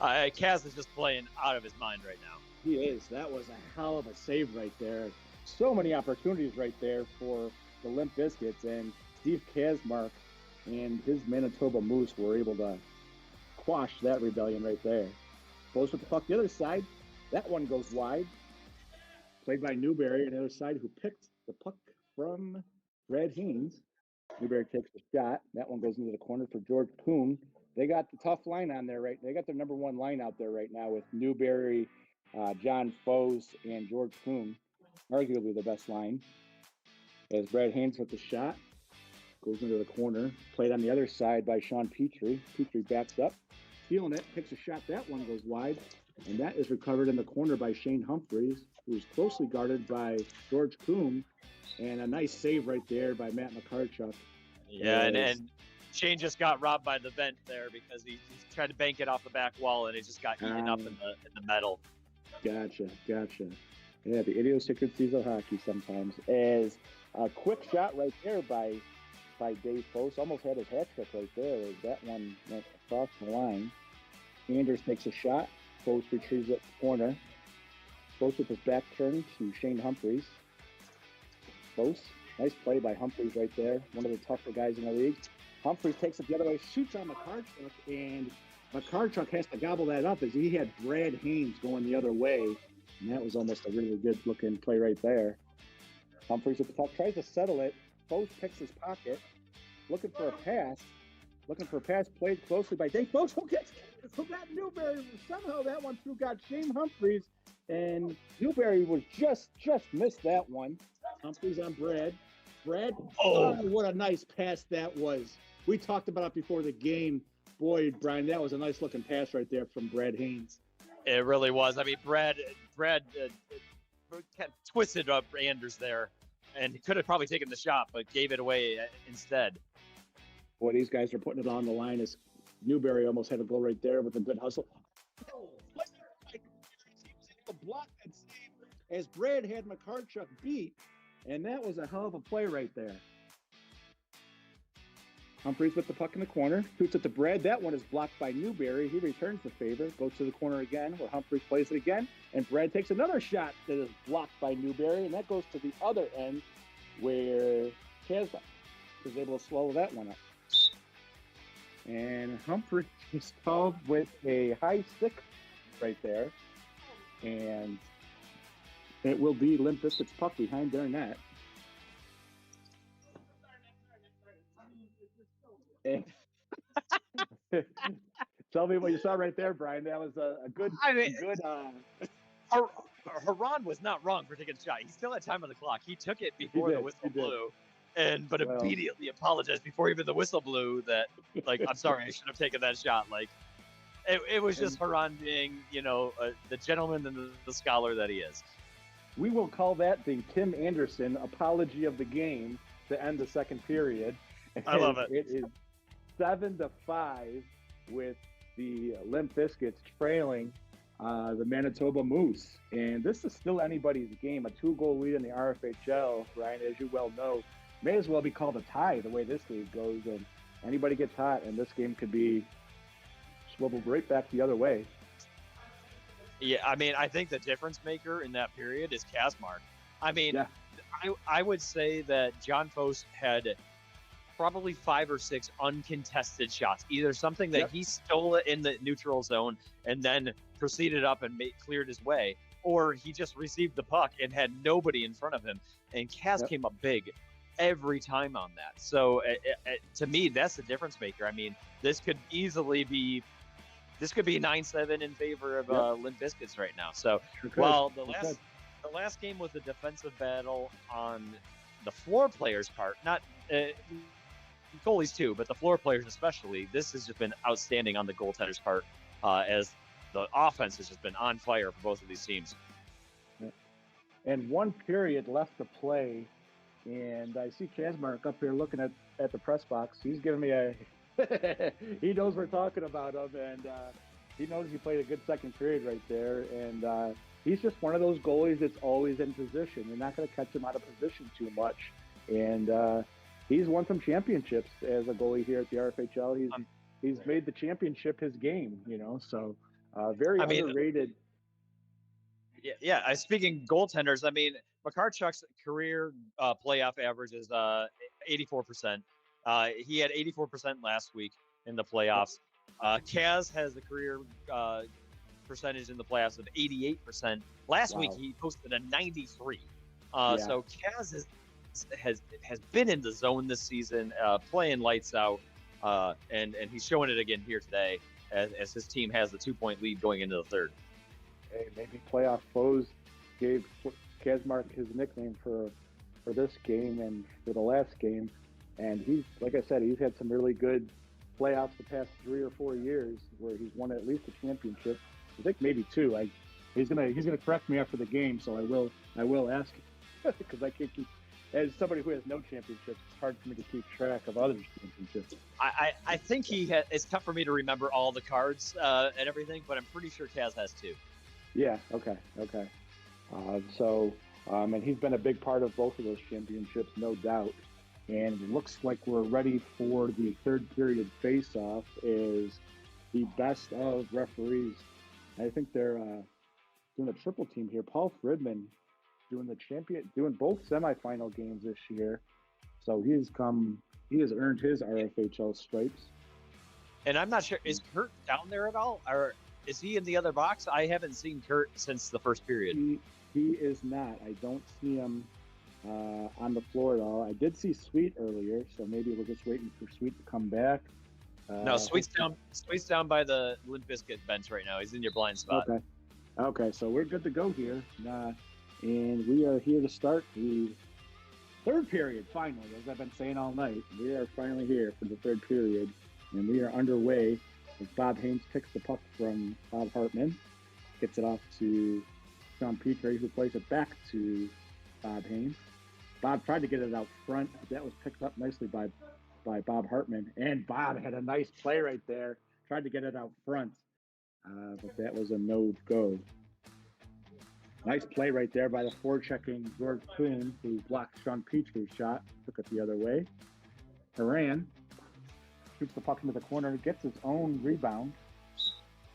A: Kaz is just playing out of his mind right now.
B: He is. That was a hell of a save right there. So many opportunities right there for the Limp Bizkits, and Steve Kazmark and his Manitoba Moose were able to quash that rebellion right there. Goes with the puck the other side. That one goes wide. Played by Newberry on the other side, who picked the puck from Brad Haynes. Newberry takes the shot. That one goes into the corner for George Kuhn. They got the tough line on there, right? They got their number one line out there right now with Newberry, John Foss, and George Kuhn. Arguably the best line. As Brad Haynes with the shot. Goes into the corner. Played on the other side by Sean Petrie. Petrie backs up. Feeling it. Picks a shot. That one goes wide. And that is recovered in the corner by Shane Humphreys, who's closely guarded by George Kuhn. And a nice save right there by Matt McCarchuk.
A: Yeah, and Shane just got robbed by the vent there because he tried to bank it off the back wall, and it just got eaten up in the metal.
B: Gotcha. Yeah, the idiosyncrasies of hockey sometimes. As a quick shot right there by Dave Foss. Almost had his hat trick right there as that one went across the line. Anders takes a shot. Foss retrieves it corner. Foss with his back turned to Shane Humphreys. Foss, nice play by Humphreys right there. One of the tougher guys in the league. Humphreys takes it the other way, shoots on McCarchuk, and McCarchuk has to gobble that up as he had Brad Haynes going the other way. And that was almost a really good looking play right there. Humphreys with the puck, tries to settle it. Foss picks his pocket, looking for a pass. Played closely by Dave Foss, who got Newberry. Somehow that one through got Shane Humphreys, and Newberry was just missed that one. Humphreys on Brad. Oh, what a nice pass that was. We talked about it before the game. Boy, Brian, that was a nice looking pass right there from Brad Haynes.
A: It really was. I mean, Brad twisted up Anders there, and he could have probably taken the shot, but gave it away instead.
B: Boy, these guys are putting it on the line as Newberry almost had a goal right there with a good hustle. He was able to block that save as Brad had McCarchuk beat, and that was a hell of a play right there. Humphreys with the puck in the corner. Shoots it to Brad. That one is blocked by Newberry. He returns the favor. Goes to the corner again where Humphreys plays it again. And Brad takes another shot that is blocked by Newberry. And that goes to the other end where Kazma was able to swallow that one up. And Humphreys is called with a high stick right there. And it will be Limp Bizkit's puck behind their net. Tell me what you saw right there, Brian. That was a good.
A: Haran was not wrong for taking a shot. He still had time on the clock. He took it before the whistle blew, but immediately apologized before even the whistle blew. That I'm sorry, I should have taken that shot. It was just Haran being, the gentleman and the scholar that he is.
B: We will call that the Tim Anderson apology of the game to end the second period.
A: I love it.
B: It is 7-5 with the Limp Bizkits trailing the Manitoba Moose. And this is still anybody's game. A 2-goal lead in the RFHL, Ryan, as you well know, may as well be called a tie the way this league goes. And anybody gets hot, and this game could be swiveled right back the other way.
A: Yeah, I think the difference maker in that period is Kazmark. I would say that John Fost had probably 5 or 6 uncontested shots, either something that he stole it in the neutral zone and then proceeded up and cleared his way, or he just received the puck and had nobody in front of him. And Kaz came up big every time on that. So to me, that's the difference maker. This could easily be 9-7 in favor of Limp Bizkits right now. So while the last game was a defensive battle on the floor players' part, not goalies too, but the floor players especially, this has just been outstanding on the goaltenders' part, as the offense has just been on fire for both of these teams.
B: And 1 period left to play, and I see Kazmark up here looking at the press box. He's giving me a he knows we're talking about him, and he knows he played a good second period right there. And he's just one of those goalies that's always in position. You're not going to catch him out of position too much. And he's won some championships as a goalie here at the RFHL. He's made the championship his game, so very underrated.
A: Yeah. Speaking goaltenders, Makarchuk's career playoff average is 84%. He had 84% last week in the playoffs. Kaz has a career percentage in the playoffs of 88%. Last week he posted a 93. So Kaz has been in the zone this season, playing lights out, and he's showing it again here today as his team has the 2-point lead going into the third.
B: Hey, maybe playoff foes gave Kazmark his nickname for this game and for the last game. And he's, like I said, he's had some really good playoffs the past 3 or 4 years where he's won at least a championship. I think maybe 2. He's gonna correct me after the game, so I will ask because I can't keep. As somebody who has no championships, it's hard for me to keep track of other championships.
A: I think it's tough for me to remember all the cards and everything, but I'm pretty sure Kaz has 2.
B: Yeah. Okay. And he's been a big part of both of those championships, no doubt. And it looks like we're ready for the third period face-off as the best of referees. I think they're doing a triple team here. Paul Fridman doing both semifinal games this year. So he has earned his RFHL stripes. And
A: I'm not sure, is Kurt down there at all? Or is he in the other box? I haven't seen Kurt since the first period.
B: He is not. I don't see him on the floor at all. I did see Sweet earlier, so maybe we're just waiting for Sweet to come back.
A: No, Sweet's down by the Limp Bizkit bench right now. He's in your blind spot.
B: Okay, so we're good to go here. And we are here to start the third period, finally, as I've been saying all night. We are finally here for the third period, and we are underway as Bob Haynes picks the puck from Bob Hartman, gets it off to Sean Petrie, who plays it back to Bob Haynes. Bob tried to get it out front. That was picked up nicely by Bob Hartman, and Bob had a nice play right there. Tried to get it out front, but that was a no-go. Nice play right there by the forechecking George Kuhn, who blocked Sean Petrie's shot, took it the other way. Haran shoots the puck into the corner, gets his own rebound,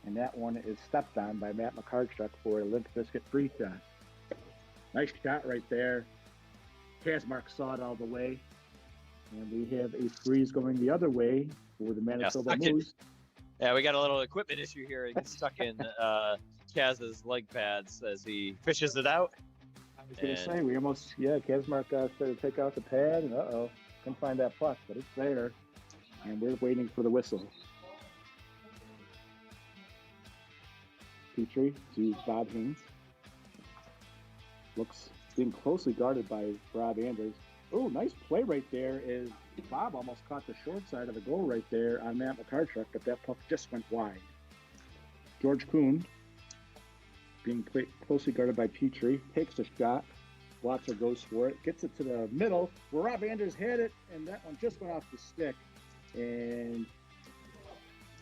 B: and that one is stepped on by Matt McCartchuk for a Limp Bizkit free shot. Nice shot right there. Kazmark saw it all the way, and we have a freeze going the other way for the Manitoba Moose.
A: Yeah, we got a little equipment issue here. It gets stuck in Kaz's leg pads as he fishes it out.
B: I was going to say, we almost, Kazmark started to take out the pad, and couldn't find that puck, but it's there, and we're waiting for the whistle. Petrie to Bob Haynes. Looks being closely guarded by Rob Anders. Oh, nice play right there. Is Bob almost caught the short side of the goal right there on Matt McCartchuk, but that puck just went wide. George Kuhn, being closely guarded by Petrie, takes a shot. Blotzer goes for it, gets it to the middle where Rob Anders had it, and that one just went off the stick. And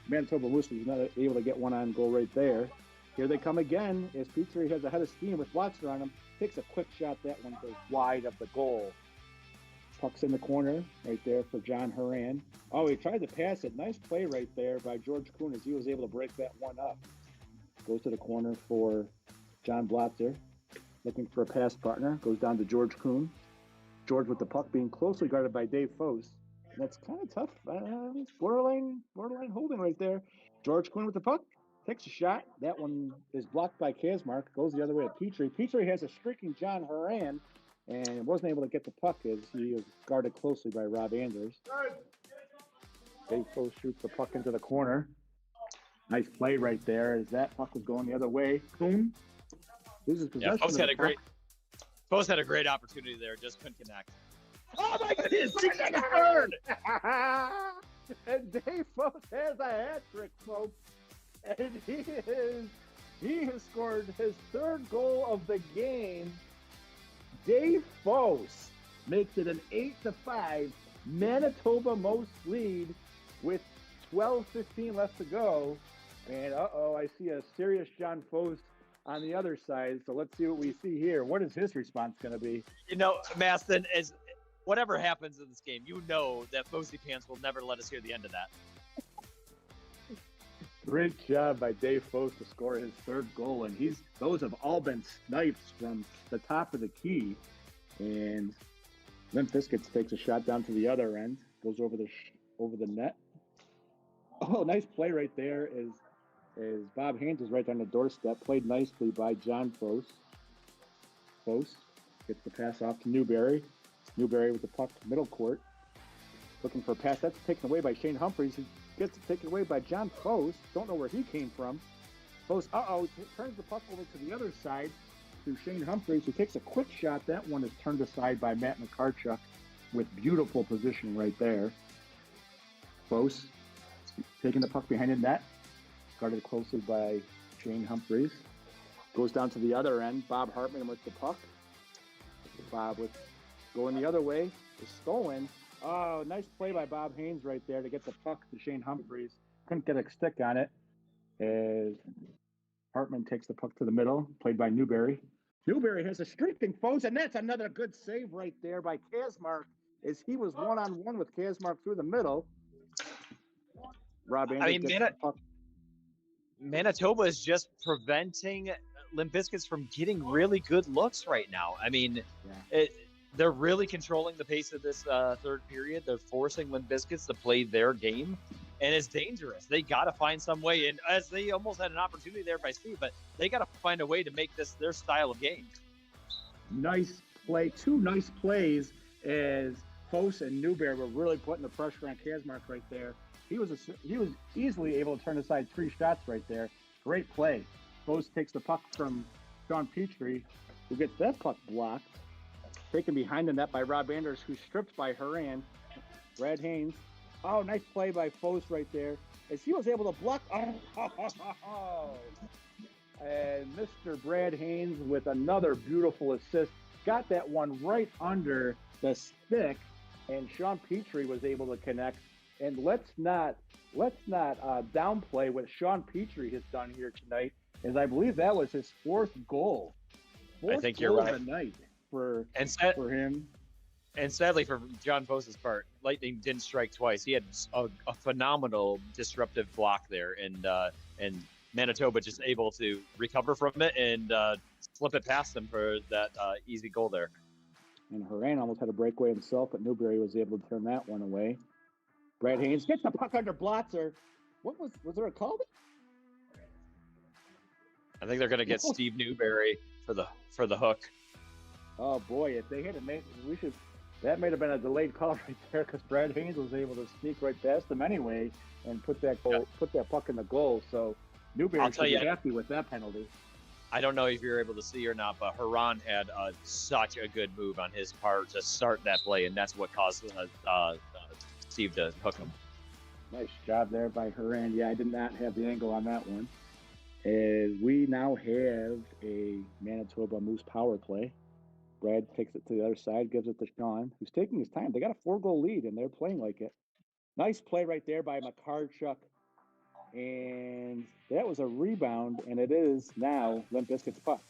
B: Manitoba Moose was not able to get one on goal right there. Here they come again as Petrie has a head of steam with Blotzer on him. Takes a quick shot. That one goes wide of the goal. Puck's in the corner right there for John Horan. Oh, he tried to pass it. Nice play right there by George Kuhn as he was able to break that one up. Goes to the corner for John Blotzer. Looking for a pass partner. Goes down to George Kuhn. George with the puck being closely guarded by Dave Foss. And that's kind of tough. Borderline holding right there. George Kuhn with the puck. Takes a shot. That one is blocked by Kazmark. Goes the other way to Petrie. Petrie has a streaking John Horan and wasn't able to get the puck as he was guarded closely by Rob Anders. Dave Foss shoots the puck into the corner. Nice play right there as that puck was going the other way. Kuhn loses possession.
A: Foss had a great opportunity there, just couldn't connect. Oh my goodness!
B: And Dave Foss has a hat trick, folks. And he has scored his third goal of the game. Dave Foss makes it an 8-5 Manitoba Moose lead with 12:15 left to go. And I see a serious John Foss on the other side. So let's see what we see here. What is his response going to be?
A: Maston, as whatever happens in this game, that Fossy Pants will never let us hear the end of that.
B: Great job by Dave Foss to score his third goal, and those have all been snipes from the top of the key. And Limp Bizkit takes a shot down to the other end, goes over the net. Oh, nice play right there as Bob Haynes is right on the doorstep. Played nicely by John Foss. Foss gets the pass off to Newberry. Newberry with the puck middle court, looking for a pass. That's taken away by Shane Humphreys. Gets it taken away by John Foss. Don't know where he came from. Foss, turns the puck over to the other side to Shane Humphreys, who takes a quick shot. That one is turned aside by Matt McCartchuk with beautiful positioning right there. Foss taking the puck behind the net, guarded closely by Shane Humphreys. Goes down to the other end. Bob Hartman with the puck. Bob with going the other way is stolen. Oh, nice play by Bob Haynes right there to get the puck to Shane Humphreys. Couldn't get a stick on it as Hartman takes the puck to the middle, played by Newberry. Newberry has a streaking Foss, and that's another good save right there by Kazmark as he was one-on-one with Kazmark through the middle. Rob Anders gets the puck.
A: Manitoba is just preventing Limp Bizkit from getting really good looks right now. I mean, they're really controlling the pace of this third period. They're forcing Limp Bizkit to play their game, and it's dangerous. They got to find some way, and as they almost had an opportunity there by Steve, but they got to find a way to make this their style of game. Nice
B: play. Two nice plays as Foss and Newberry were really putting the pressure on Kazmark right there. He was easily able to turn aside three shots right there. Great play. Foss takes the puck from Sean Petrie, who gets that puck blocked. Taken behind the net by Rob Anders, who's stripped by Horan. Brad Haynes. Oh, nice play by Foss right there. As he was able to block. And Mr. Brad Haynes with another beautiful assist. Got that one right under the stick. And Sean Petrie was able to connect. And let's not downplay what Sean Petrie has done here tonight, as I believe that was his fourth goal.
A: I think you're right.
B: Of the night for him.
A: And sadly for John Post's part, lightning didn't strike twice. He had a phenomenal disruptive block there, and Manitoba just able to recover from it and flip it past them for that easy goal there.
B: And Horan almost had a breakaway himself, but Newberry was able to turn that one away. Brad Haynes gets the puck under Blotzer. What was there a call?
A: I think they're going to get Steve Newberry for the hook.
B: Oh boy, if they hit it, that may have been a delayed call right there because Brad Haynes was able to sneak right past them anyway and put that puck in the goal. So Newberry should be happy with that penalty.
A: I don't know if you're able to see or not, but Haran had such a good move on his part to start that play, and that's what caused Steve to hook him.
B: Nice job there by Haran. Yeah, I did not have the angle on that one. As we now have a Manitoba Moose power play. Brad takes it to the other side, gives it to Sean, who's taking his time. They got a 4-goal lead, and they're playing like it. Nice play right there by Makarchuk. And that was a rebound, and it is now Limp Bizkit's puck.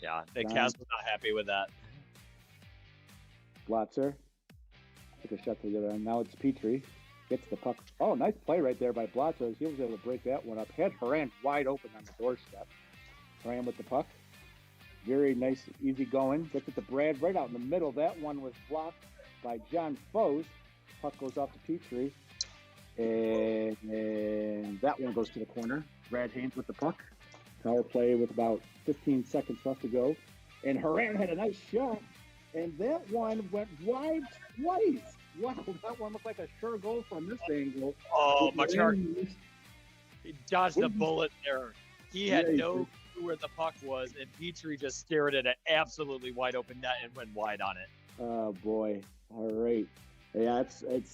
A: Yeah, the Cavs was not happy with that.
B: Blotzer took a shot to the other end. Now it's Petrie. Gets the puck. Oh, nice play right there by Blotzer. He was able to break that one up. Had Haran wide open on the doorstep. Haran with the puck. Very nice, easy going. Gets it to Brad right out in the middle. That one was blocked by John Foes. Puck goes off to Petrie. And that one goes to the corner. Brad Haynes with the puck. Power play with about 15 seconds left to go. And Haran had a nice shot. And that one went wide twice. Wow, that one looked like a sure goal from this angle.
A: Oh, Machark. He dodged the bullet there. He had no clue where the puck was, and Petrie just stared at an absolutely wide open net and went wide on it.
B: Oh, boy. All right. Yeah,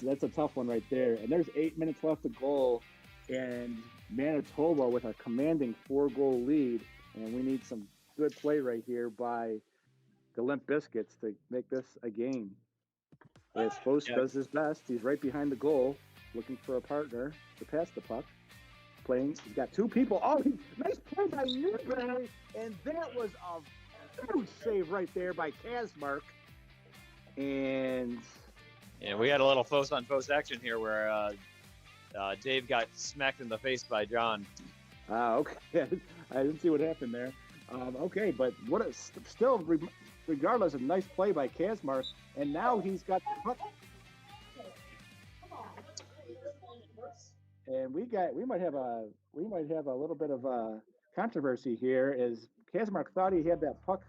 B: that's a tough one right there. And there's 8 minutes left to goal, and Manitoba with a commanding 4-goal lead, and we need some good play right here by the Limp Bizkits to make this a game. As Fost does his best, he's right behind the goal, looking for a partner to pass the puck. Playing, he's got 2 people. Oh, nice play by Newberry, and that was a huge save right there by Kazmark. And
A: we had a little Fost on Fost action here where Dave got smacked in the face by John.
B: Okay, I didn't see what happened there. Okay, but still, regardless, a nice play by Kazmark, and now he's got the puck. And we might have a little bit of a controversy here, as Kazmark thought he had that puck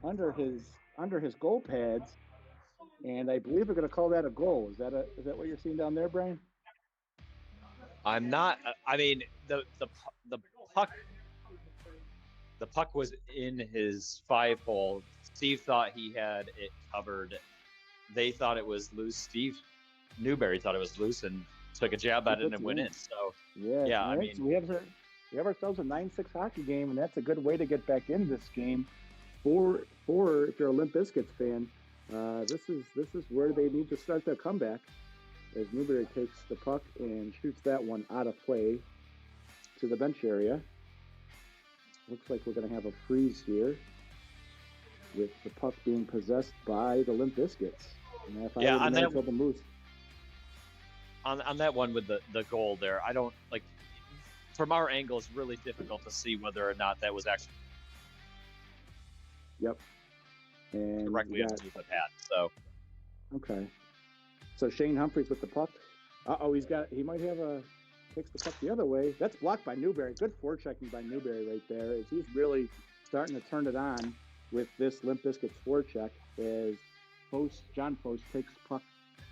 B: under his goal pads, and I believe we're going to call that a goal. Is that what you're seeing down there, Brian?
A: I'm not. I mean, the puck was in his 5-hole. Steve thought he had it covered. They thought it was loose. Steve Newberry thought it was loose and took a jab at it and went in. So yeah, I mean,
B: we have ourselves a 9-6 hockey game, and that's a good way to get back in this game. For if you're a Limp Bizkits fan, this is where they need to start their comeback. As Newberry takes the puck and shoots that one out of play to the bench area. Looks like we're going to have a freeze here with the puck being possessed by the Limp Bizkits.
A: On that one with the goal there, I don't like. From our angle, it's really difficult to see whether or not that was actually.
B: Yep. And
A: directly underneath the pad. So.
B: Okay. So Shane Humphreys with the puck. He might have takes the puck the other way. That's blocked by Newberry. Good forechecking by Newberry right there, as he's really starting to turn it on with this Limp Bizkits forecheck, as John Fost takes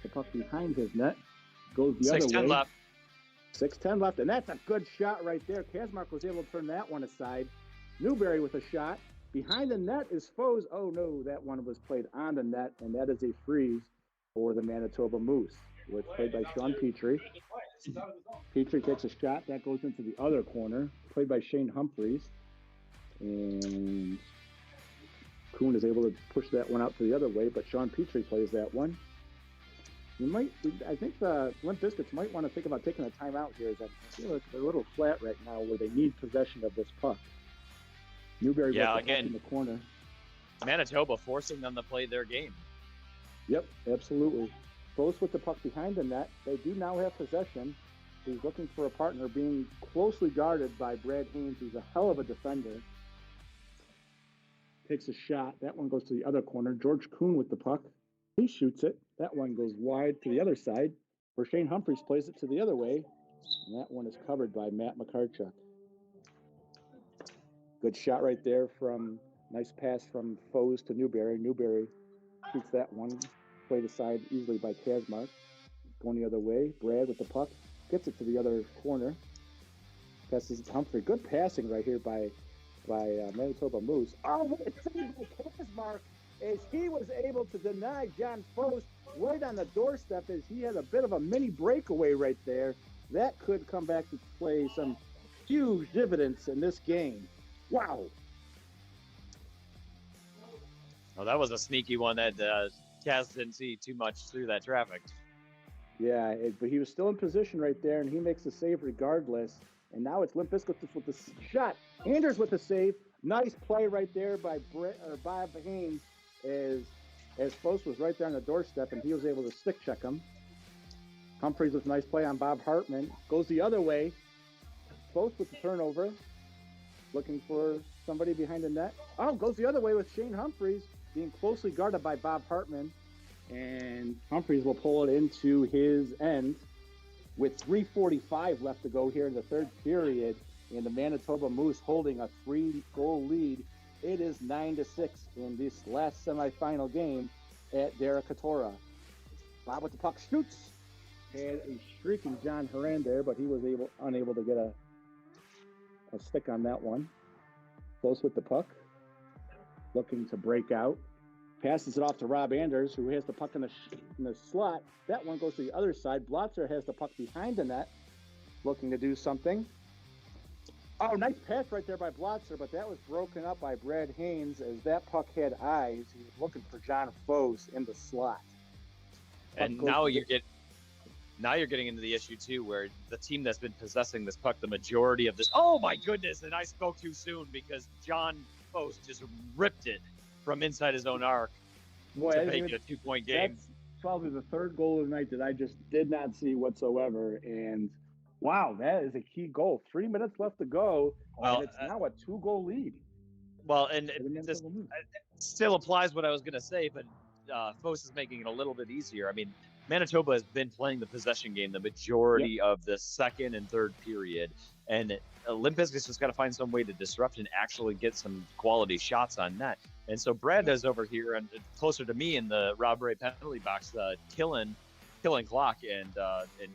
B: the puck behind his net, goes the other way.
A: 6:10 left.
B: 6:10 left, and that's a good shot right there. Kazmark was able to turn that one aside. Newberry with a shot. Behind the net is Foes. Oh no, that one was played on the net, and that is a freeze for the Manitoba Moose. It's played by Sean Petrie. Petrie takes a shot. That goes into the other corner. Played by Shane Humphreys. And Kuhn is able to push that one out to the other way, but Sean Petrie plays that one. I think the Limp Bizkits might want to think about taking a timeout here, as I feel like they're a little flat right now where they need possession of this puck. Newberry again in the corner.
A: Manitoba forcing them to play their game.
B: Yep, absolutely. Both with the puck behind the net. They do now have possession. He's looking for a partner, being closely guarded by Brad Haynes, who's a hell of a defender. Takes a shot. That one goes to the other corner. George Kuhn with the puck. He shoots it. That one goes wide to the other side, where Shane Humphreys plays it to the other way. And that one is covered by Matt McCarchuk. Good shot right there from, nice pass from Foes to Newberry. Newberry shoots that one. Played aside easily by Kazmark. Going the other way. Brad with the puck. Gets it to the other corner. Passes it to Humphrey. Good passing right here by Manitoba Moose. Oh, it's Kazmark as he was able to deny John Foes right on the doorstep as he had a bit of a mini breakaway right there. That could come back to play some huge dividends in this game. Wow.
A: Well, that was a sneaky one that Kaz didn't see too much through that traffic.
B: Yeah, but he was still in position right there, and he makes the save regardless. And now it's Limp Bizkit with the shot. Anders with the save. Nice play right there by Bob Haynes as Foss was right there on the doorstep, and he was able to stick check him. Humphreys with a nice play on Bob Hartman. Goes the other way. Foss with the turnover. Looking for somebody behind the net. Oh, goes the other way with Shane Humphreys being closely guarded by Bob Hartman. And Humphreys will pull it into his end with 3:45 left to go here in the third period. And the Manitoba Moose holding a 3-goal lead. It is 9-6 in this last semifinal game at Derek Katora. Bob with the puck shoots. Had a streaking John Horan there, but he was unable to get a stick on that one. Close with the puck. Looking to break out. Passes it off to Rob Anders, who has the puck in the slot. That one goes to the other side. Blotzer has the puck behind the net, looking to do something. Oh, nice pass right there by Blotzer, but that was broken up by Brad Haynes as that puck had eyes. He was looking for John Foes in the slot.
A: And now you're getting into the issue too, where the team that's been possessing this puck the majority of this. Oh my goodness! And I spoke too soon because John Foes just ripped it from inside his own arc to make it a 2-point game.
B: That's probably the third goal of the night that I just did not see whatsoever. And wow, that is a key goal. 3 minutes left to go, and it's now a 2-goal lead.
A: Well, and it still applies what I was going to say, but Foes is making it a little bit easier. I mean, Manitoba has been playing the possession game the majority of the second and third period, and Limp Bizkit's just got to find some way to disrupt and actually get some quality shots on net. And so Brad is over here and closer to me in the Rob Ray penalty box, killing clock, and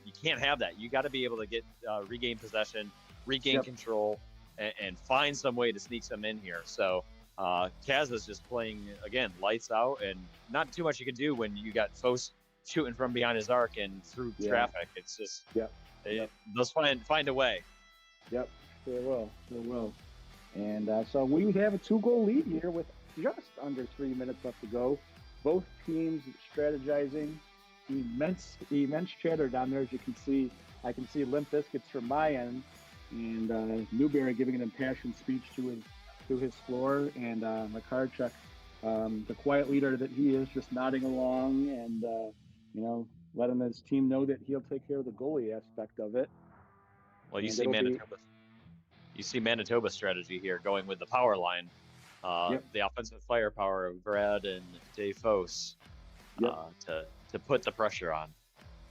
A: you can't have that. You got to be able to get regain possession, regain control, and find some way to sneak some in here. So Kaz is just playing again lights out, and not too much you can do when you got Foes shooting from behind his arc and through traffic. It's just those find a way.
B: Yep, they will. And so we have a 2-goal lead here with just under 3 minutes left to go. Both teams strategizing. Immense chatter down there, as you can see. I can see Limp Bizkits from my end, and Newberry giving an impassioned speech to his floor, and McCarchuk, the quiet leader that he is, just nodding along and letting his team know that he'll take care of the goalie aspect of it.
A: Well, you see Manitoba's strategy here, going with the power line. The offensive firepower of Brad and Dave Foes to put the pressure on.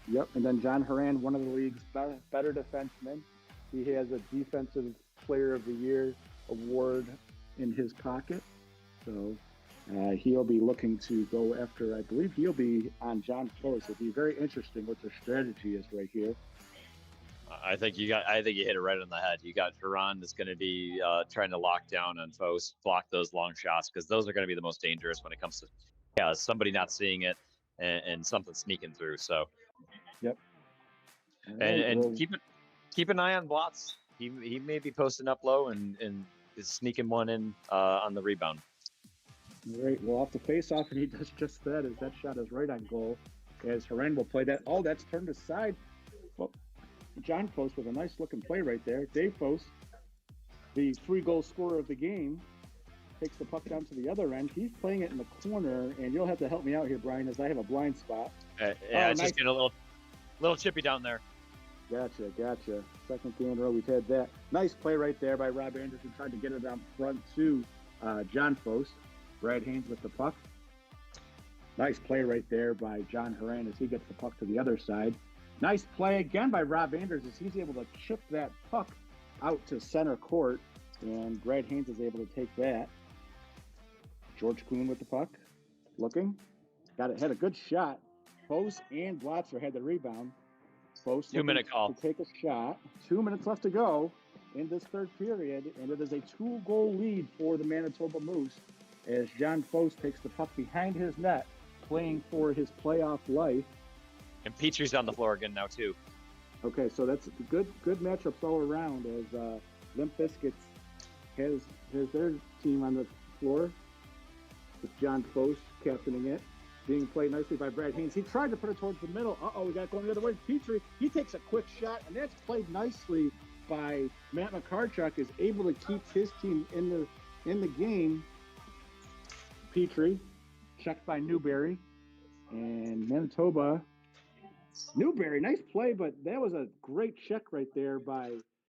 B: Yep, and then John Horan, one of the league's better defensemen. He has a Defensive Player of the Year award in his pocket. So he'll be looking to go after, I believe he'll be on John Foes. It'll be very interesting what their strategy is right here.
A: I think you hit it right on the head. You got Duran that's going to be trying to lock down on Foes, block those long shots, because those are going to be the most dangerous when it comes to somebody not seeing it and something sneaking through. So, and keep an eye on Blotz. He may be posting up low and is sneaking one in on the rebound.
B: Right. Well, off the face-off, and he does just that, as that shot is right on goal. As Horan will play that. Oh, that's turned aside. Well, John Foes with a nice looking play right there. Dave Foes, the 3-goal scorer of the game, takes the puck down to the other end. He's playing it in the corner, and you'll have to help me out here, Brian, as I have a blind spot.
A: Yeah,
B: nice.
A: just getting a little chippy down there.
B: Gotcha. Second game in a row we've had that. Nice play right there by Rob Anderson, trying to get it down front to John Foss. Brad Haynes with the puck. Nice play right there by John Horan as he gets the puck to the other side. Nice play again by Rob Anders as he's able to chip that puck out to center court, and Brad Haynes is able to take that. George Kuhn with the puck, looking, had a good shot. Foss and Blotzer had the rebound. Foss
A: 2-minute call
B: to take a shot. 2 minutes left to go in this third period, and it is a 2-goal lead for the Manitoba Moose as John Foss takes the puck behind his net, playing for his playoff life.
A: And Petrie's on the floor again now too.
B: Okay, so that's good matchups all around as Limp Biscuits has their team on the floor with John Foss captaining it, being played nicely by Brad Haynes. He tried to put it towards the middle. We got going the other way. Petrie, he takes a quick shot, and that's played nicely by Matt McCarchuk, is able to keep his team in the game. Petrie, checked by Newberry, and Manitoba. Newberry, nice play, but that was a great check right there by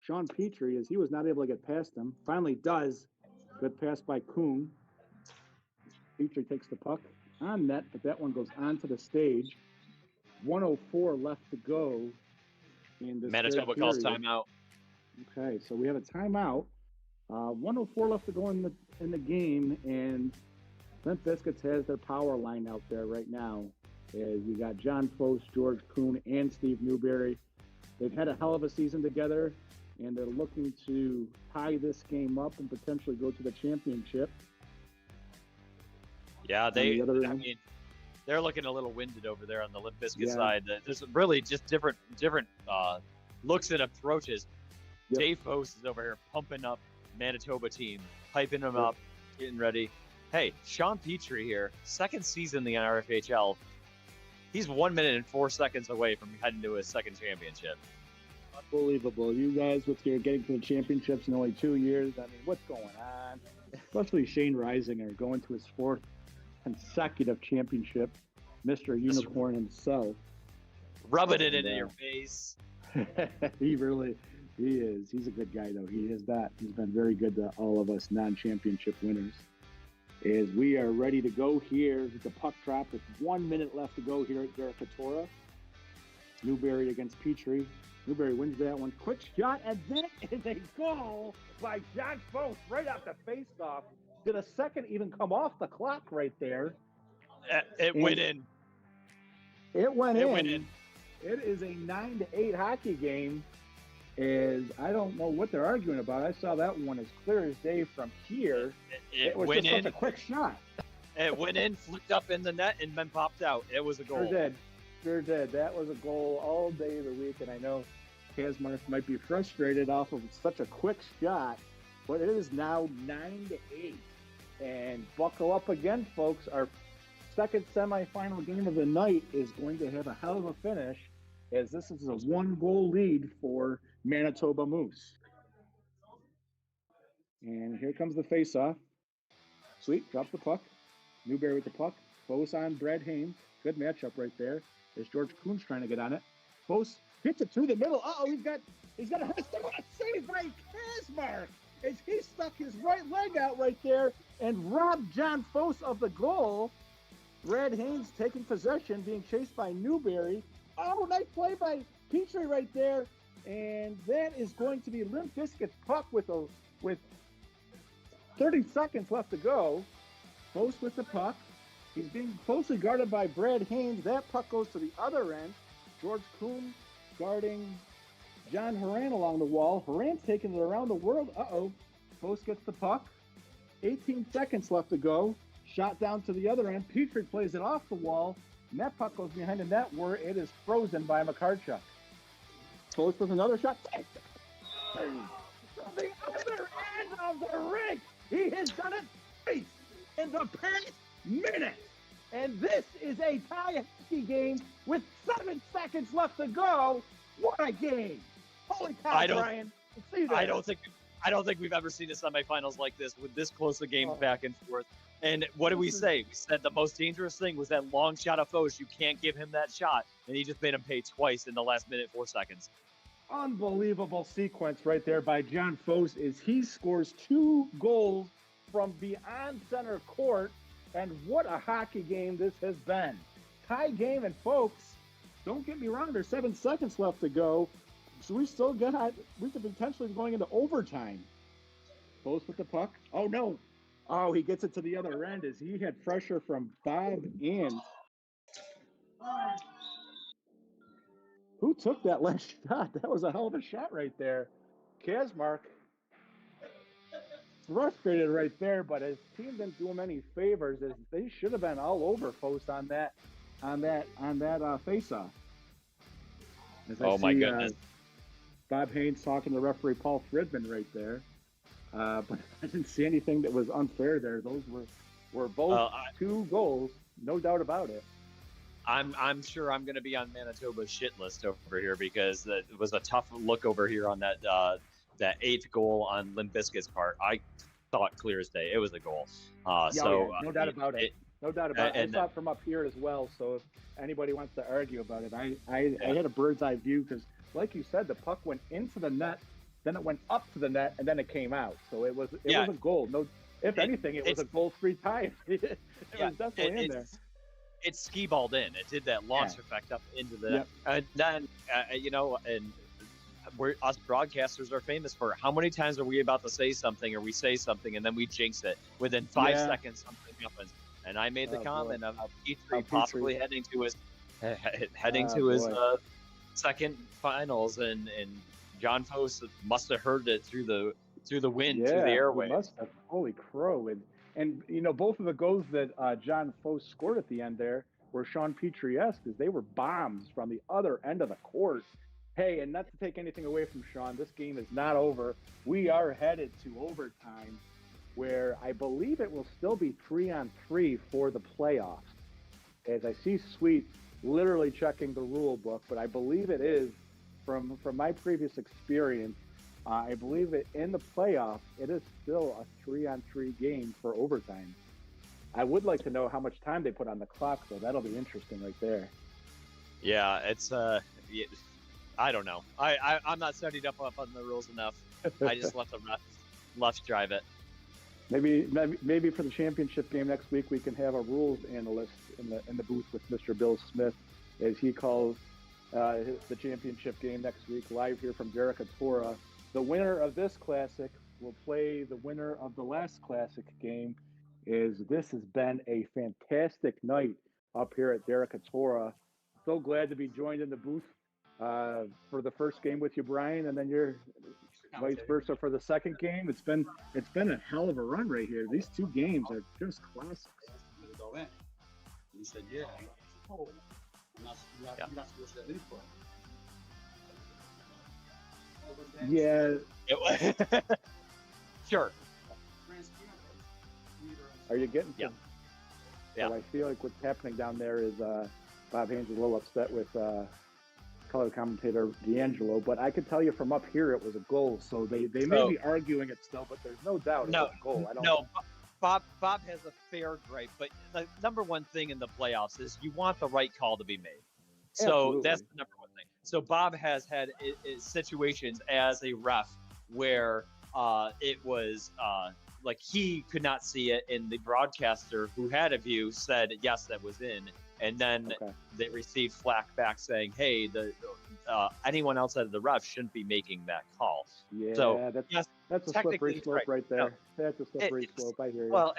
B: Sean Petrie as he was not able to get past him. Finally does. Good pass by Kuhn. Petrie takes the puck on net, but that one goes onto the stage. 1:04 left to go in this
A: Manitoba calls timeout.
B: Okay, so we have a timeout. 1:04 left to go in the game, and Limp Biscuits has their power line out there right now. As you got John Foss, George Kuhn, and Steve Newberry. They've had a hell of a season together, and they're looking to tie this game up and potentially go to the championship.
A: Yeah, they're looking a little winded over there on the Limp Bizkit side. There's really just different looks and approaches. Yep. Dave Foss is over here pumping up Manitoba team, hyping them up, getting ready. Hey, Sean Petrie here, second season in the RFHL. He's 1 minute and 4 seconds away from heading to his second championship.
B: Unbelievable. You guys with your getting to the championships in only 2 years. I mean, what's going on? Especially Shane Reisinger going to his fourth consecutive championship. Mr. Unicorn himself.
A: Rubbing it into your face.
B: He is. He's a good guy, though. He is that. He's been very good to all of us non-championship winners. As we are ready to go here with the puck drop with 1 minute left to go here at Derek Katora. Newberry against Petrie. Newberry wins that one. Quick shot, and that is a goal by John Foss right off the faceoff. Did a second even come off the clock right there?
A: It went in.
B: It went in. It is a 9-8 hockey game. I don't know what they're arguing about. I saw that one as clear as day from here. It was
A: went
B: just
A: in.
B: such a quick shot.
A: It went in, flicked up in the net, and then popped out. It was a goal.
B: Sure did. That was a goal all day of the week, and I know Kazmark might be frustrated off of such a quick shot, but it is now 9-8. And buckle up again, folks. Our second semifinal game of the night is going to have a hell of a finish, as this is a 1-goal lead for Manitoba Moose. And here comes the face-off. Sweet, drops the puck. Newberry with the puck. Foss on Brad Haynes. Good matchup right there. As George Kuhn's trying to get on it. Foss hits it through the middle. He's got a save by Kazmark as he stuck his right leg out right there and robbed John Foss of the goal. Brad Haynes taking possession, being chased by Newberry. Nice play by Petrie right there. And that is going to be Limp Bizkit's puck with 30 seconds left to go. Foss with the puck. He's being closely guarded by Brad Haynes. That puck goes to the other end. George Kuhn guarding John Horan along the wall. Horan's taking it around the world. Foss gets the puck. 18 seconds left to go. Shot down to the other end. Petrie plays it off the wall. And that puck goes behind the net where it is frozen by McCarchuk. Foss with another shot. From the other end of the rink. He has done it twice in the past minute. And this is a tie hockey game with 7 seconds left to go. What a game. Holy cow, Brian.
A: I don't think we've ever seen a semifinals like this with this close a game back and forth. And what did we say? We said the most dangerous thing was that long shot of Foch. You can't give him that shot. And he just made him pay twice in the last minute, 4 seconds.
B: Unbelievable sequence right there by John Foch is he scores 2 goals from beyond center court. And what a hockey game this has been. Tie game, and folks, don't get me wrong, there's 7 seconds left to go. So we could potentially be going into overtime. Foch with the puck. Oh, no. Oh, he gets it to the other end as he had pressure from Bob and who took that last shot? That was a hell of a shot right there. Kazmark frustrated right there, but his team didn't do him any favors as they should have been all over Foch on that face-off.
A: Oh, my goodness.
B: Bob Haynes talking to referee Paul Fridman right there. But I didn't see anything that was unfair there. Those were both 2 goals, no doubt about it.
A: I'm sure I'm going to be on Manitoba's shit list over here because it was a tough look over here on that 8th goal on Limp Bizkit's part. I saw it clear as day. It was a goal.
B: No doubt about it. No doubt about it. I saw it from up here as well. So if anybody wants to argue about it, I had a bird's eye view because, like you said, the puck went into the net, then it went up to the net, and then it came out. So it was a goal. No, if anything, it was a goal 3 times. It was definitely in there.
A: It ski-balled in. It did that launch effect up into the net. And then, and us broadcasters are famous for how many times are we about to say something or we say something and then we jinx it. Within 5 seconds, something happens. And I made the comment about Petrie possibly heading to his second finals, and John Foch must have heard it through the wind, through the airwaves.
B: Must have. Holy crow! And both of the goals that John Foch scored at the end there were Sean Petrie-esque, because they were bombs from the other end of the court. Hey, and not to take anything away from Sean, this game is not over. We are headed to overtime, where I believe it will still be 3-on-3 for the playoffs. As I see Sweet literally checking the rule book, but I believe it is, from my previous experience, I believe it in the playoffs, it is still a 3-on-3 game for overtime. I would like to know how much time they put on the clock, though. That'll be interesting right there.
A: Yeah, it's I don't know. I'm not studied up on the rules enough. I just let the refs drive it.
B: Maybe for the championship game next week, we can have a rules analyst in the booth with Mr. Bill Smith, as he calls the championship game next week, live here from Derecatora. The winner of this classic will play the winner of the last classic game. This has been a fantastic night up here at Derecatora. So glad to be joined in the booth for the first game with you, Brian, and then you're vice versa for the second game. It's been a hell of a run right here. These 2 games are just classics.
E: He said, yeah.
B: Yeah.
A: Sure.
B: Are you getting some?
A: Yeah.
B: So I feel like what's happening down there is Bob Haynes is a little upset with color commentator D'Angelo, but I could tell you from up here it was a goal. So they may be arguing it still, but there's no doubt it was a goal.
A: Bob has a fair gripe, but the number one thing in the playoffs is you want the right call to be made. So
B: Absolutely.
A: That's the number one thing. So Bob has had situations as a ref where it was like he could not see it, and the broadcaster who had a view said, yes, that was in. And then they received flack back saying, hey, anyone outside of the ref shouldn't be making that call.
B: Yeah,
A: so,
B: that's a slippery slope right there. No, that's a slippery slope. I hear you.
A: Well,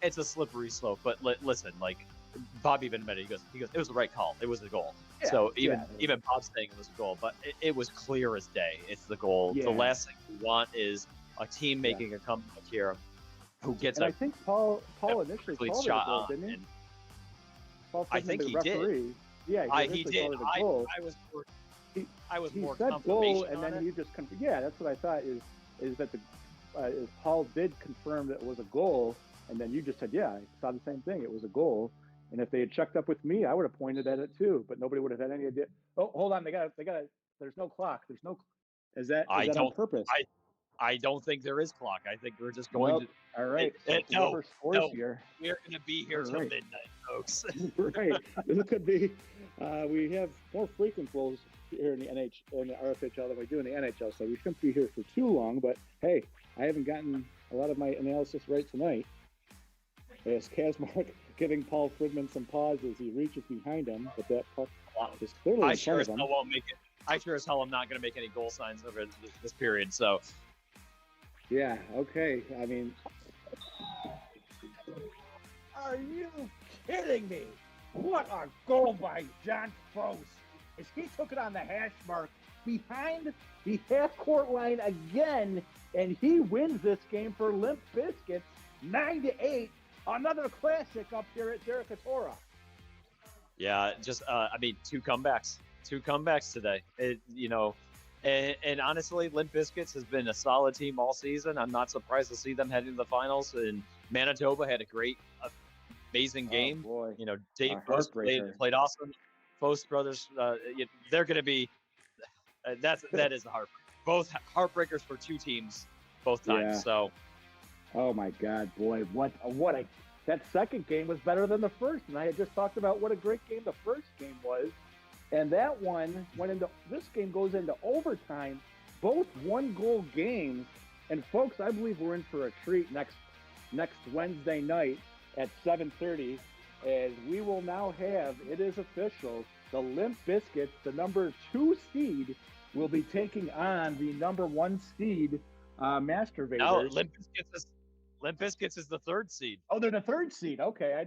A: it's a slippery slope, but listen, like Bob even admitted, he goes, it was the right call. It was the goal. Yeah, so even Bob's saying it was a goal, but it was clear as day. It's the goal. Yeah. The last thing we want is a team making a comeback here who gets
B: I think Paul initially called it a goal, didn't he?
A: I think he did.
B: Yeah,
A: he did. I was more
B: said goal, and
A: then
B: he just that's what I thought is that is Paul did confirm that it was a goal, and then you just said, I saw the same thing. It was a goal, and if they had checked up with me, I would have pointed at it too, but nobody would have had any idea. Oh, hold on, they got. There's no clock. There's no. Is that on purpose?
A: I don't think there is clock. I think we're just going
B: Nope. All right.
A: No,
B: Whoever scores
A: no.
B: here.
A: We're going to be here
B: All
A: till
B: right.
A: midnight, folks.
B: Right. This could be. We have more frequent goals here in the RFHL than we do in the NHL, so we shouldn't be here for too long. But hey, I haven't gotten a lot of my analysis right tonight. As Kazmark giving Paul Fridman some pause as he reaches behind him, but that puck is clearly
A: I
B: in
A: sure
B: front
A: as
B: of him.
A: hell won't make it. I sure as hell am not going to make any goal signs over this period. So,
B: Yeah. Okay. I mean, are you kidding me? What a goal by John Frost as he took it on the hash mark behind the half-court line again, and he wins this game for Limp Bizkit 9-8. Another classic up here at Derekatora.
A: yeah, just I mean, two comebacks today. And honestly, Limp Bizkits has been a solid team all season. I'm not surprised to see them heading to the finals. And Manitoba had a great, amazing game.
B: Oh, boy.
A: Dave
B: A
A: Post
B: heartbreaker.
A: played awesome. Post brothers, they're going to be. That is a heartbreaker. Both heartbreakers for two teams, both times.
B: Yeah.
A: So.
B: Oh my God, boy! That second game was better than the first, and I had just talked about what a great game the first game was, and that one went into. This game goes into overtime, both 1-goal games, and folks, I believe we're in for a treat next Wednesday night at 7:30, as we will now have, it is official, the Limp Bizkits, the number 2 seed, will be taking on the number 1 seed. Masturbators.
A: No, Limp Bizkits is the 3rd seed.
B: Oh, they're the 3rd seed. Okay,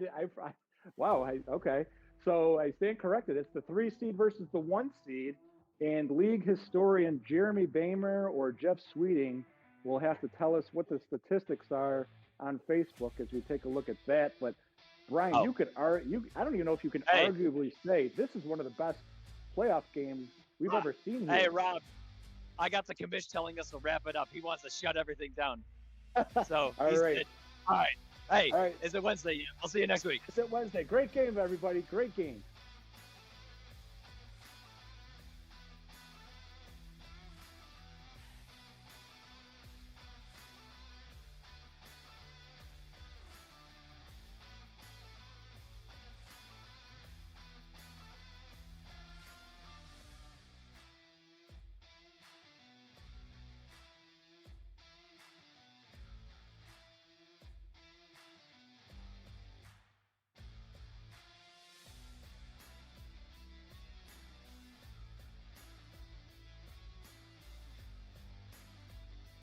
B: okay. So I stand corrected. It's the 3 seed versus the 1 seed, and league historian Jeremy Bamer or Jeff Sweeting will have to tell us what the statistics are on Facebook as we take a look at that. But Brian, I don't even know if you can arguably say this is one of the best playoff games we've ever seen here.
A: Hey, Rob. I got the commish telling us to wrap it up. He wants to shut everything down. So
B: all right.
A: All right. Hey,
B: all right.
A: Is it Wednesday? I'll see you next week.
B: It's Wednesday. Great game, everybody. Great game.